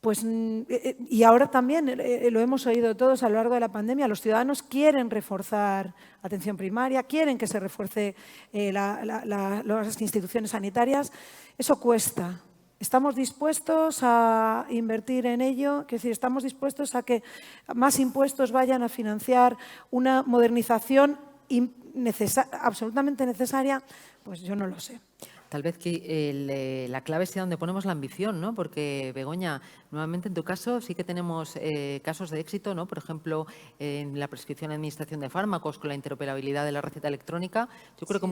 pues, y ahora también lo hemos oído todos a lo largo de la pandemia, los ciudadanos quieren reforzar atención primaria, quieren que se refuerce las instituciones sanitarias. Eso cuesta. ¿Estamos dispuestos a invertir en ello? Es decir, ¿estamos dispuestos a que más impuestos vayan a financiar una modernización absolutamente necesaria? Pues yo no lo sé. Tal vez que la clave sea donde ponemos la ambición, ¿no? Porque, Begoña, nuevamente en tu caso sí que tenemos casos de éxito, ¿no? Por ejemplo, en la prescripción y administración de fármacos con la interoperabilidad de la receta electrónica. Yo creo que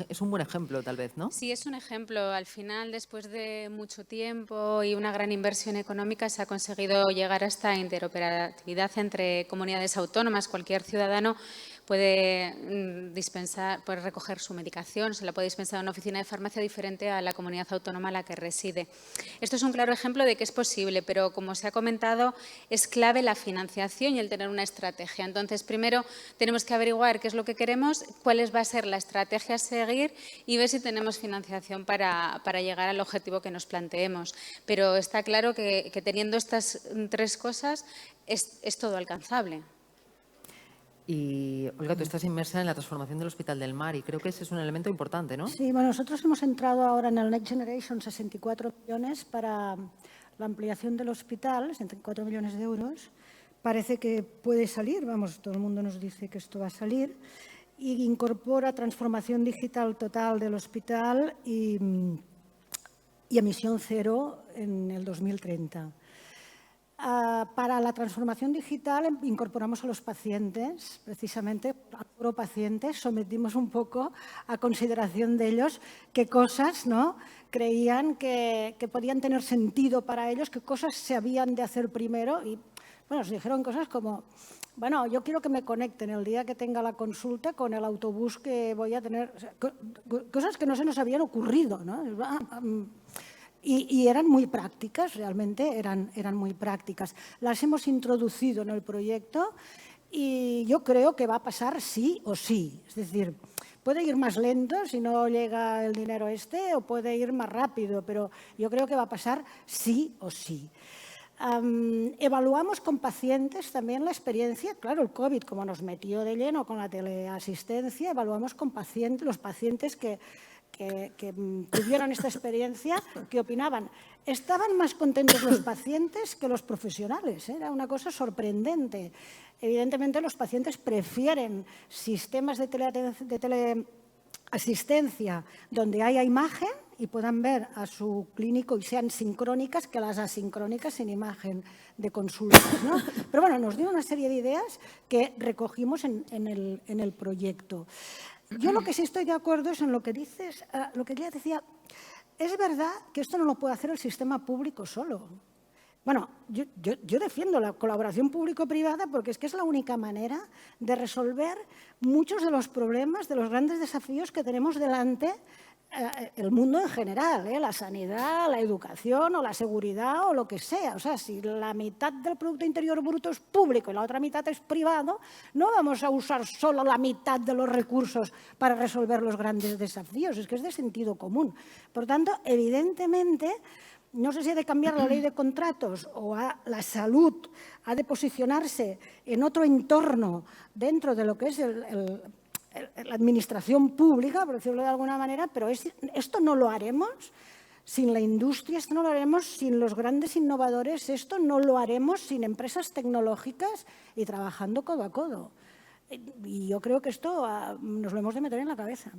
es un buen ejemplo, tal vez, ¿no? Sí, es un ejemplo. Al final, después de mucho tiempo y una gran inversión económica, se ha conseguido llegar a esta interoperabilidad entre comunidades autónomas. Cualquier ciudadano puede recoger su medicación, se la puede dispensar en una oficina de farmacia diferente a la comunidad autónoma en la que reside. Esto es un claro ejemplo de que es posible, pero como se ha comentado, es clave la financiación y el tener una estrategia. Entonces, primero tenemos que averiguar qué es lo que queremos, cuál va a ser la estrategia a seguir y ver si tenemos financiación para llegar al objetivo que nos planteemos. Pero está claro que teniendo estas tres cosas es todo alcanzable. Y, Olga, tú estás inmersa en la transformación del Hospital del Mar y creo que ese es un elemento importante, ¿no? Sí, bueno, nosotros hemos entrado ahora en el Next Generation 64 millones para la ampliación del hospital, 64 millones de euros. Parece que puede salir, vamos, todo el mundo nos dice que esto va a salir, y incorpora transformación digital total del hospital y emisión cero en el 2030. Para la transformación digital incorporamos a los pacientes, precisamente a pacientes, sometimos un poco a consideración de ellos qué cosas, ¿no?, creían que podían tener sentido para ellos, qué cosas se habían de hacer primero. Y bueno, nos dijeron cosas como, bueno, yo quiero que me conecten el día que tenga la consulta con el autobús que voy a tener. O sea, cosas que no se nos habían ocurrido, ¿no? Y eran muy prácticas, realmente eran muy prácticas. Las hemos introducido en el proyecto y yo creo que va a pasar sí o sí. Es decir, puede ir más lento si no llega el dinero o puede ir más rápido, pero yo creo que va a pasar sí o sí. Evaluamos con pacientes también la experiencia. Claro, el COVID, como nos metió de lleno con la teleasistencia, evaluamos con los pacientes que tuvieron esta experiencia, que opinaban. Estaban más contentos los pacientes que los profesionales. Era una cosa sorprendente. Evidentemente, los pacientes prefieren sistemas de teleasistencia donde haya imagen y puedan ver a su clínico y sean sincrónicas que las asincrónicas sin imagen de consultas, ¿no? Pero bueno, nos dio una serie de ideas que recogimos en el proyecto. Yo lo que sí estoy de acuerdo es en lo que dices, lo que ella decía. Es verdad que esto no lo puede hacer el sistema público solo. Bueno, yo defiendo la colaboración público-privada porque es que es la única manera de resolver muchos de los problemas, de los grandes desafíos que tenemos delante el mundo en general, la sanidad, la educación o la seguridad o lo que sea. O sea, si la mitad del Producto Interior Bruto es público y la otra mitad es privado, no vamos a usar solo la mitad de los recursos para resolver los grandes desafíos. Es que es de sentido común. Por tanto, evidentemente, no sé si ha de cambiar la ley de contratos o la salud ha de posicionarse en otro entorno dentro de lo que es la administración pública, por decirlo de alguna manera, pero esto no lo haremos sin la industria, esto no lo haremos sin los grandes innovadores, esto no lo haremos sin empresas tecnológicas y trabajando codo a codo. Y yo creo que esto nos lo hemos de meter en la cabeza.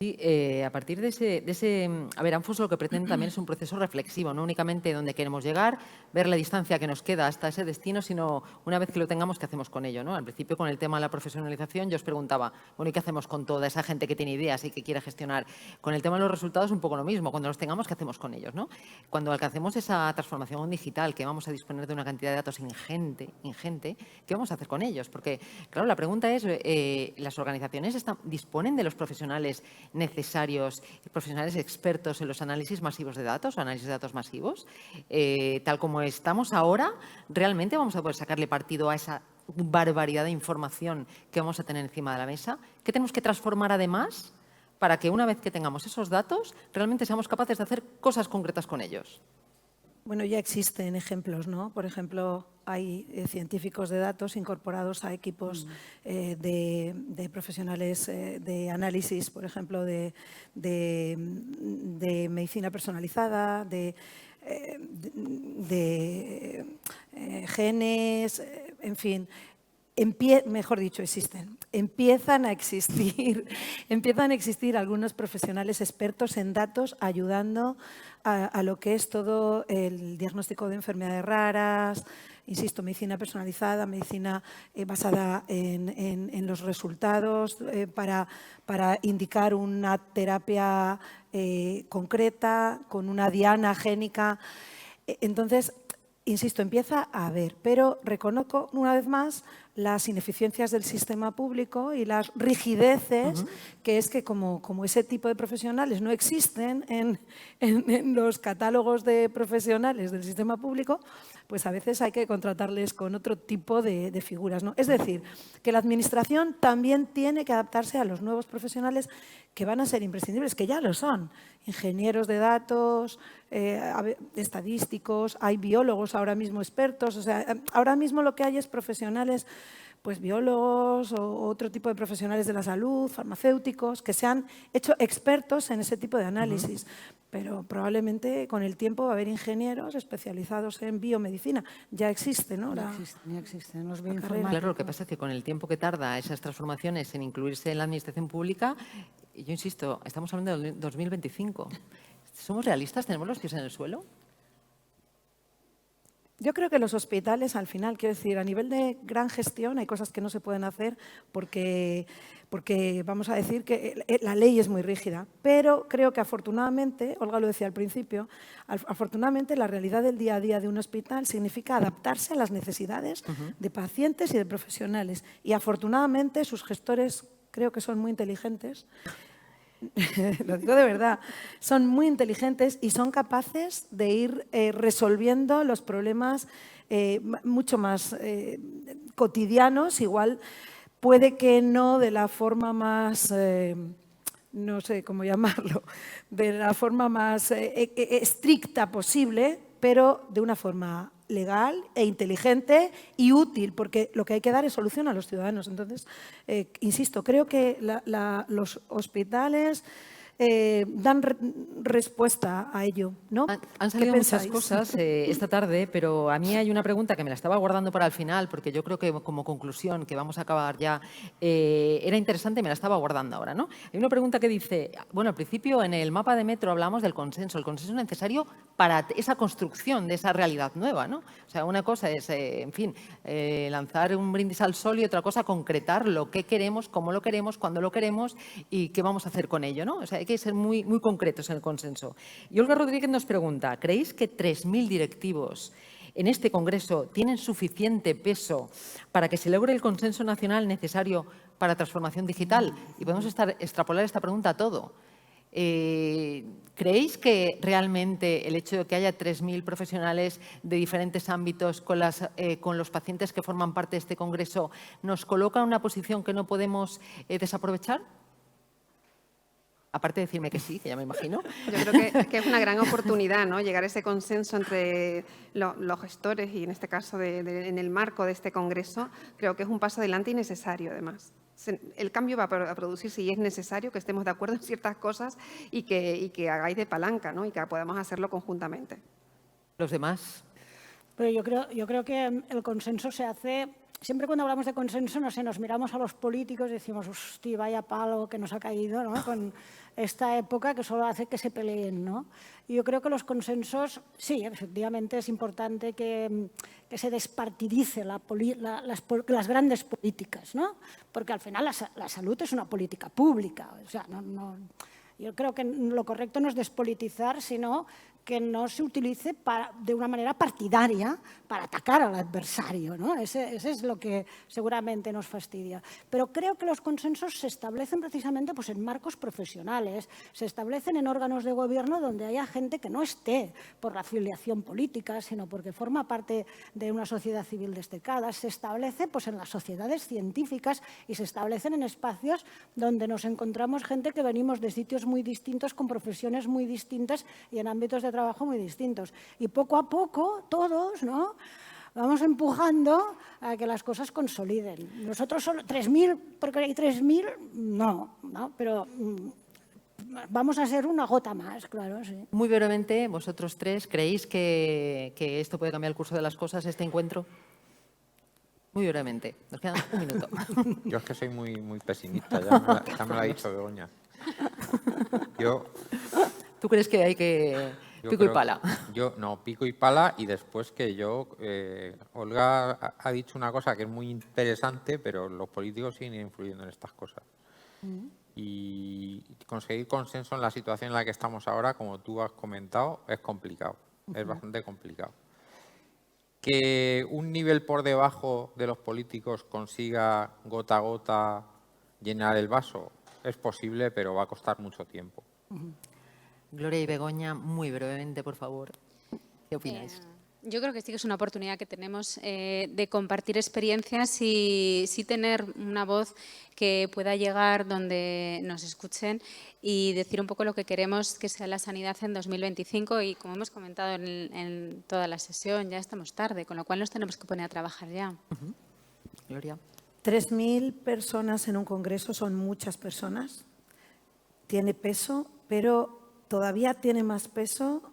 Sí, a partir de ese... A ver, ANFOS lo que pretende también es un proceso reflexivo, no únicamente donde queremos llegar, ver la distancia que nos queda hasta ese destino, sino una vez que lo tengamos, ¿qué hacemos con ello? ¿No? Al principio, con el tema de la profesionalización, yo os preguntaba, bueno, ¿y qué hacemos con toda esa gente que tiene ideas y que quiere gestionar? Con el tema de los resultados, un poco lo mismo. Cuando los tengamos, ¿qué hacemos con ellos? ¿No? Cuando alcancemos esa transformación digital, que vamos a disponer de una cantidad de datos ingente, ¿qué vamos a hacer con ellos? Porque, claro, la pregunta es, ¿las organizaciones disponen de los profesionales necesarios, profesionales expertos en los análisis masivos de datos o análisis de datos masivos? Tal como estamos ahora, ¿realmente vamos a poder sacarle partido a esa barbaridad de información que vamos a tener encima de la mesa? ¿Qué tenemos que transformar además para que una vez que tengamos esos datos, realmente seamos capaces de hacer cosas concretas con ellos? Bueno, ya existen ejemplos, ¿no? Por ejemplo, hay científicos de datos incorporados a equipos de profesionales de análisis, por ejemplo, de medicina personalizada, de genes, en fin. Mejor dicho, empiezan a existir algunos profesionales expertos en datos ayudando a lo que es todo el diagnóstico de enfermedades raras, insisto, medicina personalizada, medicina basada en los resultados para indicar una terapia concreta con una diana génica. Entonces, insisto, empieza a haber, pero reconozco una vez más las ineficiencias del sistema público y las rigideces, que es que como ese tipo de profesionales no existen en los catálogos de profesionales del sistema público, pues a veces hay que contratarles con otro tipo de figuras, ¿no? Es decir, que la administración también tiene que adaptarse a los nuevos profesionales que van a ser imprescindibles, que ya lo son. Ingenieros de datos, estadísticos, hay biólogos ahora mismo expertos. O sea, ahora mismo lo que hay es profesionales, pues biólogos o otro tipo de profesionales de la salud, farmacéuticos, que se han hecho expertos en ese tipo de análisis. Pero probablemente con el tiempo va a haber ingenieros especializados en biomedicina. Ya existe, ¿no? Ya existen los bioinformáticos. Claro, lo que pasa es que con el tiempo que tarda esas transformaciones en incluirse en la administración pública, yo insisto, estamos hablando del 2025. ¿Somos realistas? ¿Tenemos los pies en el suelo? Yo creo que los hospitales, al final, quiero decir, a nivel de gran gestión hay cosas que no se pueden hacer porque vamos a decir que la ley es muy rígida. Pero creo que afortunadamente, Olga lo decía al principio, afortunadamente la realidad del día a día de un hospital significa adaptarse a las necesidades de pacientes y de profesionales. Y afortunadamente sus gestores creo que son muy inteligentes. Lo digo de verdad, son muy inteligentes y son capaces de ir resolviendo los problemas mucho más cotidianos, igual puede que no de la forma más, no sé cómo llamarlo, de la forma más estricta posible, pero de una forma legal e inteligente y útil, porque lo que hay que dar es solución a los ciudadanos. Entonces, insisto, creo que los hospitales dan respuesta a ello, ¿no? Han salido ¿Qué muchas pensáis? cosas esta tarde, pero a mí hay una pregunta que me la estaba guardando para el final, porque yo creo que como conclusión, que vamos a acabar ya, era interesante y me la estaba guardando ahora, ¿no? Hay una pregunta que dice, bueno, al principio en el mapa de metro hablamos del consenso, el consenso necesario para esa construcción de esa realidad nueva, ¿no? O sea, una cosa es, en fin, lanzar un brindis al sol y otra cosa concretar lo que queremos, cómo lo queremos, cuándo lo queremos y qué vamos a hacer con ello, ¿no? O sea, hay que ser muy, muy concretos en el consenso. Y Olga Rodríguez nos pregunta, ¿creéis que 3.000 directivos en este Congreso tienen suficiente peso para que se logre el consenso nacional necesario para la transformación digital? Y podemos extrapolar esta pregunta a todo. ¿Creéis que realmente el hecho de que haya 3.000 profesionales de diferentes ámbitos con los pacientes que forman parte de este Congreso nos coloca en una posición que no podemos desaprovechar? Aparte de decirme que sí, que ya me imagino. Yo creo que es una gran oportunidad, ¿no? Llegar a ese consenso entre los gestores y en este caso en el marco de este Congreso, creo que es un paso adelante y necesario además. El cambio va a producirse y es necesario que estemos de acuerdo en ciertas cosas y que hagáis de palanca, ¿no? Y que podamos hacerlo conjuntamente. Los demás. Pero yo creo que el consenso se hace. Siempre cuando hablamos de consenso, no sé, nos miramos a los políticos y decimos, hostia, vaya palo que nos ha caído, ¿no? Con esta época que solo hace que se peleen, ¿no? Y yo creo que los consensos, sí, efectivamente es importante que se despartidice las grandes políticas, ¿no? Porque al final la salud es una política pública. O sea, yo creo que lo correcto no es despolitizar, sino que no se utilice de una manera partidaria para atacar al adversario, ¿no? Ese es lo que seguramente nos fastidia. Pero creo que los consensos se establecen precisamente pues, en marcos profesionales, se establecen en órganos de gobierno donde haya gente que no esté por la afiliación política, sino porque forma parte de una sociedad civil destacada, se establece pues, en las sociedades científicas y se establecen en espacios donde nos encontramos gente que venimos de sitios muy distintos, con profesiones muy distintas y en ámbitos de trabajo muy distintos. Y poco a poco, todos, ¿no?, vamos empujando a que las cosas consoliden. Nosotros solo 3.000, porque hay 3.000, no, pero vamos a ser una gota más, claro, sí. Muy brevemente, vosotros tres, ¿creéis que esto puede cambiar el curso de las cosas, este encuentro? Muy brevemente, nos queda un minuto. Yo es que soy muy, muy pesimista, ya me lo ha dicho Begoña. ¿Tú crees que hay que pico y pala? Pico y pala y después Olga ha dicho una cosa que es muy interesante, pero los políticos siguen influyendo en estas cosas. Y conseguir consenso en la situación en la que estamos ahora, como tú has comentado, es complicado, es bastante complicado. Que un nivel por debajo de los políticos consiga gota a gota llenar el vaso, es posible, pero va a costar mucho tiempo. Gloria y Begoña, muy brevemente, por favor. ¿Qué opináis? Yo creo que sí que es una oportunidad que tenemos de compartir experiencias y sí tener una voz que pueda llegar donde nos escuchen y decir un poco lo que queremos que sea la sanidad en 2025 y como hemos comentado en toda la sesión, ya estamos tarde, con lo cual nos tenemos que poner a trabajar ya. Gloria. 3.000 personas en un congreso son muchas personas, tiene peso, pero todavía tiene más peso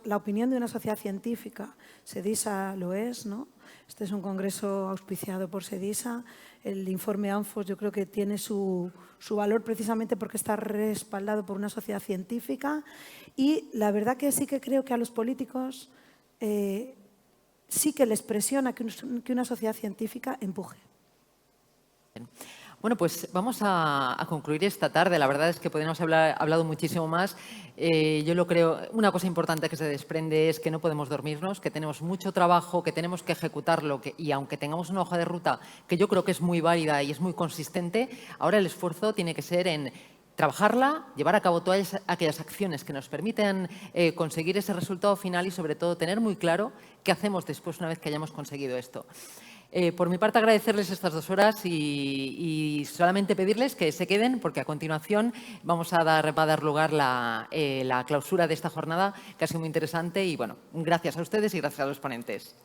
la opinión de una sociedad científica. SEDISA lo es, ¿no? Este es un congreso auspiciado por SEDISA. El informe ANFOS yo creo que tiene su valor precisamente porque está respaldado por una sociedad científica y la verdad que sí que creo que a los políticos sí que les presiona que una sociedad científica empuje. Bueno, pues vamos a concluir esta tarde. La verdad es que podríamos haber hablado muchísimo más. Yo lo creo, una cosa importante que se desprende es que no podemos dormirnos, que tenemos mucho trabajo, que tenemos que ejecutarlo y aunque tengamos una hoja de ruta que yo creo que es muy válida y es muy consistente, ahora el esfuerzo tiene que ser en trabajarla, llevar a cabo todas aquellas acciones que nos permitan conseguir ese resultado final y sobre todo tener muy claro qué hacemos después una vez que hayamos conseguido esto. Por mi parte, agradecerles estas 2 horas y solamente pedirles que se queden porque a continuación va a dar lugar la clausura de esta jornada que ha sido muy interesante y bueno, gracias a ustedes y gracias a los ponentes.